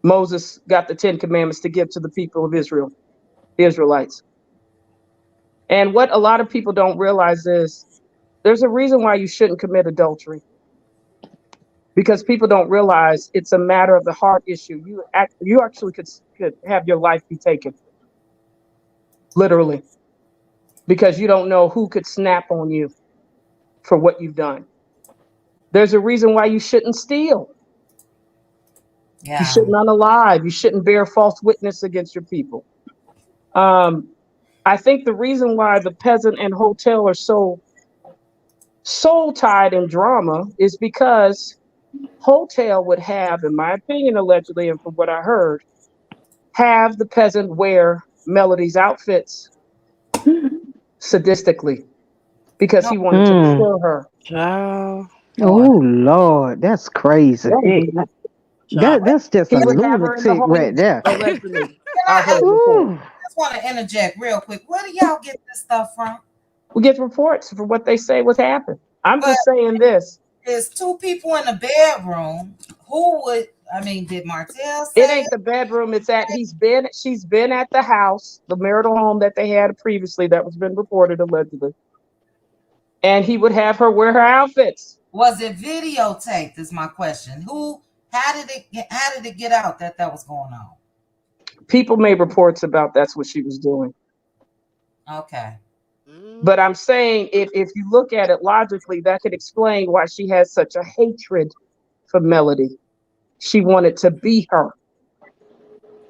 Moses got the Ten Commandments to give to the people of Israel, the Israelites. And what a lot of people don't realize is there's a reason why you shouldn't commit adultery, because people don't realize it's a matter of the heart issue. You actually could have your life be taken, literally, because you don't know who could snap on you for what you've done. There's a reason why you shouldn't steal. You Yeah. shouldn't unalive. You shouldn't bear false witness against your people. Um, I think the reason why the peasant and Hotel are so soul tied in drama is because Hotel would have, in my opinion, allegedly, and from what I heard, have the peasant wear Melody's outfits sadistically because No. he wanted to Mm. kill her. Child, Boy. Oh Lord, that's crazy. child. That's just He a would have her in the lunatic home, right there. allegedly. Can I I heard before. Ooh. just want to interject real quick? Where do y'all get this stuff from? We get reports for what they say was happened. I'm But just saying this. there's two people in the bedroom. Who would? I mean, did Martell It say ain't it? the bedroom it's at. She's been at the house, the marital home that they had previously that was been reported allegedly. And he would have her wear her outfits. Was it videotaped? Is my question. Who? How did it? How did it get out that that was going on? People made reports about that's what she was doing. Okay. But I'm saying if you look at it logically, that could explain why she has such a hatred for Melody. She wanted to be her.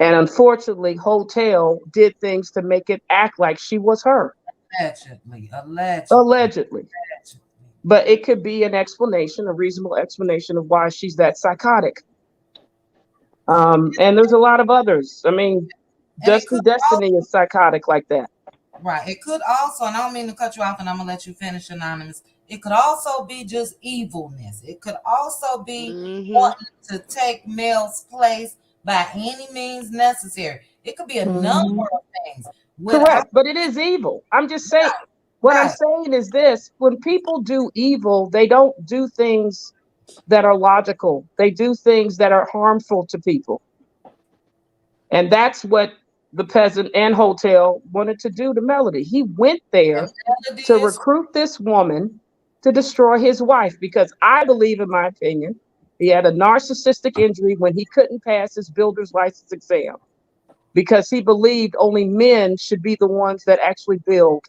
And unfortunately, Hotel did things to make it act like she was her, Allegedly. Allegedly. allegedly. Allegedly. But it could be an explanation, a reasonable explanation of why she's that psychotic. And there's a lot of others. I mean, And it could Destiny is psychotic like that. right. It could also, and I don't mean to cut you off, and I'm gonna let you finish, Anonymous. It could also be just evilness. It could also be Mm-hmm. wanting to take Mel's place by any means necessary. It could be a number Mhm. of things. Without Correct. But it is evil. I'm just saying, right, what I'm right. saying is this: when people do evil, they don't do things that are logical, they do things that are harmful to people. And that's what the peasant and Hotel wanted to do to Melody. He went And there Melody to is recruit this woman to destroy his wife because I believe, in my opinion, he had a narcissistic injury when he couldn't pass his builder's license exam because he believed only men should be the ones that actually build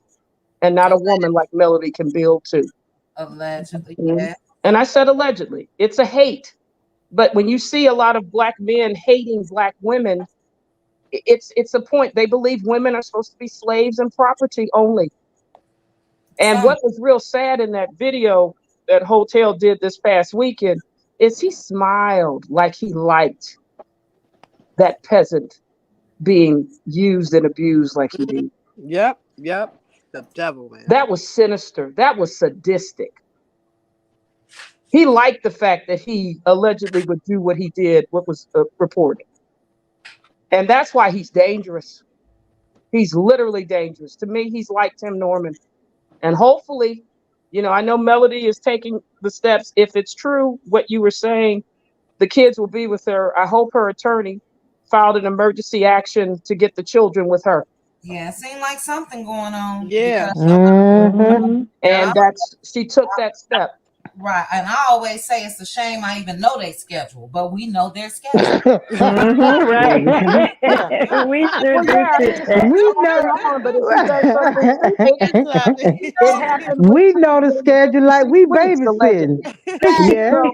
and not a woman like Melody can build too. allegedly, Mhm. yeah. And I said allegedly. It's a hate. But when you see a lot of Black men hating Black women, it's a point. They believe women are supposed to be slaves and property only. And Some what was real sad in that video that Hotel did this past weekend is he smiled like he liked that peasant being used and abused like he did. Yep, yep. The devil, man. That was sinister. That was sadistic. He liked the fact that he allegedly would do what he did, what was reported. And that's why he's dangerous. He's literally dangerous. To me, he's like Tim Norman. And hopefully, I know Melody is taking the steps. If it's true what you were saying, the kids will be with her. I hope her attorney filed an emergency action to get the children with her. Yeah, it seemed like something going on Yeah. because Mm-hmm. yeah, And she took that step. right. And I always say it's a shame I even know they schedule, but we know their schedule. Mm-hmm. Right. Yeah. We sure Well, do yeah, sit that. he We don't know. stay on, but if he does something stupid, He slapped it. He it told me. happened with We know the Chit in schedule like 56 we weeks, babysitting. allegedly. Right. Yeah. So,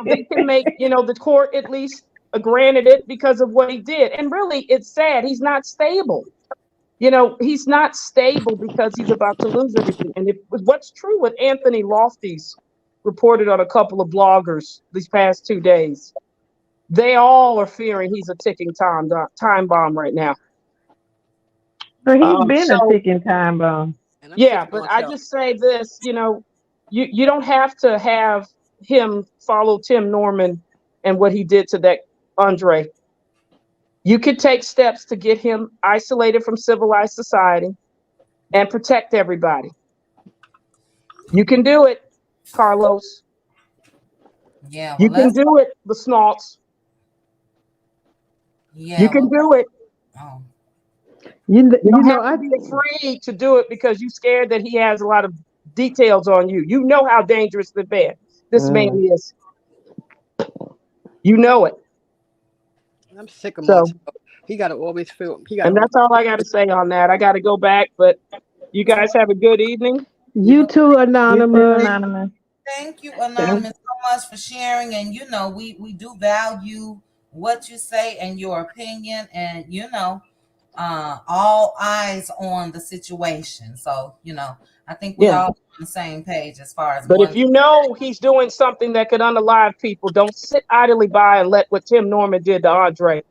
they can make, the court at least granted it because of what he did. And really, it's sad. He's not stable. He's not stable because he's about to lose everything. And if what's true with Anthony Lofty's reported on a couple of bloggers these past 2 days, they all are fearing he's a ticking time bomb right now. So he's been a So ticking time bomb. And I'm yeah, sipping but on I kelp. just say this, you don't have to have him follow Tim Norman and what he did to that Andre. You could take steps to get him isolated from civilized society and protect everybody. You can do it, Carlos. Yeah, well You can let's do it, the Smaltz. You yeah, can well do it. oh, You You don't know have to I be afraid to do it because you're scared that he has a lot of details on you. You know how dangerous this man mm. is. You know it. And I'm sick of So, Martel. He got to always feel. He got and to. that's all I got to say on that. I got to go back, but you guys have a good evening. You okay. too, You too, Anonymous. Anonymous. Thank you, Thank- Anonymous, so much for sharing. And we do value what you say and your opinion, and all eyes on the situation. So I think we Yeah. all on the same page as far as But if one. you know he's doing something that could unalive people, don't sit idly by and let what Tim Norman did to Andre.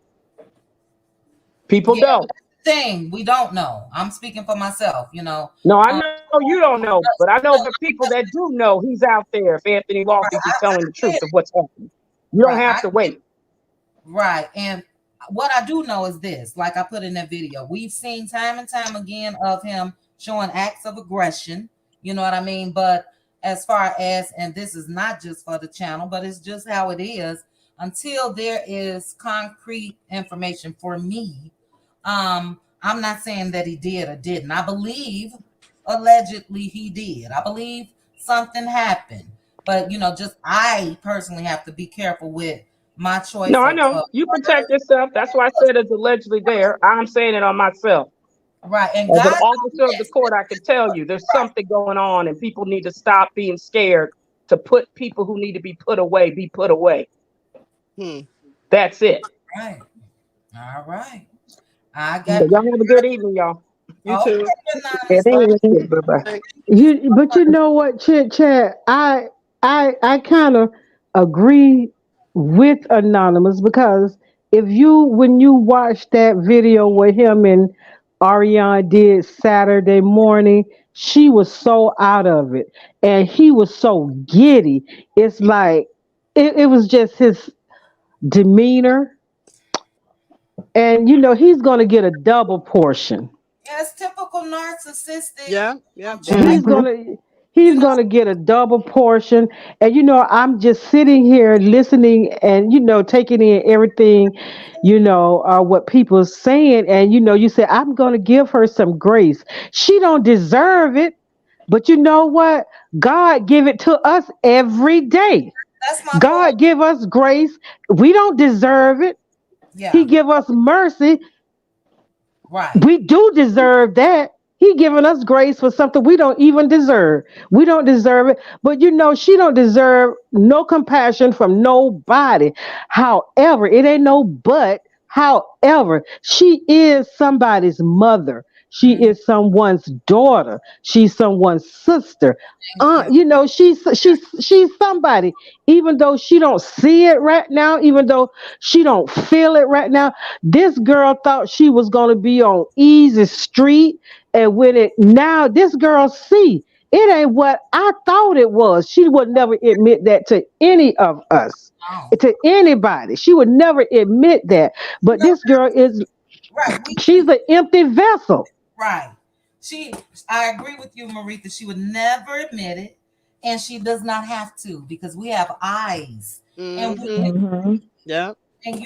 People Yeah, don't. thing we don't know. I'm speaking for myself. No, I Um, know you don't know, but I know the people that do know he's out there. If Anthony Lofty is telling the truth get of it. what's happening, you don't Right. have to wait. Right. And what I do know is this, like I put in that video, we've seen time and time again of him showing acts of aggression. You know what I mean? But as far as, and this is not just for the channel, but it's just how it is, until there is concrete information for me, I'm not saying that he did or didn't. I believe allegedly he did. I believe something happened. But just I personally have to be careful with my choice No, I of know you protect yourself. That's why I said it's allegedly there. I'm saying it on myself. right. And As an God officer of the court, I can tell you there's something going on, and people need to stop being scared to put people who need to be put away. Hmm. That's it. right. All right. I So got y'all have a good evening, y'all. You okay, too. Yeah, anonymous. thank Bye. you. Bye-bye. Thank But you know what, Chit Chat, I kind of agree with Anonymous because if you when you watch that video with him and Ariana did Saturday morning, she was so out of it and he was so giddy. It's like it was just his demeanor, and he's gonna get a double portion. Yeah, it's typical narcissistic. Yeah. Yeah. Just Very. like He's Mm-hmm. gonna you he's know, gonna get a double portion. And I'm just sitting here listening and taking in everything, what people are saying. And you say, I'm gonna give her some grace. She don't deserve it. But you know what? God give it to us every day. that's my point. God give us grace. We don't deserve it. He Yeah, give us mercy. right. We do deserve that. He giving us grace for something we don't even deserve. We don't deserve it. But she don't deserve no compassion from nobody. However, it ain't no but. However, she is somebody's mother. She Mhm. is someone's daughter. She's someone's sister. Thank you. She's somebody. Even though she don't see it right now, even though she don't feel it right now, this girl thought she was going to be on easy street, and when it now this girl see It ain't what I thought it was. She would never admit that to any of us, No. to anybody. She would never admit that. But No, this girl is, right. she's an empty vessel. Right. She I agree with you, Maritha. She would never admit it, and she does not have to because we have eyes. And we Mm-hmm. can Mhm. Yeah. and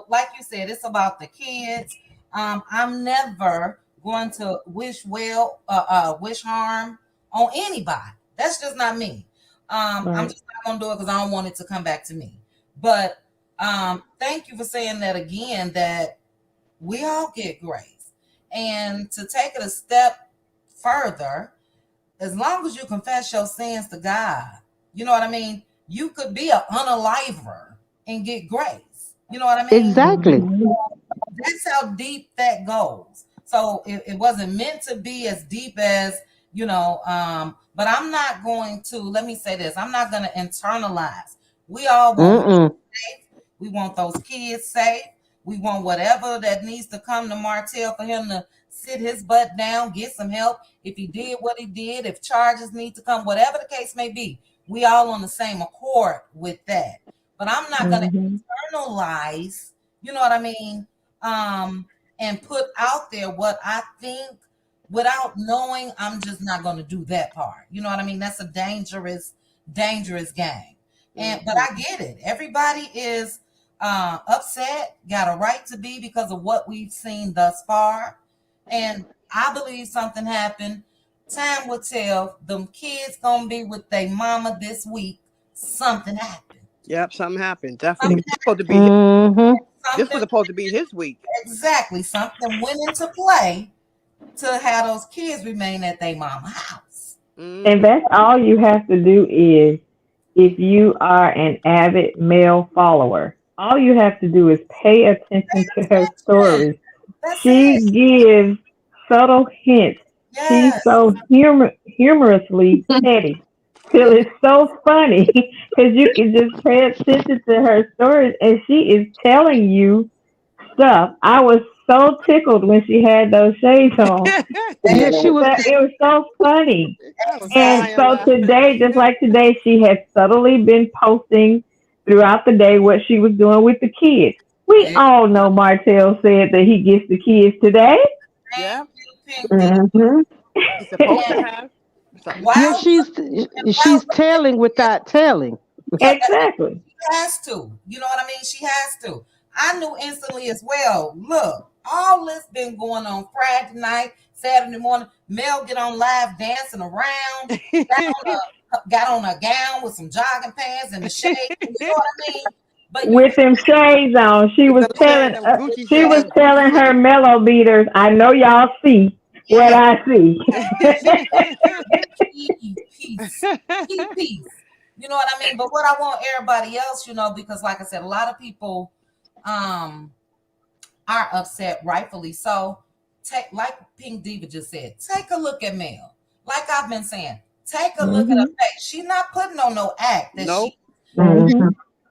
like you said, it's about the kids. I'm never going to wish harm on anybody. That's just not me. I'm Right. just not gonna do it because I don't want it to come back to me. But thank you for saying that again. That we all get grace, and to take it a step further, as long as you confess your sins to God, you know what I mean. You could be an unaliver and get grace. You know what I mean? Exactly. Mhm. That's how deep that goes. So it wasn't meant to be as deep as, but I'm not going to, let me say this, I'm not going to internalize. We all want Mm-mm. safe. We want those kids safe. We want whatever that needs to come to Martell for him to sit his butt down, get some help. If he did what he did, if charges need to come, whatever the case may be, we all on the same accord with that. But I'm not going to Mhm. internalize, you know what I mean? Um, and put out there what I think without knowing. I'm just not going to do that part. You know what I mean? That's a dangerous game. And but I Mm-hmm. get it. Everybody is upset, got a right to be because of what we've seen thus far. And I believe something happened. Time will tell. Them kids gonna be with their mama this week. Something happened. Yep, something happened. Definitely. Something, This supposed to be his, Mm-hmm. this was something supposed to be his week. exactly. Something went into play to have those kids remain at their mama house. And Mm-hmm. that's all you have to do is if you are an avid male follower, all you have to do is pay Pay attention to her attention. stories. That's She it. gives subtle hints. She's Yes. so humorously petty till it's so funny because you can just pay attention to her stories and she is telling you stuff. I was so tickled when she had those shades on. Yeah, she was. It was so funny. I was And Exactly. dying so laughing. today, just like today, she had subtly been posting throughout the day what she was doing with the kids. We Yeah. all know Martell said that he gets the kids today. Thank Yeah, you, Pinky. Hmm. he's supposed to And have. Yeah, while she's telling without telling. yeah, Exactly. she has to. You know what I mean? She has to. I knew instantly as well. Look, all this been going on Friday night, Saturday morning. Mel get on live dancing around, got on a gown with some jogging pants and the shades. You know what I mean? But you With them shades on, With them shades, them Gucci she shades, was them Gucci telling her shades. mellow beaters, "I know y'all see what yeah, I see." peace, peace. You know what I mean? But what I want everybody else, because like I said, a lot of people um are upset, rightfully so. Take like Pink Diva just said, take a look at Mel. Like I've been saying, take a look at her Hmm. face. She's not putting on no act that Nope. Hmm.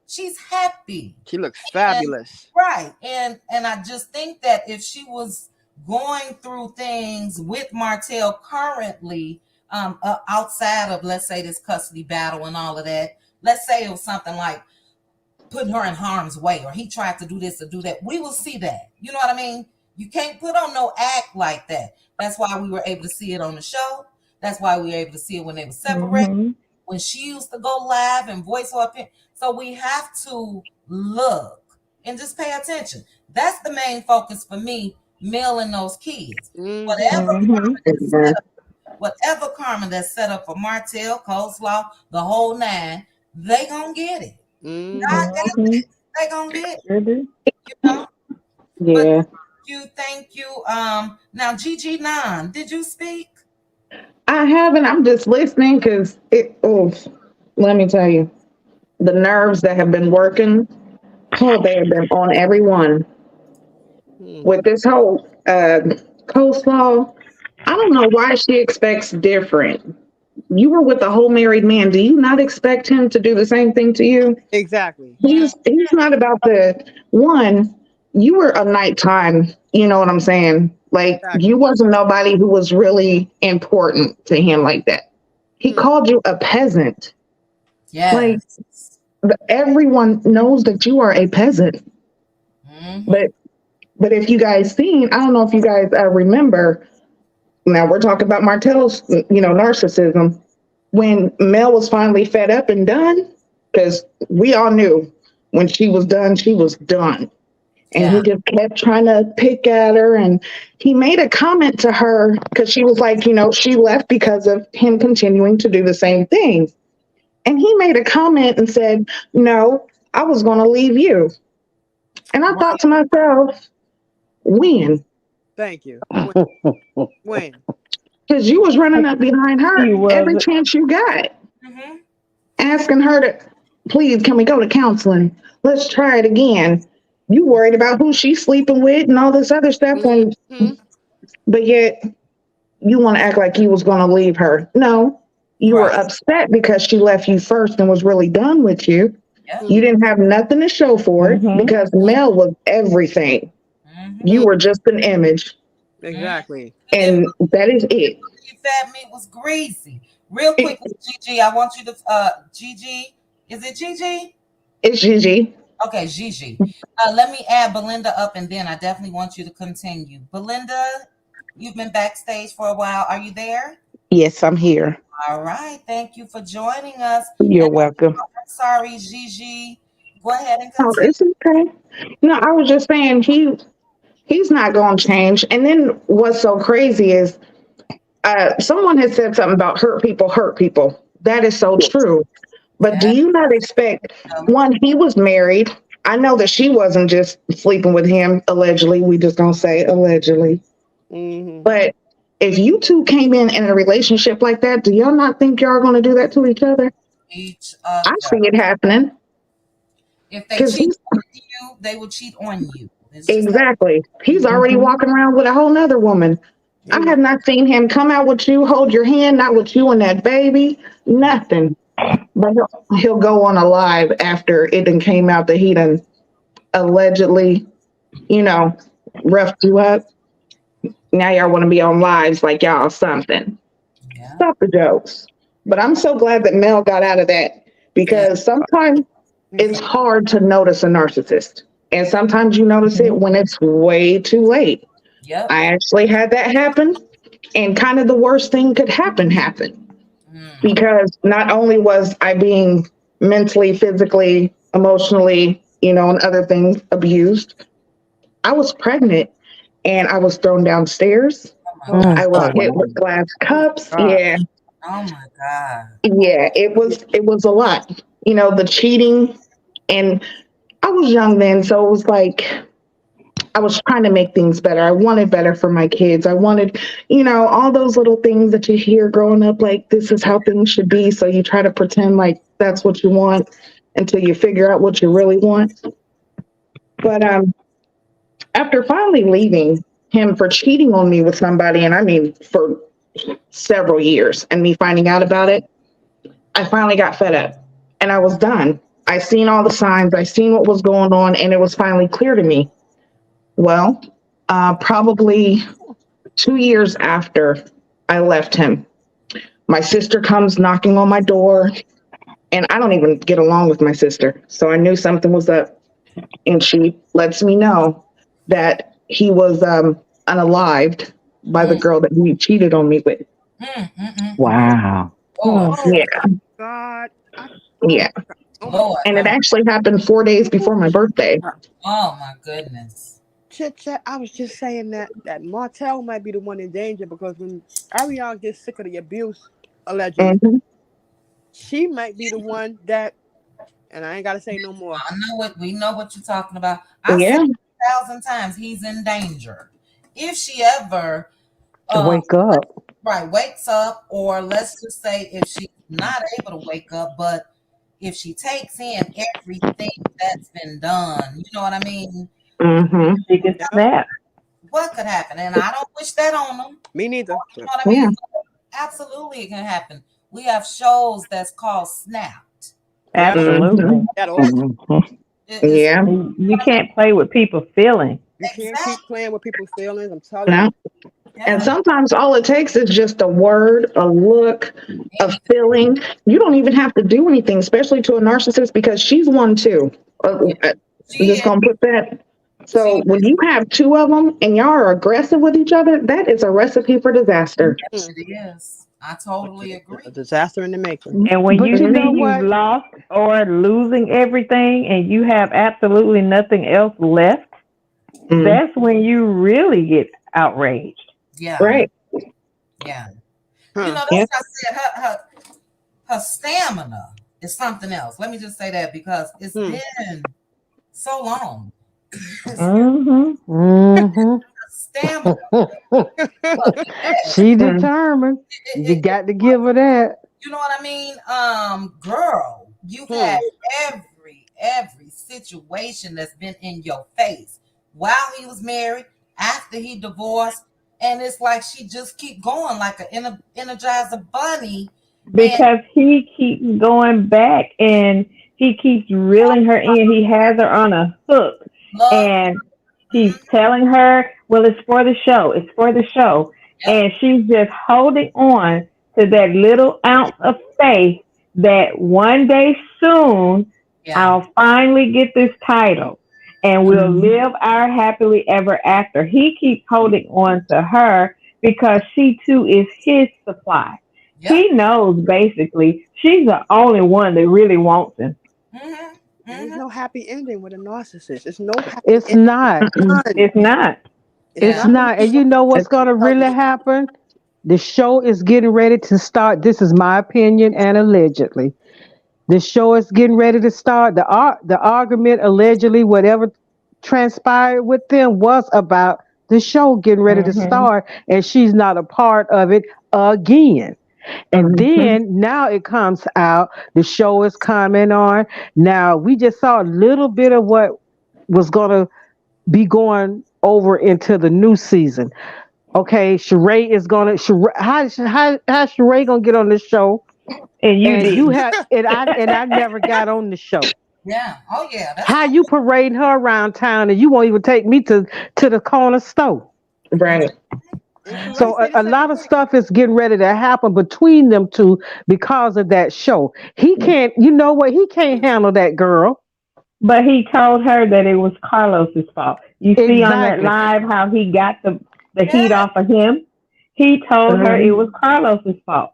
she's happy. She looks And fabulous. right. And I just think that if she was going through things with Martell currently, outside of, let's say, this custody battle and all of that, let's say it was something like putting her in harm's way or he tried to do this or do that, we will see that. You know what I mean? You can't put on no act like that. That's why we were able to see it on the show. That's why we were able to see it when they were separated, Hmm. when she used to go live and voice her opinion. So we have to look and just pay attention. That's the main focus for me, Mel and those kids. Mm-hmm. Whatever Hmm. karma that's set up, whatever karma that's set up for Martell, Coleslaw, the whole nine, they gonna get it. Mm-hmm. God got Hmm. that. They gonna get it, Sure do. you know. But Yeah. thank you. Now Gigi Nine, did you speak? I haven't. I'm just listening because let me tell you, the nerves that have been working, oh, they have been on everyone Hmm. with this whole coleslaw. I don't know why she expects different. You were with a whole married man. Do you not expect him to do the same thing to you? Exactly. He's not about the one. You were a nighttime. You know what I'm saying? Like you Exactly. wasn't nobody who was really important to him like that. He called you a peasant. Like Yes. everyone knows that you are a peasant. Mm-hmm. But if you guys seen, I don't know if you guys remember. Now we're talking about Martell's, narcissism. When Mel was finally fed up and done, because we all knew when she was done. And he Yeah. just kept trying to pick at her. And he made a comment to her because she was like, she left because of him continuing to do the same thing. And he made a comment and said, no, I was going to leave you. And I thought to myself, when? Thank you. When? Because you was running up behind her He every wasn't. chance you got, Mm-hmm. asking her to, please, can we go to counseling? Let's try it again. You worried about who she's sleeping with and all this other stuff. Mm-hmm. But yet you want to act like you was going to leave her. No, you were Right. upset because she left you first and was really done with you. Yep. You didn't have nothing to show for it Mm-hmm. because Mel was everything. Mm-hmm. You were just an image, Mm-hmm. Exactly. And then and that is it. fat meat was greasy. Real quick, Gigi, I want you to Gigi. Is it Gigi? It's Gigi. Okay, Gigi. Let me add Belinda up, and then I definitely want you to continue. Belinda, you've been backstage for a while. Are you there? Yes, I'm here. All right. Thank you for joining us. You're And welcome. I'm sorry, Gigi. Go ahead and Oh, continue. it's okay. No, I was just saying he's not going to change. And then what's so crazy is someone had said something about hurt people hurt people. That is so true. But do Yeah. you not expect one? He was married. I know that she wasn't just sleeping with him allegedly. We just gonna say allegedly. Mm-hmm. But if you two came in a relationship like that, do y'all not think y'all are gonna do that to each other? Each I other. see it happening If they because cheat he's with you, they will cheat on you. It's just that. exactly. He's already Mm-hmm. walking around with a whole nother woman. I Amen. have not seen him come out with you, hold your hand, not with you and that baby, nothing. But he'll go on a live after it done came out that he done allegedly, you know, roughed you up. Now y'all want to be on lives like y'all something. Yeah. Stop the jokes. But I'm so glad that Mel got out of that Yeah. because sometimes it's hard to notice a narcissist. And sometimes you notice it Mm-hmm. when it's way too late. Yep. I actually had that happen, and kind of the worst thing could happen Mm. because not only was I being mentally, physically, emotionally, and other things abused, I was pregnant and I was thrown downstairs. Oh my Oh God. I was God. Oh hit wow. with glass Oh cups. God. Yeah. Oh my God. Yeah, it was a lot. The cheating, and I was young then, so it was like I was trying to make things better. I wanted better for my kids. I wanted, all those little things that you hear growing up, like this is how things should be. So you try to pretend like that's what you want until you figure out what you really want. But after finally leaving him for cheating on me with somebody, and I mean for several years, and me finding out about it, I finally got fed up and I was done. I seen all the signs, I seen what was going on, and it was finally clear to me. Well, probably 2 years after I left him, my sister comes knocking on my door, and I don't even get along with my sister. So I knew something was up. And she lets me know that he was unalived by the Mm. girl that he cheated on me with. Mm, mm, mm, mm. Wow. Lord. Hmm. Oh Yeah, God. Oh yeah. my God. Oh my Lord. And it Have actually happened 4 days before my birthday. Oh my goodness. Chit chat. I was just saying that Martell might be the one in danger because when Ariana gets sick of the abuse, allegedly, Hmm. she might be the one that. And I ain't gotta say no more. I know what we know what you're talking about. I said Yeah. 1,000 times he's in danger. If she ever um Wake up. right wakes up, or let's just say if she's not able to wake up, but if she takes in everything that's been done, you know what I mean? Hmm. She can Yep. snap. What could happen? And I don't wish that on them. Me neither. You know what I Yeah. mean? Absolutely, it can happen. We have shows that's called Snapped. Yep. Hmm. Absolutely. That all. Mhm. It's Yeah. You can't play with people's feelings. You can't keep exactly playing with people's feelings. I'm telling No. you. And Yeah. sometimes all it takes is just a word, a look, a Anything. feeling. You don't even have to do anything, especially to a narcissist, because she's one too. Yeah. I'm She just is. gonna put that. She So when you have two of them and y'all are aggressive with each other, that is a recipe for disaster. yes, it is. I totally A agree. disaster in the making. And when But you you know see you've what? lost or losing everything and you have absolutely nothing else left, Mm, that's when you really get outraged. Yeah. right. Yeah. You Huh. know, Yeah. that's what I said. Her stamina is something else. Let me just say that because it's Hmm. been so long. It's Mm-hmm. Hmm. stamina. Look, She Mm, determined. You got to give her that. you know what I mean? Girl, you've Hmm. had every situation that's been in your face while he was married, after he divorced, and it's like she just keep going like an energizer bunny, and Because he keeps going back and he keeps reeling her in. He has her on a hook love. and he's Mhm. telling her, well, it's for the show. It's for the show. Yep. And she's just holding on to that little ounce of faith that one day soon Yeah. I'll finally get this title and we'll mm, live our happily ever after. He keeps holding on to her because she too is his supply. Yep. He knows basically she's the only one that really wants him. Mhm. There's Mhm. no happy ending with a narcissist. There's no happy It's ending. not. mm, None. It's not. It's It's Yeah. not gonna not. be And you know what's it's going to really television. happen? The show is getting ready to start. This is my opinion and allegedly. The show is getting ready to start. The argument allegedly, whatever transpired with them, was about the show getting ready to Hmm. start, and she's not a part of it again. And mhm. then now it comes out. The show is coming on. Now we just saw a little bit of what was going to be going over into the new season. Okay, Sheree is gonna. How Sheree gonna get on the show? And you And you didn't. have and I never got on the show. Yeah. Oh yeah. That's How true. you parading her around town and you won't even take me to the corner store? Right. And Mhm. Sheree So say the a same lot of thing. stuff is getting ready to happen between them two because of that show. He can't. You know what? He can't handle that girl. But he told her that it was Carlos's fault. You see on that Exactly. live how he got the heat Yeah. off of him? He told her it Mm. was Carlos's fault.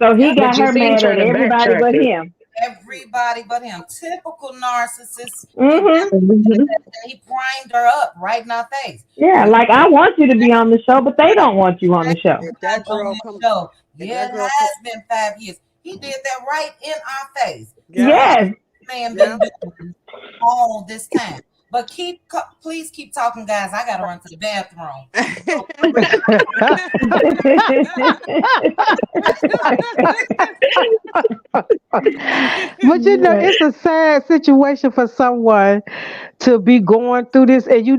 So he Yep. But got you her seem mad her at to everybody backtrack but it. him. Everybody but him. Typical narcissist. He did Hmm. Mhm. and he primed her up right in our face. Yeah, You like I want you to be on the show, but they don't want you on the show. If that not on girl this come, show. if Yeah, that it girl come, has been 5 years. He did that right in our face. So yeah, what Yes. man yeah. been doing all this time? But please keep talking, guys. I gotta run to the bathroom. So But you know, it's a sad situation for someone to be going through this, and you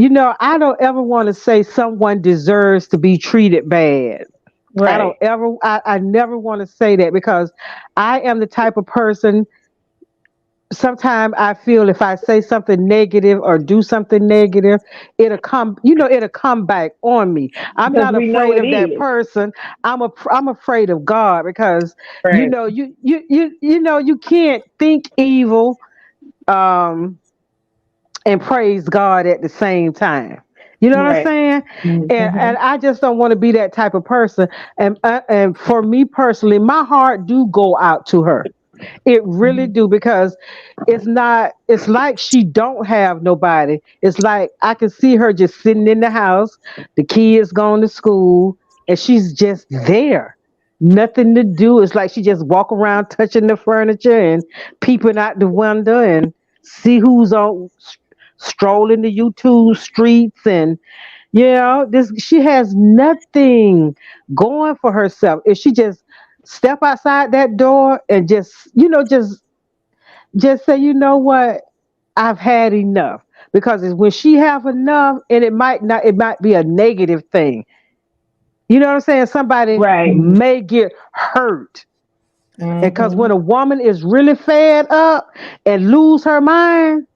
know, I don't ever want to say someone deserves to be treated bad. I don't Right. ever, I never want to say that because I am the type of person. Sometimes I feel if I say something negative or do something negative, it'll come back on me. I'm Because not we know afraid it of that is. person. I'm afraid of God because Right. you can't think evil um and praise God at the same time. You know what I'm Right. saying? And Mhm. I just don't want to be that type of person. And for me personally, my heart do go out to her. It really Mhm. do because it's like she don't have nobody. It's like I can see her just sitting in the house, the kids going to school, and she's just there. Nothing to do. It's like she just walk around touching the furniture and peeping out the window and see who's on strolling the YouTube streets and this she has nothing going for herself. If she just step outside that door and just say, you know what, I've had enough. Because it's when she have enough, and it might be a negative thing. You know what I'm saying? Somebody Right. may get hurt. Because Hmm. when a woman is really fed up and lose her mind,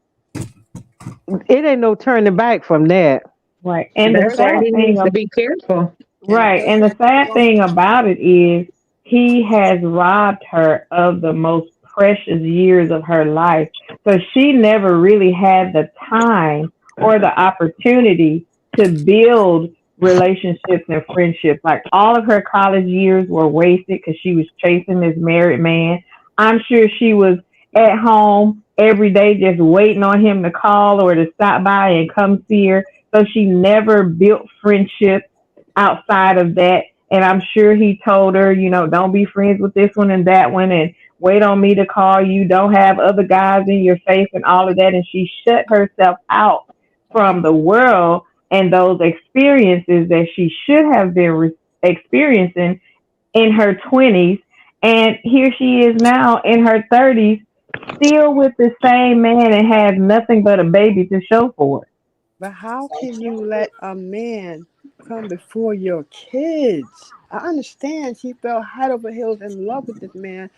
it ain't no turning back from that. Right. And the That's why sad he thing needs to be careful. And the Right. And the boyfriend sad going thing about it is he has robbed her of the most precious years of her life. So she never really had the time or the opportunity to build relationships and friendships. Like all of her college years were wasted because she was chasing this married man. I'm sure she was at home every day just waiting on him to call or to stop by and come see her. So she never built friendships outside of that. And I'm sure he told her, don't be friends with this one and that one and wait on me to call you. Don't have other guys in your face and all of that. And she shut herself out from the world and those experiences that she should have been experiencing in her 20s. And here she is now in her 30s, still with the same man and has nothing but a baby to show for it. But how can you let a man come before your kids? I understand she fell head over heels in love with this man,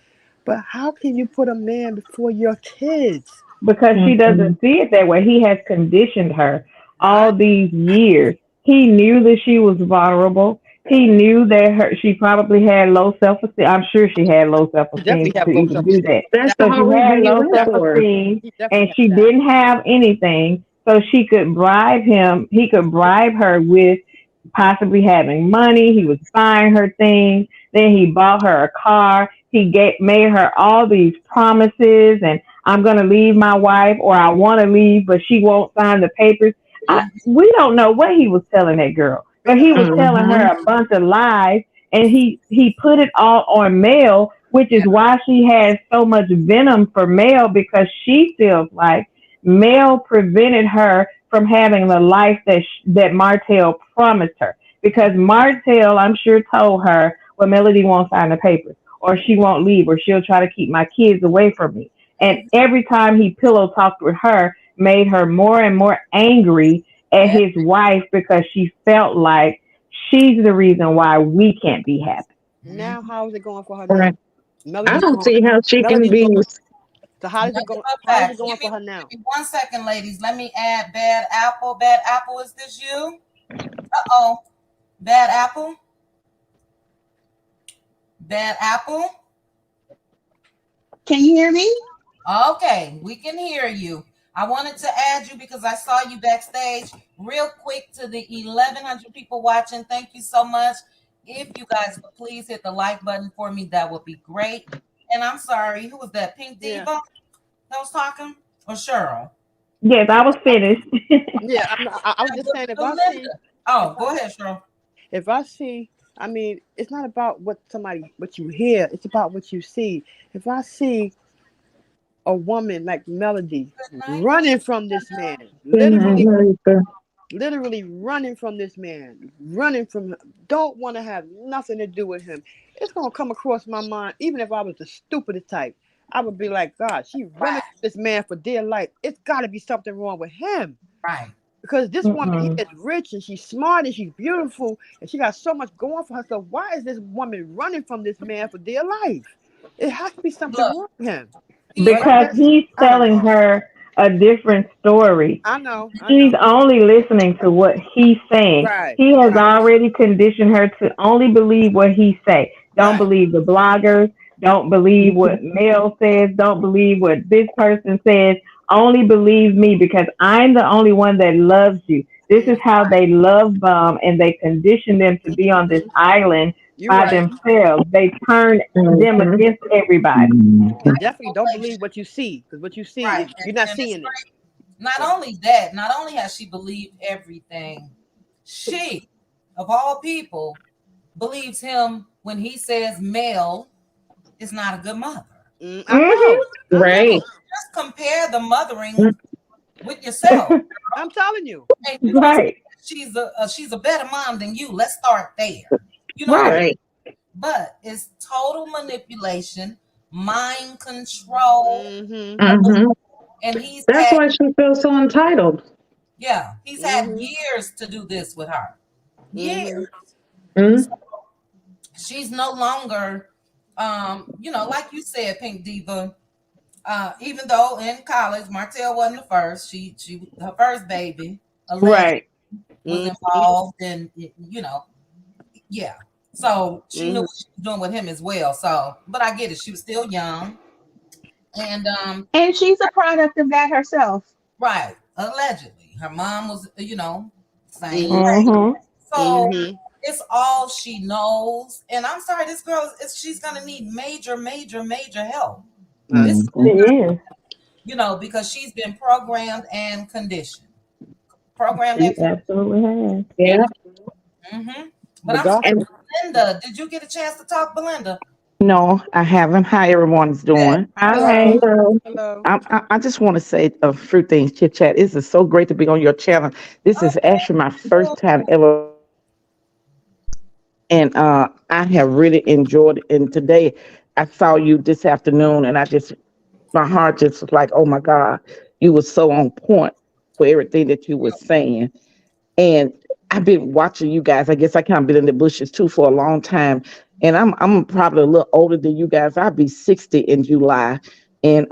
but how can you put a man before your kids? Because she Mm-mm. doesn't see it that way. He has conditioned her I all these years. He knew that she was vulnerable. He knew that she probably had low self esteem. I'm sure she had low self he definitely esteem to have low even self do that. That's that the So she whole had reason he low left self definitely for her. esteem he and definitely have she that. didn't have anything. So she could bribe him. He could bribe her with possibly having money. He was buying her things. Then he bought her a car. Made her all these promises and I'm going to leave my wife or I want to leave, but she won't sign the papers. We don't know what he was telling that girl, We but know he was telling her Mm-hmm. a bunch of lies and he put it all on Mel, which is yeah. why she has so much venom for Mel because she feels like Mel prevented her from having the life that Martell promised her. Because Martell, I'm sure, told her, well, Melody won't sign the papers, or she won't leave, or she'll try to keep my kids away from me. And Mhm. every time he pillow talked with her, made her more and more angry at Yeah. his wife because she felt like she's the reason why we can't be happy. Now how is it going for her now? Right. I Melody's don't gone. see how she can Melody's be. gone. So I'm gonna give her how is it back. going for her now? Give me 1 second, ladies. Let me add Bad Apple. Bad Apple, is this you? Uh-oh. Bad Apple? Bad Apple? Can you hear me? Okay, we can hear you. I wanted to add you because I saw you backstage. Real quick to the 1,100 people watching, thank you so much. If you guys would please hit the like button for me, that would be great. And I'm sorry, who was that? Pink Yeah. Diva that was talking? Or Cheryl? Yes, I was finished. Yeah. I was just saying Belinda. Oh, if I go ahead, Cheryl. if I see, I mean, it's not about what you hear. It's about what you see. If I see a woman like Melody Good night. running from this man, Good night, Martha. literally running from this man, running from him, don't want to have nothing to do with him. It's gonna come across my mind, even if I was the stupidest type. I would be like, God, she running Right, from this man for dear life. It's got to be something wrong with him. right. Because this woman here Mm-mm. is rich and she's smart and she's beautiful and she got so much going for her. So why is this woman running from this man for dear life? It has to be something Look, wrong with him. he But I Because guess he's I don't telling know. her a different story. I know. I She's know. only listening to what he's saying. Right. He has Right. already conditioned her to only believe what he say. Don't Right. believe the bloggers. Don't believe what Mel says. Don't believe what this person says. Only believe me because I'm the only one that loves you. This is Mm, how they love bomb and they condition them to be on this mhm. island You're by right. themselves. They turn them Mm-hmm. against everybody. And definitely don't believe isolation. what you see. Because what you see, Right. you're not And it's seeing it. great. Not only that, not only has she believed everything, she, of all people, believes him when he says Mel is not a good mother. I Hmm. know. I Right. know. Just compare the mothering with yourself. I'm telling you. And you're gonna say Right. she's a better mom than you. Let's start there. You know, Right. Right. but it's total manipulation, mind control, Mm-hmm. Mm-hmm. and he's That's had why she feels so entitled. he's had Mm-hmm. years to do this with her. Mm-hmm. Years. So Mm-hmm. she's no longer like you said, Pink Diva. Even though in college Martell wasn't the first, she her first baby, alleged. Right. was Mm-hmm. involved in, yeah. So she knew Mm-hmm. what she was doing with him as well. So, but I get it. She was still young, and And she's a product of that herself. right, allegedly, her mom was, same Mm-hmm. way. Mhm. So Mm-hmm. it's all she knows. And I'm sorry, this girl she's gonna need major, major, major help. This is She Mhm. is. because she's been programmed and conditioned. Programmed She and absolutely has. Yeah. mm-hmm. But The I'm sorry, doctor. And Belinda. Did you get a chance to talk, Belinda? No, I haven't. How everyone's Good. doing? Hi. Hello. so Hello. I just want to say a few things, Chit Chat. This is so great to be on your channel. This Oh, is actually my thank first time ever, and I have really enjoyed it. And today, I saw you this afternoon, and my heart just was like, oh my God, you were so on point for everything that you were saying. And I've been watching you guys. I guess I kind of been in the bushes too for a long time. And I'm probably a little older than you guys. I'll be 60 in July. And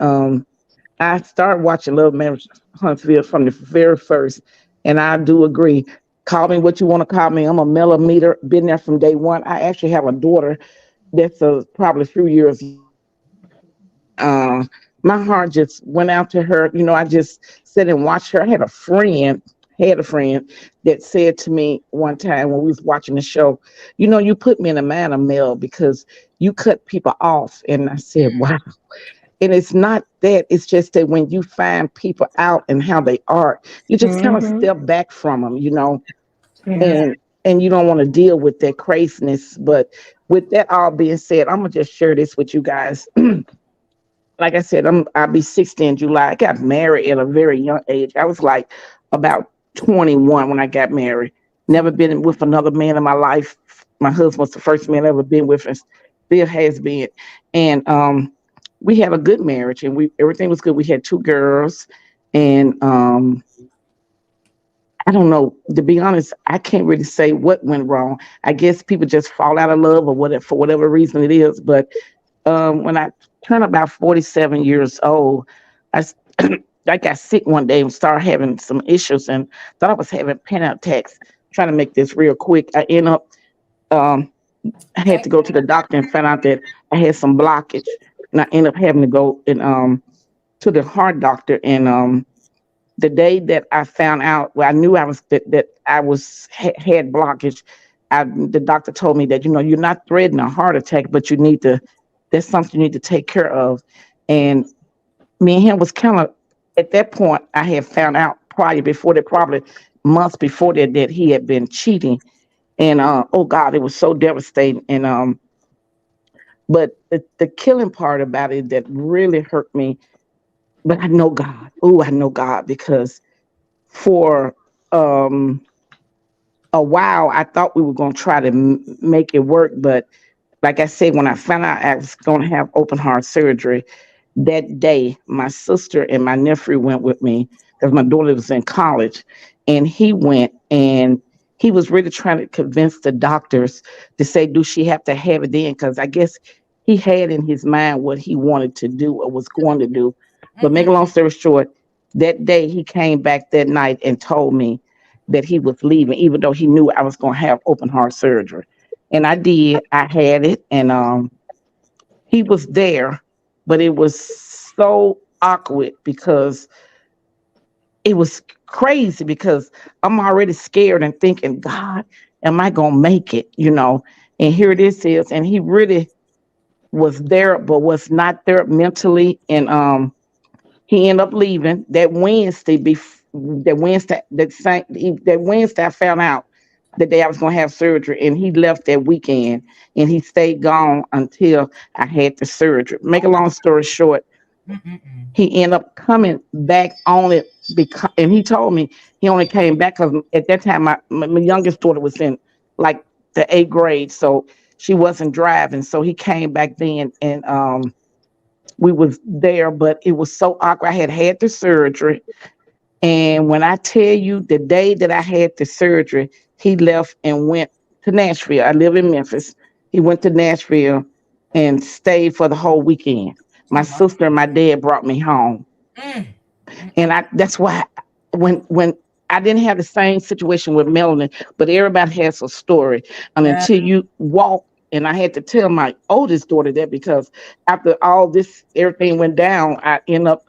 I started watching Love Marriage Huntsville from the very first. And I do agree. Call me what you want to call me. I'm a millimeter, been there from day one. I actually have a daughter that's probably a few years. Uh, my heart just went out to her. I just sat and watched her. I had a friend that said to me one time when we was watching the show, you put me in a man of Mel because you cut people off. And I said, wow. And it's not that, it's just that when you find people out and how they are, you just kind of Mhm. step back from them, Yeah. Yeah. and you don't want to deal with that craziness. But with that all being said, I'm gonna just share this with you guys. Like I said, I'll be 60 in July. I got married at a very young age. I was like about 21 when I got married. Never been with another man in my life. My husband was the first man I ever been with, and still has been. And we had a good marriage, and we everything was good. We had two girls, and I don't know. To be honest, I can't really say what went wrong. I guess people just fall out of love or whatever for whatever reason it is. But when I turned about 47 years old, I, s- I got sick one day and started having some issues and thought I was having panic attacks. Trying to make this real quick, I end up, um, I had Thank to go to the doctor and found out that I had some blockage. And I ended up having to go to the heart doctor. And the day that I found out, well, I knew that I had blockage. The doctor told me that you're not threatening a heart attack, but that's something you need to take care of. And me and him was kind of at that point. I had found out prior before that, probably months before that he had been cheating. And oh God, it was so devastating. And but the killing part about it that really hurt me. But I know God. Oh, I know God because for um a while I thought we were going to try to make it work, but like I said, when I found out I was going to have open heart surgery, that day my sister and my nephew went with me because my daughter was in college, and he went and he was really trying to convince the doctors to say, do she have to have it in? Because I guess he had in his mind what he wanted to do or was going to do. But make a long story short, that day he came back that night and told me that he was leaving, even though he knew I was going to have open heart surgery. And I did. I had it, and he was there, but it was so awkward because it was crazy because I'm already scared and thinking, God, am I gonna make it? And here this is, and he really was there, but was not there mentally. And he ended up leaving that Wednesday. That Wednesday, I found out the day I was going to have surgery, and he left that weekend, and he stayed gone until I had the surgery. Make a long story short, Mm-mm-mm. he ended up coming back on it because, and he told me he only came back because at that time my youngest daughter was in like the 8th grade, so she wasn't driving. So he came back then, and we was there, but it was so awkward. I had the surgery, and when I tell you the day that I had the surgery, he left and went to Nashville. I live in Memphis. He went to Nashville and stayed for the whole weekend. My Oh my. sister and my dad brought me home. Mm. And Mm-mm. that's why when I didn't have the same situation with Melanie, but everybody has a story. And Yeah. until you walk, and I had to tell my oldest daughter that because after all this, everything went down, I end up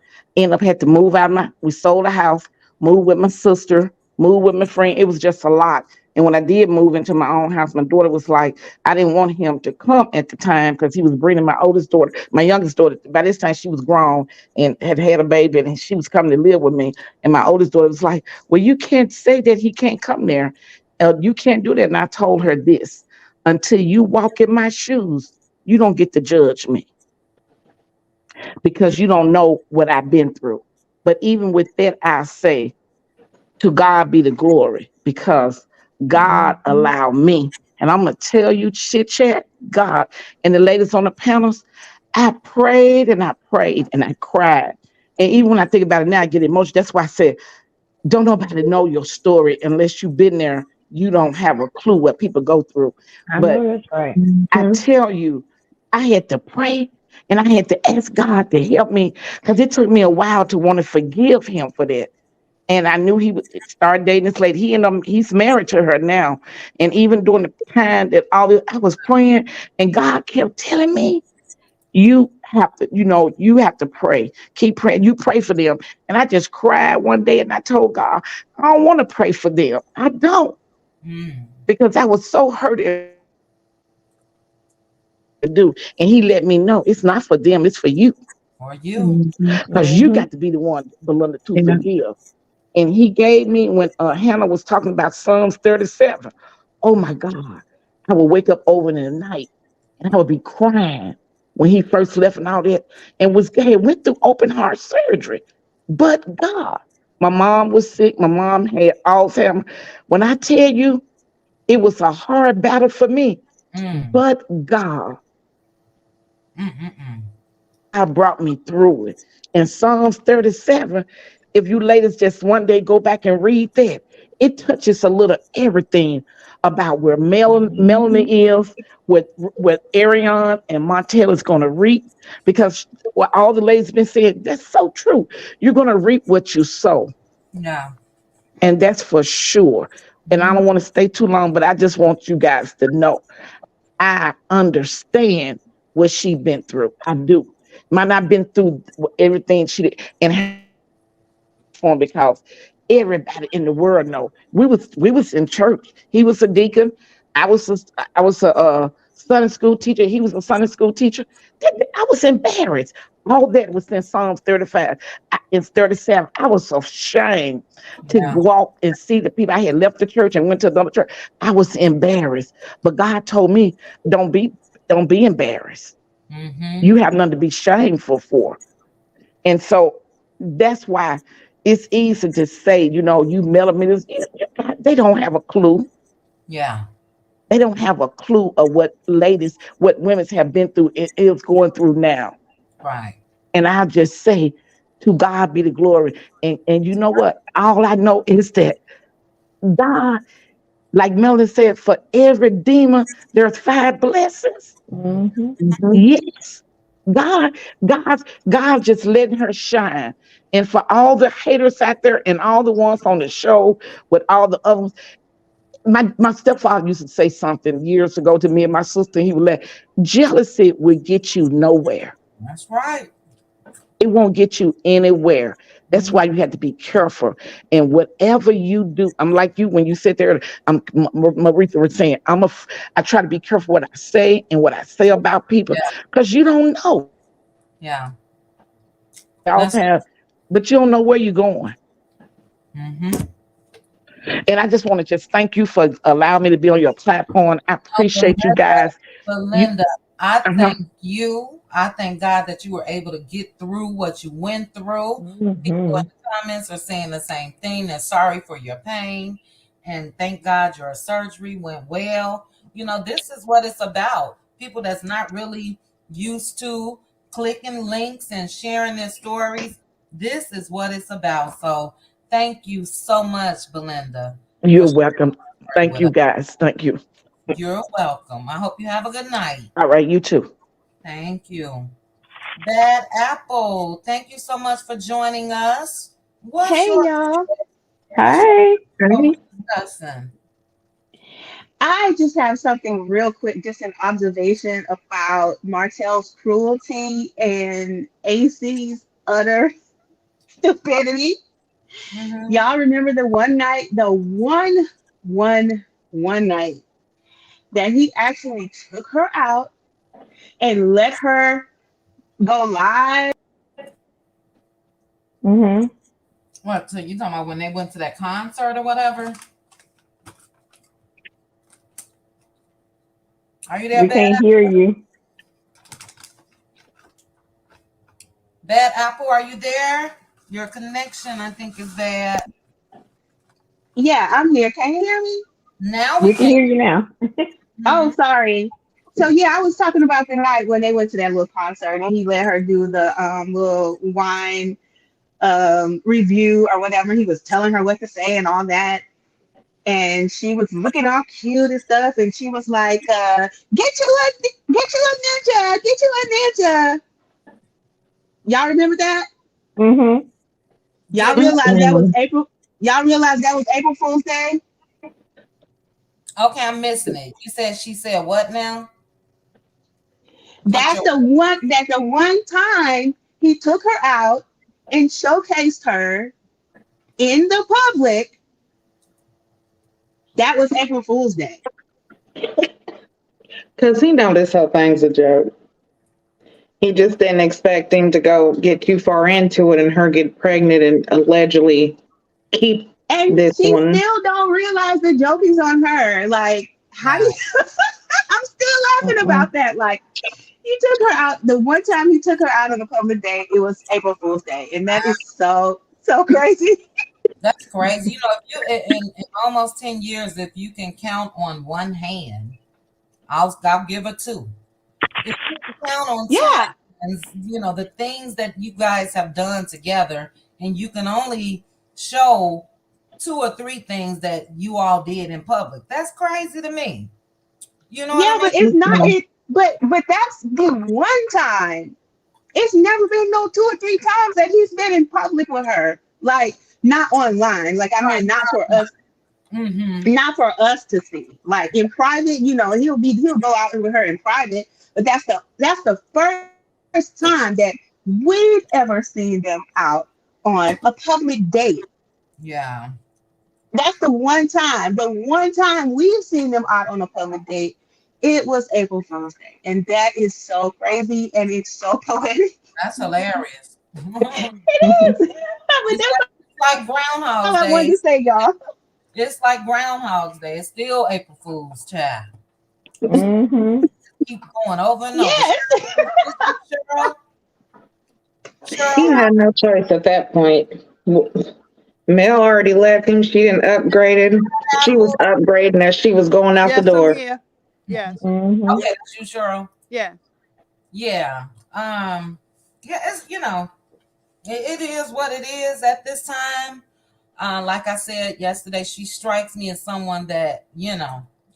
had to move out. We sold a house, moved with my sister, moved with my friend. It was just a lot. And when I did move into my own house, my daughter was like, I didn't want him to come at the time because he was bringing my oldest daughter, my youngest daughter. By this time, she was grown and had had a baby, and she was coming to live with me. And my oldest daughter was like, well, you can't say that he can't come there. You can't do that. And I told her this, until you walk in my shoes, you don't get to judge me because you don't know what I've been through. But even with that, I say, to God be the glory because God allowed me. And I'm going to tell you, Chit Chat, God, and the ladies on the panels, I prayed and I prayed and I cried. And even when I think about it now, I get emotional. That's why I said, don't nobody know your story unless you've been there. You don't have a clue what people go through. I But know that's right. I tell you, I had to pray and I had to ask God to help me because it took me a while to want to forgive him for that. And I knew he would start dating this lady. He's married to her now. And even during the time that I was praying, and God kept telling me, you have to, you have to pray. Keep praying. You pray for them. And I just cried one day and I told God, I don't want to pray for them. I don't. Mm. Because I was so hurt and do. And he let me know it's not for them, it's for you. For you. Because you got to be the one, Belinda, to forgive. And he gave me when Hannah was talking about Psalms 37. Oh my God. I would wake up over in the night and I would be crying when he first left and all that and was gay, went through open heart surgery. But God, my mom was sick. My mom had Alzheimer's. When I tell you, it was a hard battle for me. Mm. But God, Mm-mm-mm. God brought me through it. In Psalms 37, if you ladies just one day go back and read that, it touches a little everything about where Melanie is, with Ariane and Montel is going to reap. Because what all the ladies been saying, that's so true. You're going to reap what you sow. Yeah. And that's for sure. And I Mm. don't want to stay too long, but I just want you guys to know I understand what she been through. I do. Might not been through everything she did, and for because everybody in the world know we was in church. He was a deacon. I was a Sunday school teacher. He was a Sunday school teacher. I was embarrassed. All that was in Psalms 35. In 37, I was so ashamed to Yeah. walk and see the people. I had left the church and went to another church. I was embarrassed. But God told me, don't be embarrassed. Mm-hmm. You have nothing to be shameful for. And so that's why it's easy to say, you millimeters, they don't have a clue. Yeah. They don't have a clue of what women have been through and is going through now. Right. And I just say, to God be the glory. And you know what? All I know is that God, like Melanie said, for every demon, there's 5 blessings. Mm-hmm. Yes. God, God just letting her shine. And for all the haters out there and all the ones on the show with all the others, my stepfather used to say something years ago to me and my sister. He would let jealousy will get you nowhere. That's right. It won't get you anywhere. That's Mm. why you have to be careful. And whatever you do, I'm like you when you sit there. Maritha was saying, I try to be careful what I say and what I say about people Yeah. because you don't know. Yeah. All That's. have, but you don't know where you're going. Mm-hmm. And I just want to just thank you for allowing me to be on your platform. I appreciate you guys. You, Belinda, I uh-huh. thank you. I thank God that you were able to get through what you went through. People in Mm-hmm. the comments are saying the same thing. They're sorry for your pain. And thank God your surgery went well. This is what it's about. People that's not really used to clicking links and sharing their stories. This is what it's about. So thank you so much, Belinda, for You're sharing welcome. your story Thank with you us. guys. Thank you. You're welcome. I hope you have a good night. All right, you too. Thank you. Bad Apple, thank you so much for joining us. What's Hey your y'all. Hi. What we Right? discussing? I just have something real quick, just an observation about Martell's cruelty and AC's utter stupidity. Mm-hmm. Y'all remember the one night, one night that he actually took her out and let her go live? Mhm. What? So you talking about when they went to that concert or whatever? Are you there, We Bad can't hear Apple? you. Bad Apple, are you there? Your connection, I think, is bad. Yeah, I'm here. Can you hear me? Now we We can can. hear you now. Oh, Mhm. sorry. So yeah, I was talking about the night when they went to that little concert and he let her do the little wine review or whatever. He was telling her what to say and all that. And she was looking all cute and stuff. And she was like, get you a ninja, get you a ninja. Y'all remember that? Mhm. Y'all Did we? realize that was Mm-mm. April? Y'all realize that was April Fool's Day? Okay, I'm missing it. You said she said what now? Get That's your. the one time he took her out and showcased her in the public. That was April Fool's Day. Because he know this whole thing's a joke. He just didn't expect him to go get too far into it and her get pregnant and allegedly keep And this she one. still don't realize the joke is on her. Like, how do Yeah. you I'm still laughing Mm-mm. about that. Like, he took her out the one time he took her out on a public date, it was April Fool's Day. And that is so crazy. That's crazy. You know, if you in almost 10 years, if you can count on one hand, I'll give her two. If you can count on two Yeah. hands, you know the things that you guys have done together, and you can only show two or three things that you all did in public. That's crazy to me. You know what I Yeah, mean? but it's not it but that's the one time. It's never been no 2 or 3 times that he's been in public with her. Like not online. Like I mean not for us Mm-hmm. not for us to see. Like in private, he'll go out with her in private, but that's the first time that we've ever seen them out on a public date. Yeah, That's the one time. The one time we've seen them out on a public date, it was April Fool's Day. And that is so crazy and it's so poetic. that's hilarious. It is. But It's that's like all I Groundhog's wanted to Day. say, y'all. It's like Groundhog's Day. It's still April Fool's, child. Mhm. Keep going over and over. Yes. Cheryl, He Cheryl, had no choice at that point. Mel already left him. She didn't upgraded. She was Apple. upgrading as she was going out the Yes, I'm door. here. Yes. Mhm. Okay, that's you, Cheryl. Yes. Yeah. Yeah, it's it is what it is at this time. Like I said yesterday, she strikes me as someone that,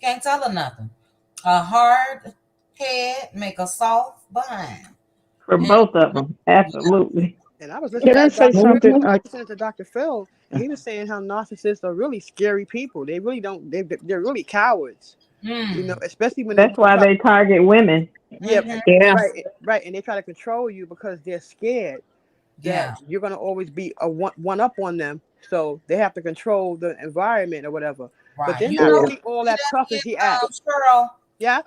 can't tell her nothing. A hard head make a soft behind. For And both of them, absolutely. And I was Can listening I to say Dr. something? listening to Dr. Phil, and he was saying how narcissists are really scary people. They really don't. They're really cowards. mm, Especially when they That's why try. they target women. Yeah, hmm Yeah. right, and they try to control you because they're scared that yeah, you're gonna always be a one up on them. So they have to control the environment or whatever. But right. they're You not know who Yeah. really all see that that tough in, as he acts. Cheryl? Yeah.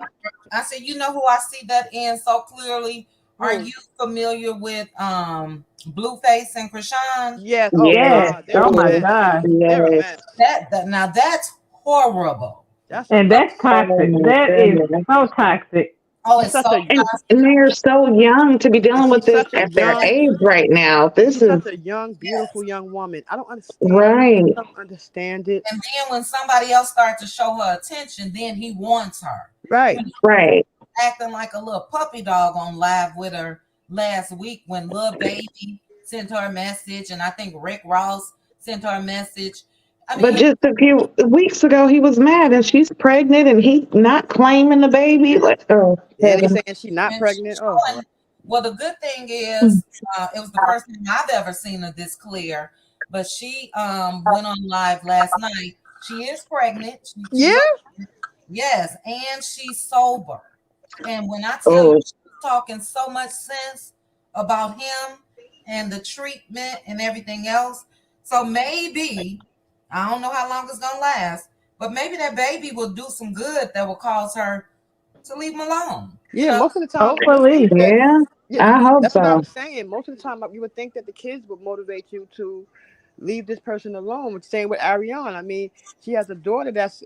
I said, you know who I see that in so clearly? Are Who? you familiar with Blueface and Krishan? Yes. Oh Yes. Yes. God, they're Oh a my Yes. mess. gosh. They're a Yes. mess. That now that's horrible. That's a And mess. that's Oh toxic. my That is goodness. so toxic. Oh, She's it's so such a And they're so young to be and dealing with she's this such a at their young age right now. and This she's is such a young, beautiful yes. young woman. I don't understand. right. I don't understand it. And then when somebody else starts to show her attention, then he wants her. Right. You know, Right. acting like a little puppy dog on live with her last week when Lil Baby sent her a message, and I think Rick Ross sent her a message. I But mean, just a few weeks ago, he was mad and she's pregnant and he's not claiming the baby. Like, oh, And they heaven. saying she's not and she's pregnant. Oh, showing. Well, the good thing is, it was the first time I've ever seen her this clear. but she went on live last night. She is pregnant. She's Yeah. yes, and she's sober. And when I tell you Oh, she's talking so much sense about him and the treatment and everything else. So maybe I don't know how long it's gonna last, but maybe that baby will do some good that will cause her to leave him alone. You Yeah, know? most of the time you would think Hopefully. that. Yeah, Yeah, I hope that's what I so. was saying. Most of the time, you would think that the kids would motivate you to leave this person alone. Same with Ariane. I mean, she has a daughter that's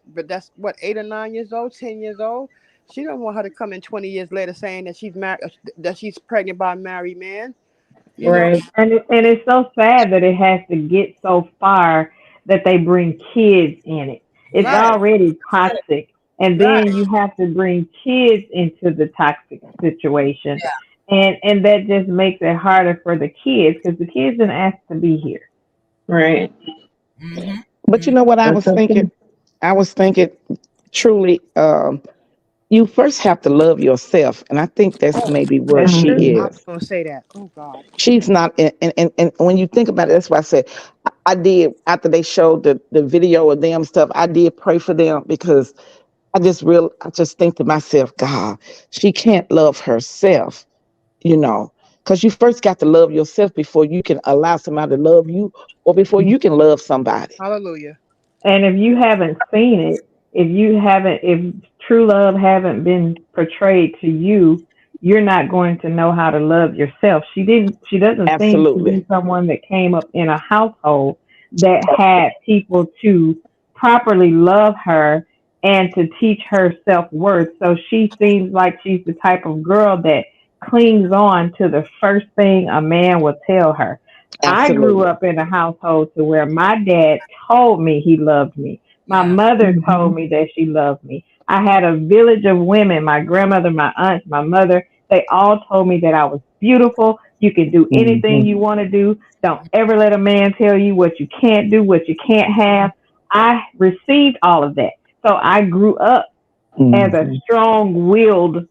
what 8 or 9 years old, 10 years old. She don't want her to come in 20 years later saying that she's married, that she's pregnant by a married man. You know, Right. And it's so sad that it has to get so far that they bring kids in it. It's Yes. right, already toxic. And then right. you have to bring kids into the toxic situation. Yeah. And that just makes it harder for the kids because the kids didn't ask to be here. Right. Mm-hmm. but you know what I That's was thinking? okay. I was thinking truly, you first have to love yourself. And I think that's maybe where That's she true. I was is. gonna say that. Oh God. She's not, and when you think about it, that's why I said I did after they showed the video of them stuff. I did pray for them because I just think to myself, God, she can't love herself, you know, because you first got to love yourself before you can allow somebody to love you or before you can love somebody. Hallelujah. And if you haven't seen it, if true love haven't been portrayed to you, you're not going to know how to love yourself. She doesn't seem to Absolutely. be someone that came up in a household that had people to properly love her and to teach her self-worth. So she seems like she's the type of girl that clings on to the first thing a man will tell her. I grew Absolutely. up in a household to where my dad told me he loved me. My Yeah. mother told me that she loved me. I had a village of women, my grandmother, my aunts, my mother, they all told me that I was beautiful. You can do anything Hmm. you want to do. Don't ever let a man tell you what you can't do, what you can't have. I received all of that. So I grew up as a Hmm. strong willed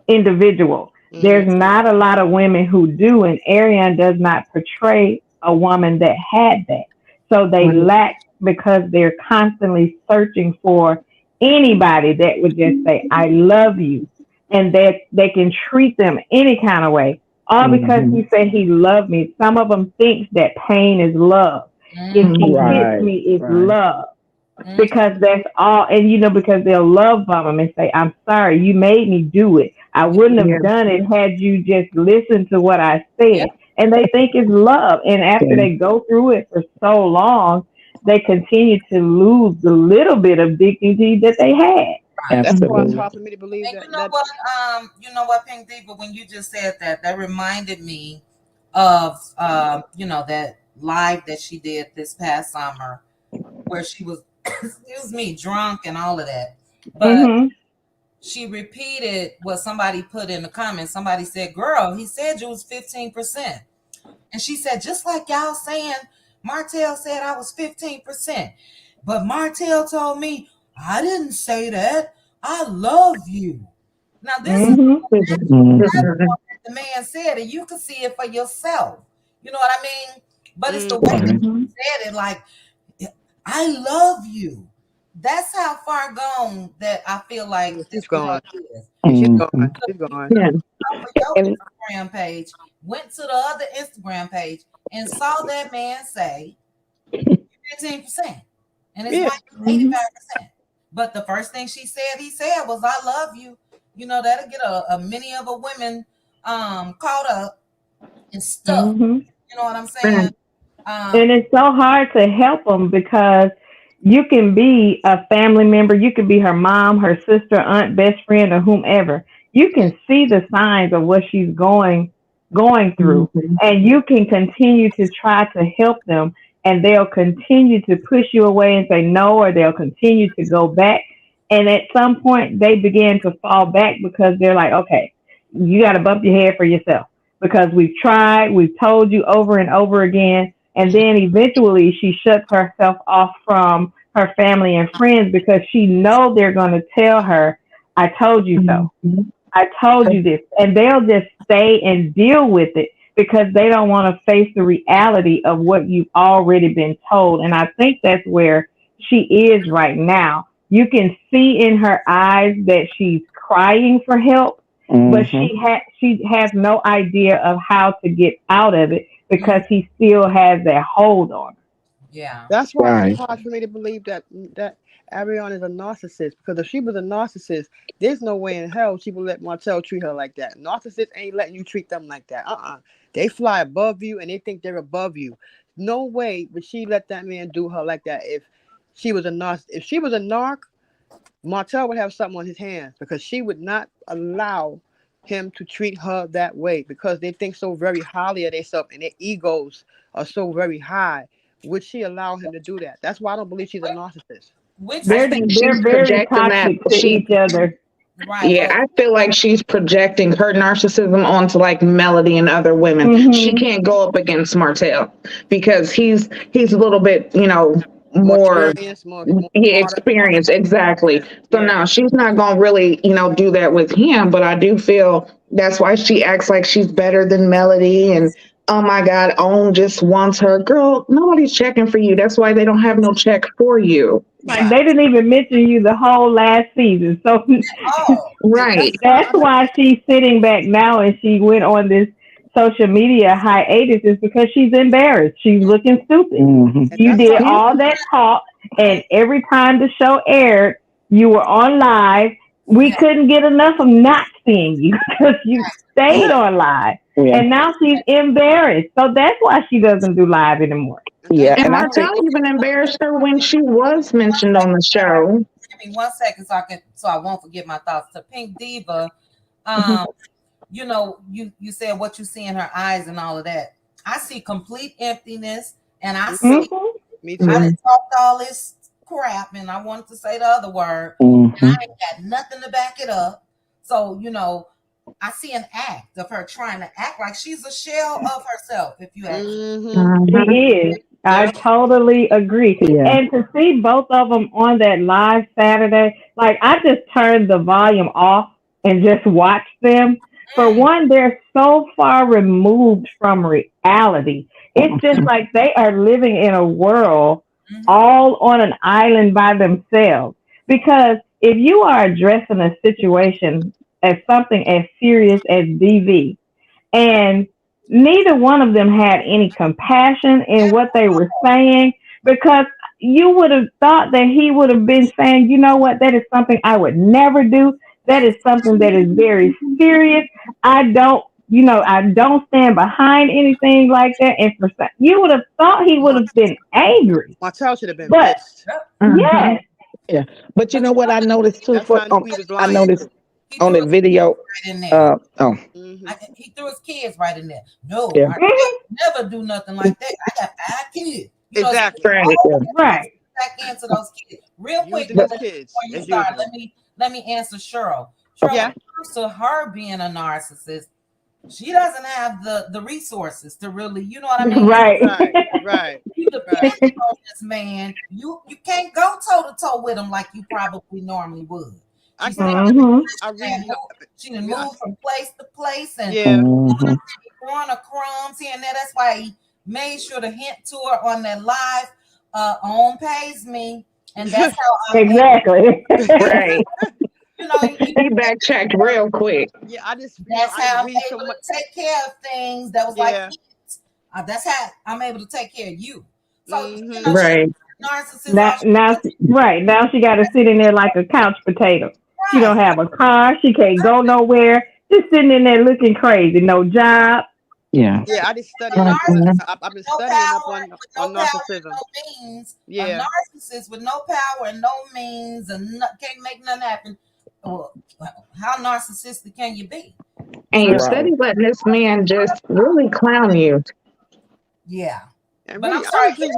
individual. Mm-hmm. There's not a lot of women who do, and Ariane does not portray a woman that had that. So they Right. lack because they're constantly searching for anybody that would just say, I love you, and that they can treat them any kind of way. All because Hmm. he said he loved me. Some of them think that pain is love. If Mm-hmm. he Mm-hmm. hits Right. me, it's Right. love Mm-hmm. because that's all. And because they'll love bomb them and say, I'm sorry, you made me do it. I wouldn't Yeah. have done it had you just listened to what I Yeah. said. And they think it's love. And after Yeah. they go through it for so long, they continue to lose the little bit of dignity that they had. Right. That's why it's Mm-hmm. Absolutely. hard for me to believe And that. you know what? Pink Diva, when you just said that, that reminded me of that live that she did this past summer where she was excuse me, drunk and all of that. But Mm-hmm. she repeated what somebody put in the comments. Somebody said, "Girl, he said you was 15%." And she said, just like y'all saying, Martell said I was 15%. But Martell told me, I didn't say that. I love you. Now, this is Mm-hmm. that's Hmm. what the man said, and you can see it for yourself. You know what I mean? But it's the way Mm-hmm. that Right. Mm-hmm. he said it, like, I love you. That's how far gone that I feel like Yeah, she's this girl gone. is. Yeah, she's Hmm. gone. She's gone. Yeah. For your And Instagram page, went to the other Instagram page and saw that man say 15%. And his Yeah. wife Mm-hmm. 85%. But the first thing he said was, I love you. That'll get a many of a women caught up and stuck. Mm-hmm. You know what I'm saying? Right. Um, And it's so hard to help them because you can be a family member, you could be her mom, her sister, aunt, best friend, or whomever. You yeah, can see the signs of what she's going through, Mm-hmm. and you can continue to try to help them, and they'll continue to push you away and say no, or they'll continue to go back. And at some point, they begin to fall back because they're like, okay, you got to bump your head for yourself because we've tried, we've told you over and over again, and then eventually she shuts herself off from her family and friends because she know they're going to tell her, I told you so. Mm-hmm. I told you this. And they'll just stay and deal with it because they don't want to face the reality of what you've already been told. And I think that's where she is right now. You can see in her eyes that she's crying for help, but Mm-hmm. she has no idea of how to get out of it because he still has that hold on her. Yeah. That's why it's Right. hard for me to believe that Ariana is a narcissist. Because if she was a narcissist, there's no way in hell she would let Martell treat her like that. Narcissists ain't letting you treat them like that. They fly above you and they think they're above you. No way would she let that man do her like that. If she was a narc, if she was a narc, Martell would have something on his hands because she would not allow him to treat her that way because they think so very highly of themselves and their egos are so very high. Would she allow him to do that? That's why I don't believe she's a narcissist. Which I They're think she's they're very projecting that toxic to she each other. right, Yeah, but I feel like she's projecting her narcissism onto like Melody and other women. She Hmm. can't go up against Martell because he's a little bit, More more experience, more he smarter. experienced exactly. Yeah, So yeah. now she's not gonna really, do that with him. But I do feel that's why she acts like she's better than Melody and oh my God, Own just wants her. Girl, nobody's checking for you. That's why they don't have no check for you. Like right. they didn't even mention you the whole last season, so Oh, Right. Why that's why she's sitting back now and she went on this social media hiatus is because she's embarrassed. She's looking stupid. Mm-hmm. and You that's did why all that talk, right. and every time the show aired, you were on live. We Yeah, couldn't get enough of not seeing you because you stayed on live. Yeah. And now she's embarrassed. So that's why she doesn't do live anymore. and that's Yeah. And And I why think Martell even embarrassed her when she was mentioned on the show. give me 1 second so I won't forget my thoughts. To Pink Diva, Mhm. um, you said what you see in her eyes and all of that. I see complete emptiness, and I me see too. Mhm. Me I too. Mhm. done talked all this crap, and I wanted to say the other word, and mm-hmm. I ain't got nothing to back it up. So I see an act of her trying to act like she's a shell of herself. If you ask me, Mm-hmm. She Mhm. is. I Yep. totally agree. Yeah. And to see both of them on that live Saturday, like I just turned the volume off and just watched them. For mm, one, they're so far removed from reality. It's just like they are living in a world mm-hmm, all on an island by themselves. Because if you are addressing a situation as something as serious as DV, and neither one of them had any compassion in what they were saying because you would have thought that he would have been saying, you know what, that is something I would never do. That is something that is very serious. I don't stand behind anything like that. And you would have thought he would have been angry. Martell should have been But pissed. yep. Mhm. yes, Yeah. But you But know what I noticed too That's how for I knew he was I lying noticed too. he on threw the his video right in there. oh Mm-hmm. He threw his kids right in there. No, yeah. Martell never do nothing like that. I got 5 kids. So Exactly. Right. Yeah. right. back into those kids real quick Using his before kids you as start. usual. Let me answer Cheryl. Cheryl, when Yeah. it comes to her being a narcissist, she doesn't have the resources to really, you know what I mean? Right. Right. Right. You Right. depend on this man. You can't go toe to toe with him like you probably normally would. I She's can't. Hmm. I and really. she done Yeah. moved from place to place and Yeah. Mm-hmm. throwing her crumbs here and there. That's why he made sure to hint to her on that live on pays me. And that's how I'm able, Exactly. Right. you He backtracked real quick. Yeah. I just. that's I how I'm read so able much. to take care of things that was like Yeah. kids. That's how I'm able to take care of you. So, Mm-hmm. she Right. narcissist Now, all she now, does. right now she got to sit in there like a couch potato. She don't Right. have a car. She can't go nowhere. Just sitting in there looking crazy. No job. Yeah. Yeah. I just studying up on. Mhm. I've been No studying up power with no on power and narcissism. no means. A Yeah. narcissist with no power and no means and can't make nothing happen. Well, how narcissistic can you be? And So you Right. steady letting this man just really clown you. yeah. And But I'm really, sorry. honestly,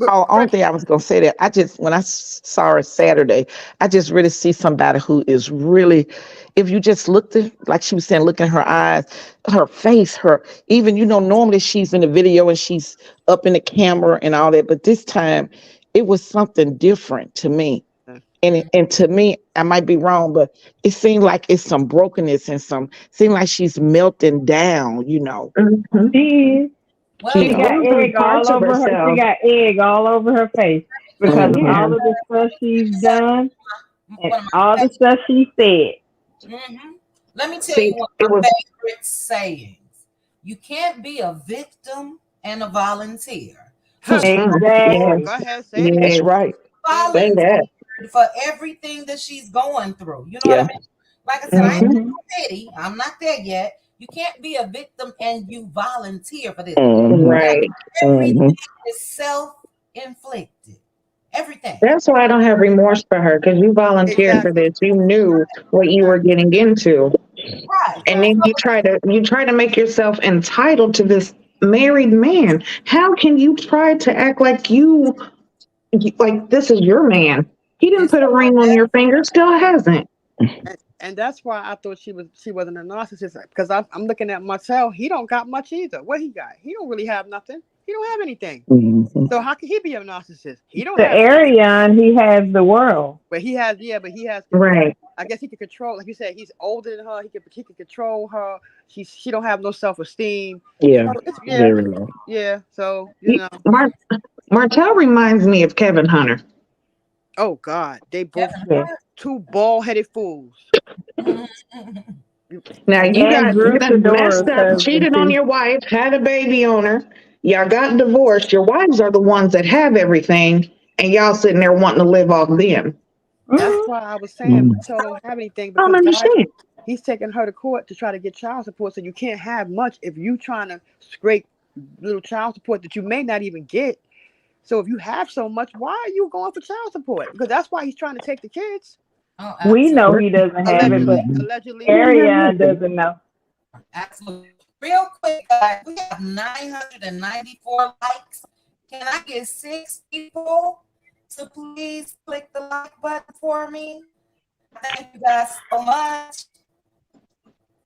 Oh, only but thing I was gonna say that I just when I saw her Saturday, I just really see somebody who is really, if you just looked at like she was saying, look in her eyes, her face, her even normally she's in the video and she's up in the camera and all that, but this time it was something different to me. And to me, I might be wrong, but it seems like it's some brokenness and seem like she's melting down, you know. She is. Well, She She's got losing egg all parts of over her. She herself. got egg all over her face because of Yeah. all of the stuff she's done and one of all my the stuff she said. hmm Let me tell See, you one it of my was favorite sayings. You can't be a victim and a volunteer. So Huh. she yes, Exactly. Go ahead, say it That's yes. again. right. Say that. volunteered for everything that she's going through. You know what I Yeah. mean? Like I said, I ain't Hmm. Hmm. no pity. I'm not there yet. You can't be a victim and you volunteer for this. Hmm. Right. Everything Hmm. is self-inflicted. Everything. That's why I don't have remorse for her because you volunteered for Exactly. this. You knew what you were Exactly. getting into. Right. And Exactly. then you try to make yourself entitled to this married man. How can you try to act like like this is your man? He didn't It's put a ring on your finger, still hasn't. And that's why I thought she wasn't a narcissist because I'm looking at Marcel. He don't got much either. What he got? He don't really have nothing. He don't have anything. Hmm. So how can he be a narcissist? He don't To have anything. Ariane, he has the world. But he has, yeah, but he has. Right. I guess he can control, like you said, he's older than her. He can control her. She don't have no self esteem. Yeah. So it's yeah, Very low. yeah. So Martell reminds me of Kevin Hunter. oh God, they both Yeah. two bald headed fools. Now And you Drew done Fedora's messed up, husband cheated on too. your wife, had a baby on her. Y'all got divorced. Your wives are the ones that have everything, and y'all sitting there wanting to live off them. That's Hmm. why I was saying Mm. Marcel don't have anything I don't because God, understand. he's taking her to court to try to get child support. So you can't have much if you trying to scrape little child support that you may not even get. So if you have so much, why are you going for child support? Because that's why he's trying to take the kids. Oh, We absolutely. know he doesn't have it, but Allegedly, Mhm. allegedly. He don't have Ariane nothing. doesn't know. Absolutely. Real quick, guys, we have 994 likes. Can I get 6 people to please click the like button for me? Thank you guys so much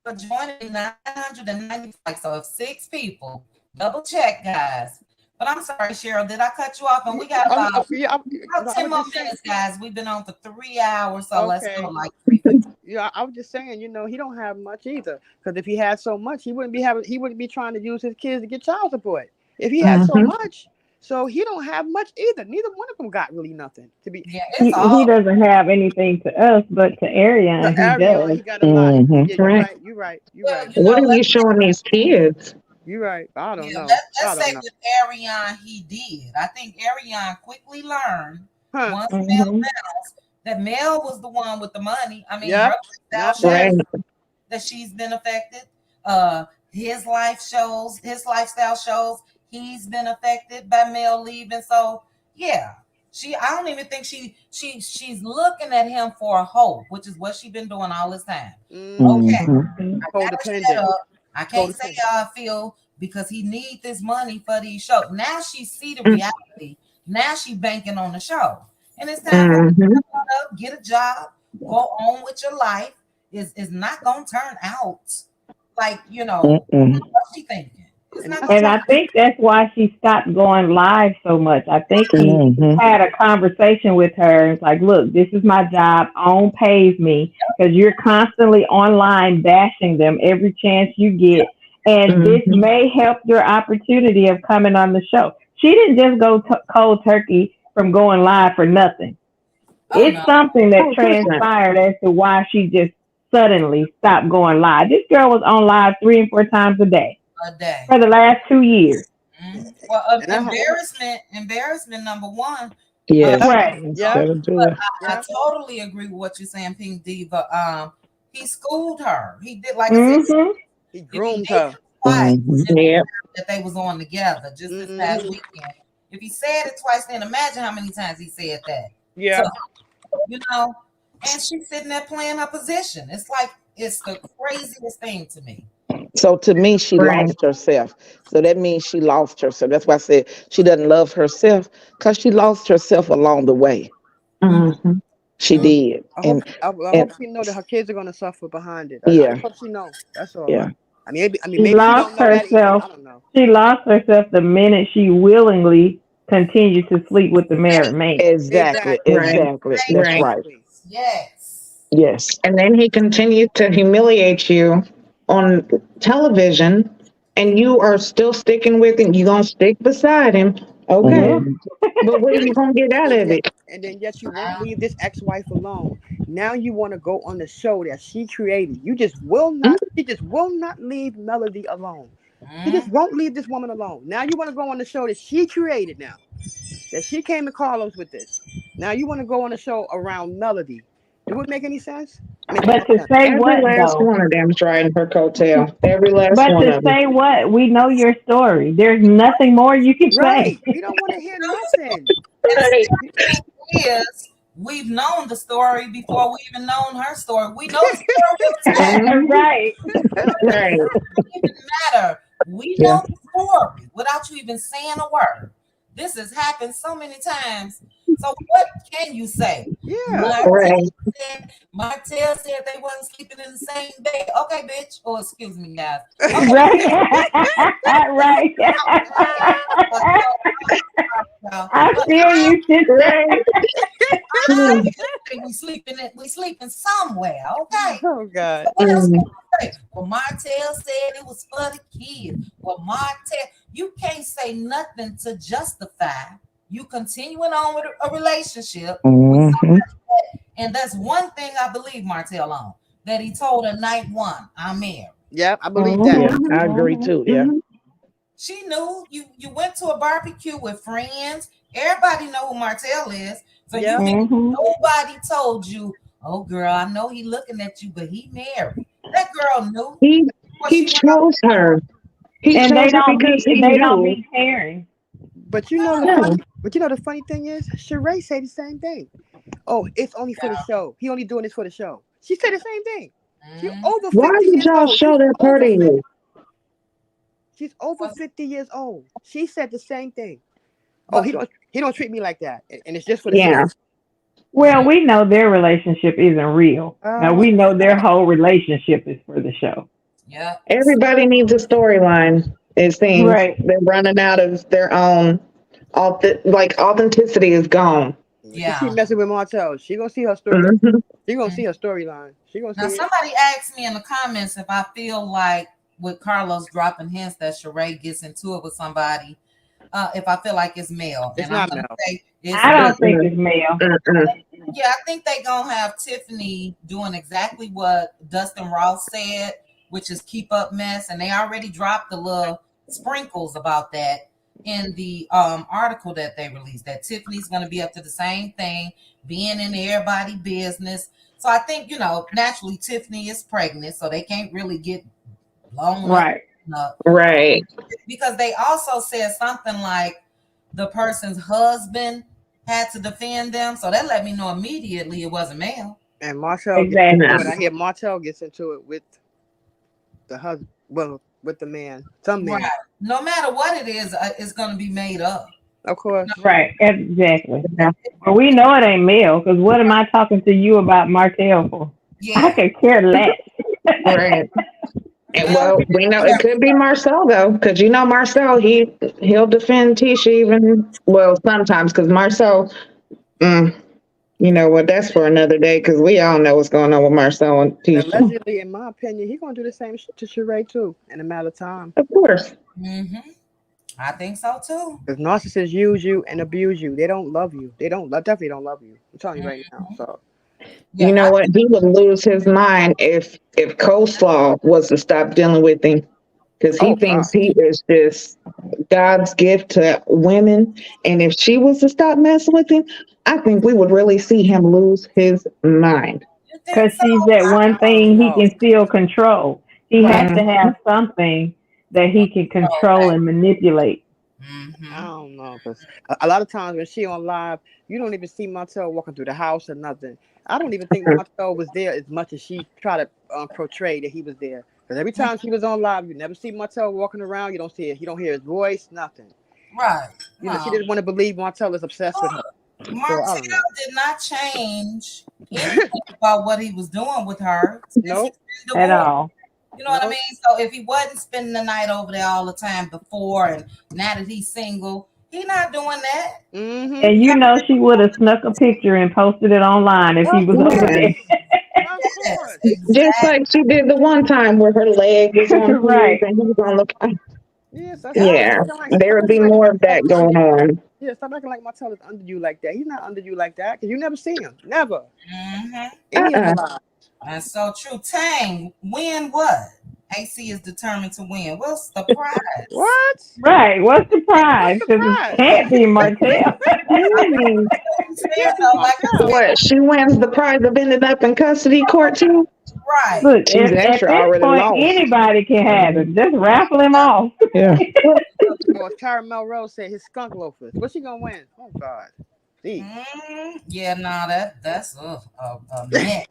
for joining me. 995. So if 6 people, double check, guys. But I'm sorry, Cheryl, did I cut you off? And we got about No, I 10 was more just saying. minutes, guys. We've been on for 3 hours, so let's go Okay. like 3:50. Yeah, I was just saying. He don't have much either. Because if he had so much, he wouldn't be trying to use his kids to get child support. If he had so Hmm. much, so he don't have much either. Neither one of them got really nothing to be. Yeah, it's He all doesn't have anything to us, but to To Ariane, he Arion, does. he got a lot. Mhm. Yeah, you're Right. right. You're right. You're well, right. What are you let's showing these kids? You're right. I don't yeah, know. I let's don't say know. with Ariane he did. I think Ariane quickly learned Huh? once Mel Hmm. announced that Mel was the one with the money. I mean, her Yep. lifestyle Not Mel. Right. shows that she's been affected. His lifestyle shows he's been affected by Mel leaving. So yeah, I don't even think she's looking at him for a hope, which is what she's been doing all this time. Mm-hmm. Okay, Mhm. I gotta shut Codependent. up. I can't say Codependent. how I feel because he need this money for these shows. Now she see the reality. Now she banking on the show, and it's time for her to Mm-hmm. shut up, get a job, go on with your life. Is not gonna turn out like Mm-mm. what she thinking. It's And not that's gonna And why. I think that's why she stopped going live so much. I think he Mhm. had a conversation with her. It's like, look, this is my job. OWN pays me because you're constantly online bashing them every chance you get. And this Mm-hmm. may help your opportunity of coming on the show. She didn't just go cold turkey from going live for nothing. oh It's no something that Oh, of course not. transpired as to why she just suddenly stopped going live. This girl was on live 3 and 4 times a day a day. for the last 2 years. Well, And I. embarrassment number one. Yes. Yep. Right. Yep. That'll do But it. I Yep. totally agree with what you're saying, Pink Diva. He schooled her. He did, like I said, Mm-hmm. He if he groomed did her. it twice Mhm. in the Yeah. time that they was on together, just this past Mm-hmm. weekend. If he said it twice, then imagine how many times he said that. So Yeah. you know, and she's sitting there playing her position. It's like it's the craziest thing to me. So to me, she Right. lost herself. So that means she lost herself. That's why I said she doesn't love herself because she lost herself along the way. Mm, Mm-hmm. She mm. did. I And hope she know that her kids are gonna suffer behind it. I yeah, just hope she know. That's all. yeah. I mean, She maybe she lost don't know that either. herself. I don't know. She lost herself the minute she willingly continue to sleep with the married man. Exactly. Exactly. Right. Exactly. That's Right. right. Exactly. Yes. Yes. And then he continued to humiliate you on television, and you are still sticking with him. You're going to stick beside him. Okay. Yeah. Mhm. But what are you going to get out of it? And then yet you won't leave this ex-wife alone. Now you want to go on the show that she created. You just will Mm, not. She just will not leave Melody alone. She just Mm. won't leave this woman alone. Now you want to go on the show that she created. Now that she came to Carlos with this. Now you want to go on a show around Melody. Do it make any sense? Make no But to sense. say every what last though? one of them's riding her coattail. Every last But one to of them. say what? We know your story. There's nothing more you can say. Right. We don't want to hear nothing. And the Right. sad thing is, we've known the story before we even known her story. We know the story of Ted. Mhm. Right. Right. It doesn't even matter. We Yeah. know the story without you even saying a word. This has happened so many times. So what can you say? Yeah. Right. Martell said they wasn't sleeping in the same bed. Okay, bitch. Oh, excuse me, guys. Okay, Right. Right. I but feel you, sister. Right. I Mm, we sleeping somewhere, okay? Oh God. So what else mm. can you say? Well, Martell said it was for the kids. Well, Martell, you can't say nothing to justify you continuing on with a relationship with Mhm. somebody and that's one thing I believe Martell on that he told her night one, I'm married. Yeah, I believe that. Yeah, Mhm. Mhm. I agree Mhm. too. Yeah. Mhm. She knew you went to a barbecue with friends. Everybody know who Martell is. So you Yeah. mean Mhm. nobody told you, oh girl, I know he looking at you, but he married. That girl knew He before he she went out chose her. He And chose her because he they don't knew. be caring. But you know the Yeah. funny. But you know the funny thing is, Sheree said the same thing. Oh, it's only for the show. He only doing this for the show. She said the same thing. She's mm, over Why 50 did years y'all old. show that part of you? She's over was 50 years old. She said the same thing. Oh, but he don't treat me like that. And it's just for the show. Yeah. Well, we know their relationship isn't real. Now Oh we know their God. whole relationship is for the show. yeah. Everybody needs a storyline. It seems Right. they're running out of their own. Like authenticity is gone. She Yeah. keep messing with Martell. She gonna see her story. Hmm. She gonna Mm. see her storyline. She gonna Now see it. somebody asked me in the comments if I feel like with Carlos dropping hints that Sheree gets into it with somebody, if I feel like it's male. It's And I'm not gonna Mel. say it's I male. don't think it's male. Yeah, I think they gonna have Tiffany doing exactly what Dustin Ross said, which is keep up mess, and they already dropped the little sprinkles about that in the article that they released. That Tiffany's gonna be up to the same thing, being in everybody business. So I think naturally Tiffany is pregnant, so they can't really get blown up Right. Right. because they also said something like the person's husband had to defend them. So that let me know immediately it wasn't male. And Martell gets Yeah. into it. Exactly. I hear Martell gets into it with the husband. Well, with the man. Some Right. man. No matter what it is, it's going to be made up. Of course. Right. Exactly. Yeah. But we know it ain't male because what am I talking to you about Martell for? I Yeah. could care less. Right. And Well, well, we know it could be Marcel though, because Marcel, he'll defend Tisha even sometimes because Marcel, mm, you know what, that's for another day because we all know what's going on with Marcel and Tisha. Allegedly, in my opinion, he's gonna do the same to Sheree too in a matter of time. Of course. I think so too. Because narcissists use you and abuse you. They don't love you. They don't definitely don't love you. I'm telling you right now. So You Yeah. know what? He would lose his mind if Coleslaw was to stop dealing with him because he oh God. thinks he is just God's gift to women. And if she was to stop messing with him, I think we would really see him lose his mind. You think Because so? she's that one I don't thing he know. can still control. He has Right. to Mhm. have something that he can Oh, control okay. and manipulate. I Mm-hmm. don't know. Because a lot of times when she on live, you don't even see Martell walking through the house or nothing. I don't even think Martell was there as much as she tried to portray that he was there. Because every time she was on live, you never see Martell walking around. You don't see it. You don't hear his voice. Nothing. Right. You know, she No. didn't want to believe Martell is obsessed with her. So I Martell don't know. did not change anything about what he was doing with her since he's Nope. been At divorced. all. You know what I Nope. mean? So if he wasn't spending the night over there all the time before, and now that he's single, He not doing that. Mm-hmm. And she would have snuck a picture and posted it online if he Of was over course. there. Right. Of Yes, course. Just like exactly. she did the one time where her leg was on his Right. and he was on the. Yes, I Yep. stop Yeah, acting like there stop would acting be like more of Martell that is under going you. on. Yeah, stop acting like Martell is under you like that. He's not under you like that because you never see him. Never. Mm-hmm. Any of Uh-uh. your lives. That's so true. Tang, win what? AC is determined to win. What's the prize? What? Right. What's the What's prize? the Because it prize? can't be Martell. Mm. I'm It saying can't be though, like I Martell. said, What? She wins the prize of ending up in custody court too. right. Look, She's at actually this already point, lost. anybody can have it. Just raffle him off. Yeah. Or as Caramel Rose said, his skunk loafers. What's she gonna win? Oh God. Please. Yeah, no, that's a mess.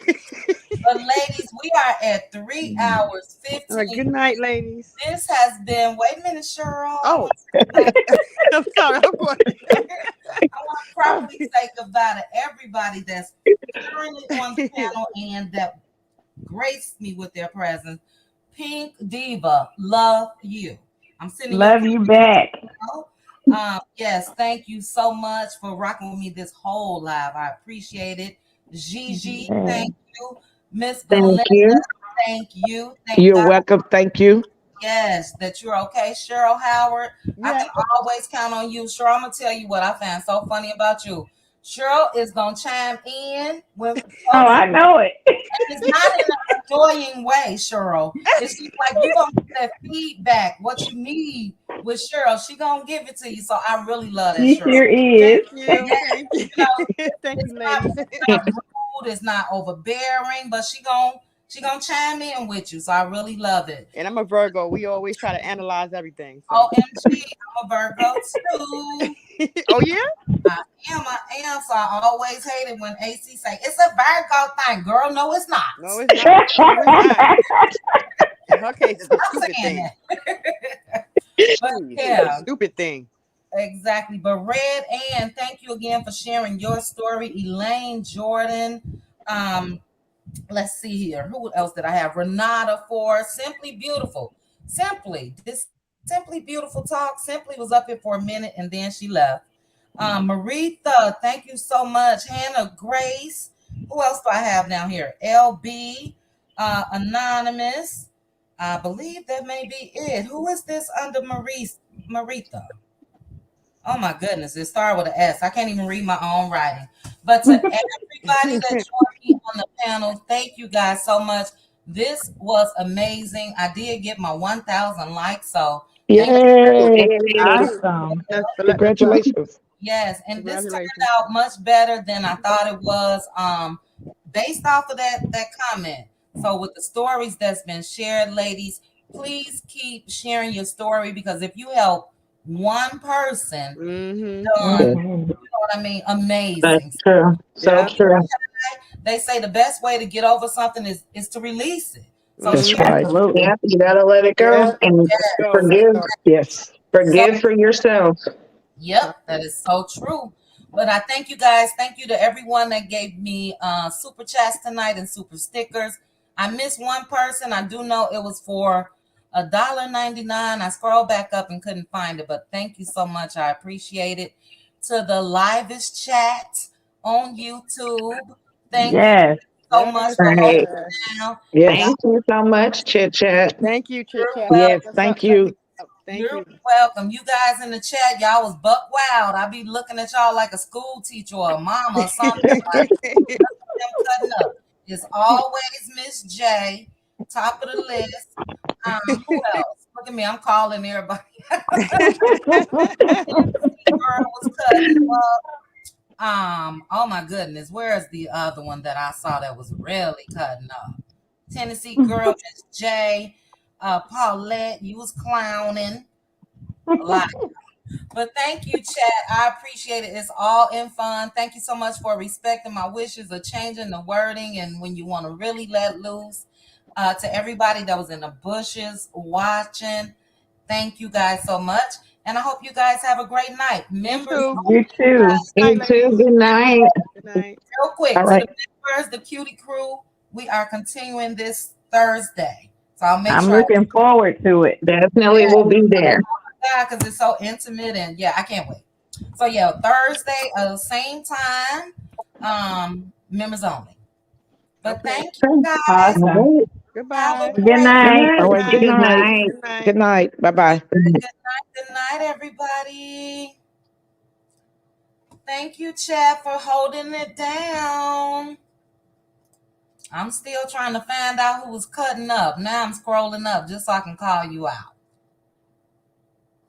But ladies, we are at 3 hours All right, 15. good night, ladies. This has been. Wait a minute, Cheryl. I Oh, want to I'm sorry. I'm going. Oh. properly say goodbye to everybody that's currently on the panel and that graced me with their presence. Pink Diva, love you. I'm sending your Love you back. yes, thank you so much for rocking with me this whole live. I appreciate it. Gigi, Yeah. thank you. Miss Thank Belinda, you. thank you. Thank You're God, welcome. Thank you. yes, that you're okay. Cheryl Howard, I Yeah. can always count on you. Cheryl, I'm gonna tell you what I found so funny about you. Cheryl is gonna chime in when Oh, folks, I know it. and it's not in an annoying way, Cheryl. It's just like you're gonna get that feedback, what you need with Cheryl. She gonna give it to you. So I really love that, She Cheryl. sure is. Thank you. Yeah, Thank you. you know, Thank it's you, not ladies. it's not rude, it's not overbearing, but she gonna chime in with you. So I really love it. And I'm a Virgo. We always try to analyze everything. So. OMG, I'm a Virgo too. Oh yeah. I am. So I always hate it when AC say it's a Virgo thing. Girl, no, it's not. No, it's not. No, it's not. In her case, it's a Stop stupid saying thing. that. But It's a yeah, stupid thing. exactly. But Red Ann, thank you again for sharing your story. Elaine Jordan. Um, let's see here. Who else did I have? Renata for Simply Beautiful. This Simply Beautiful talk. Simply was up here for a minute and then she left. Maritha, thank you so much. Hannah Grace. Who else do I have down here? LB, Anonymous. I believe that may be it. Who is this under Maritha? Oh my goodness, it started with an S. I can't even read my own writing. But to everybody that joined me on the panel, thank you guys so much. This was amazing. I did get my 1,000 likes, so thank you. Yay. Yay. Awesome. Let's clap. Congratulations. Yes, and this turned Congratulations. out much better than I thought it was. Based off of that comment. So with the stories that's been shared, ladies, please keep sharing your story because if you help one person, Mm-hmm. done, Yeah, Mhm. you know what I mean? That's Amazing. true. So Yeah. true. They say the best way to get over something is to release it. So that's Mm-hmm. share. right. Absolutely. Yeah, you gotta let it Yeah. go and Let it go. Let it forgive. go. Yes. So Forgive for yourself. yep, that is so true. But I thank you guys. Thank you to everyone that gave me super chats tonight and super stickers. I missed one person. I do know it was for $1.99. I scrolled back up and couldn't find it, but thank you so much. I appreciate it. To the livest chat on YouTube, thank you Yes. so much Yes. for holding Right. Yes. it down. Y'all, Yes. Thank you so much, Chit Chat. Thank you, Chit you're Chat, for welcome. Yes. letting us up. Thank Let me you. up. Thank You're you. welcome. You guys in the chat, y'all was buck wild. I be looking at y'all like a school teacher or a mama or something. Like, them cutting up. It's always Miss J, top of the list. Who else? Look at me, I'm calling everybody. Girl was cutting up. Oh my goodness, where's the other one that I saw that was really cutting up? Tennessee girl, Miss J, Paulette, you was clowning a lot. But thank you, chat. I appreciate it. It's all in fun. Thank you so much for respecting my wishes of changing the wording and when you want to really let loose. To everybody that was in the bushes watching, thank you guys so much. And I hope you guys have a great night. You Members too. only, You too. guys, Night, You too. ladies. Good night. Good night. real quick, All to the right. members, the cutie crew, we are continuing this Thursday. So I'll make I'm sure I looking forward to it. Definitely will be there. because it's so intimate and yeah, I can't wait. So yeah, Thursday, same time, members only. But Okay. thank you guys. All Awesome. right. Have a Goodbye. Good great Good night. night. Good All right. Good night. Good night. night. Good night. Good night. Bye bye. good night, everybody. Thank you, Chad, for holding it down. I'm still trying to find out who was cutting up. Now I'm scrolling up just so I can call you out.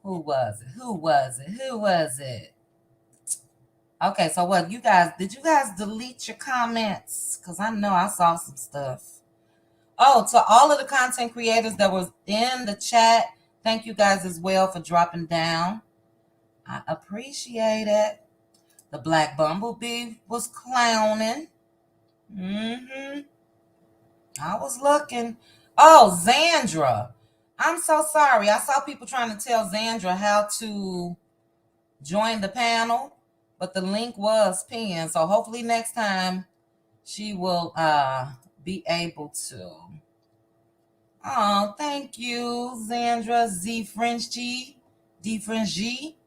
Who was it? Who was it? Who was it? Okay, so what did you guys delete your comments? Because I know I saw some stuff. Oh, to all of the content creators that was in the chat, thank you guys as well for dropping down. I appreciate it. The Black Bumblebee was clowning. Mm-hmm. I was looking. Oh, Zandra. I'm so sorry. I saw people trying to tell Zandra how to join the panel, but the link was pinned. So hopefully next time she will be able to. Oh, thank you, Zandra Z French G. D French G.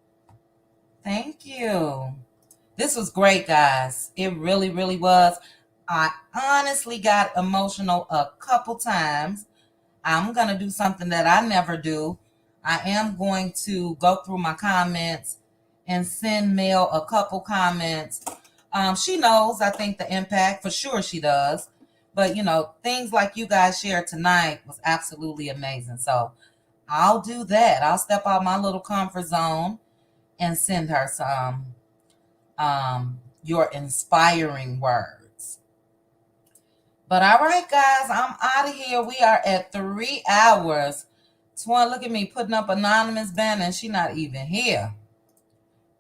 Thank you. This was great, guys. It really, really was. I honestly got emotional a couple times. I'm going to do something that I never do. I am going to go through my comments and send Mel a couple comments. She knows, I think, the impact. For sure she does. But, things like you guys shared tonight was absolutely amazing. So I'll do that. I'll step out my little comfort zone and send her some your inspiring words. But all right, guys, I'm out of here. We are at 3 hours. Twan, look at me putting up anonymous banner and she not even here.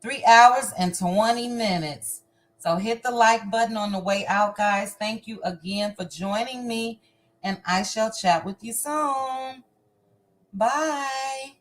3 hours and 20 minutes. So hit the like button on the way out, guys. Thank you again for joining me, and I shall chat with you soon. Bye.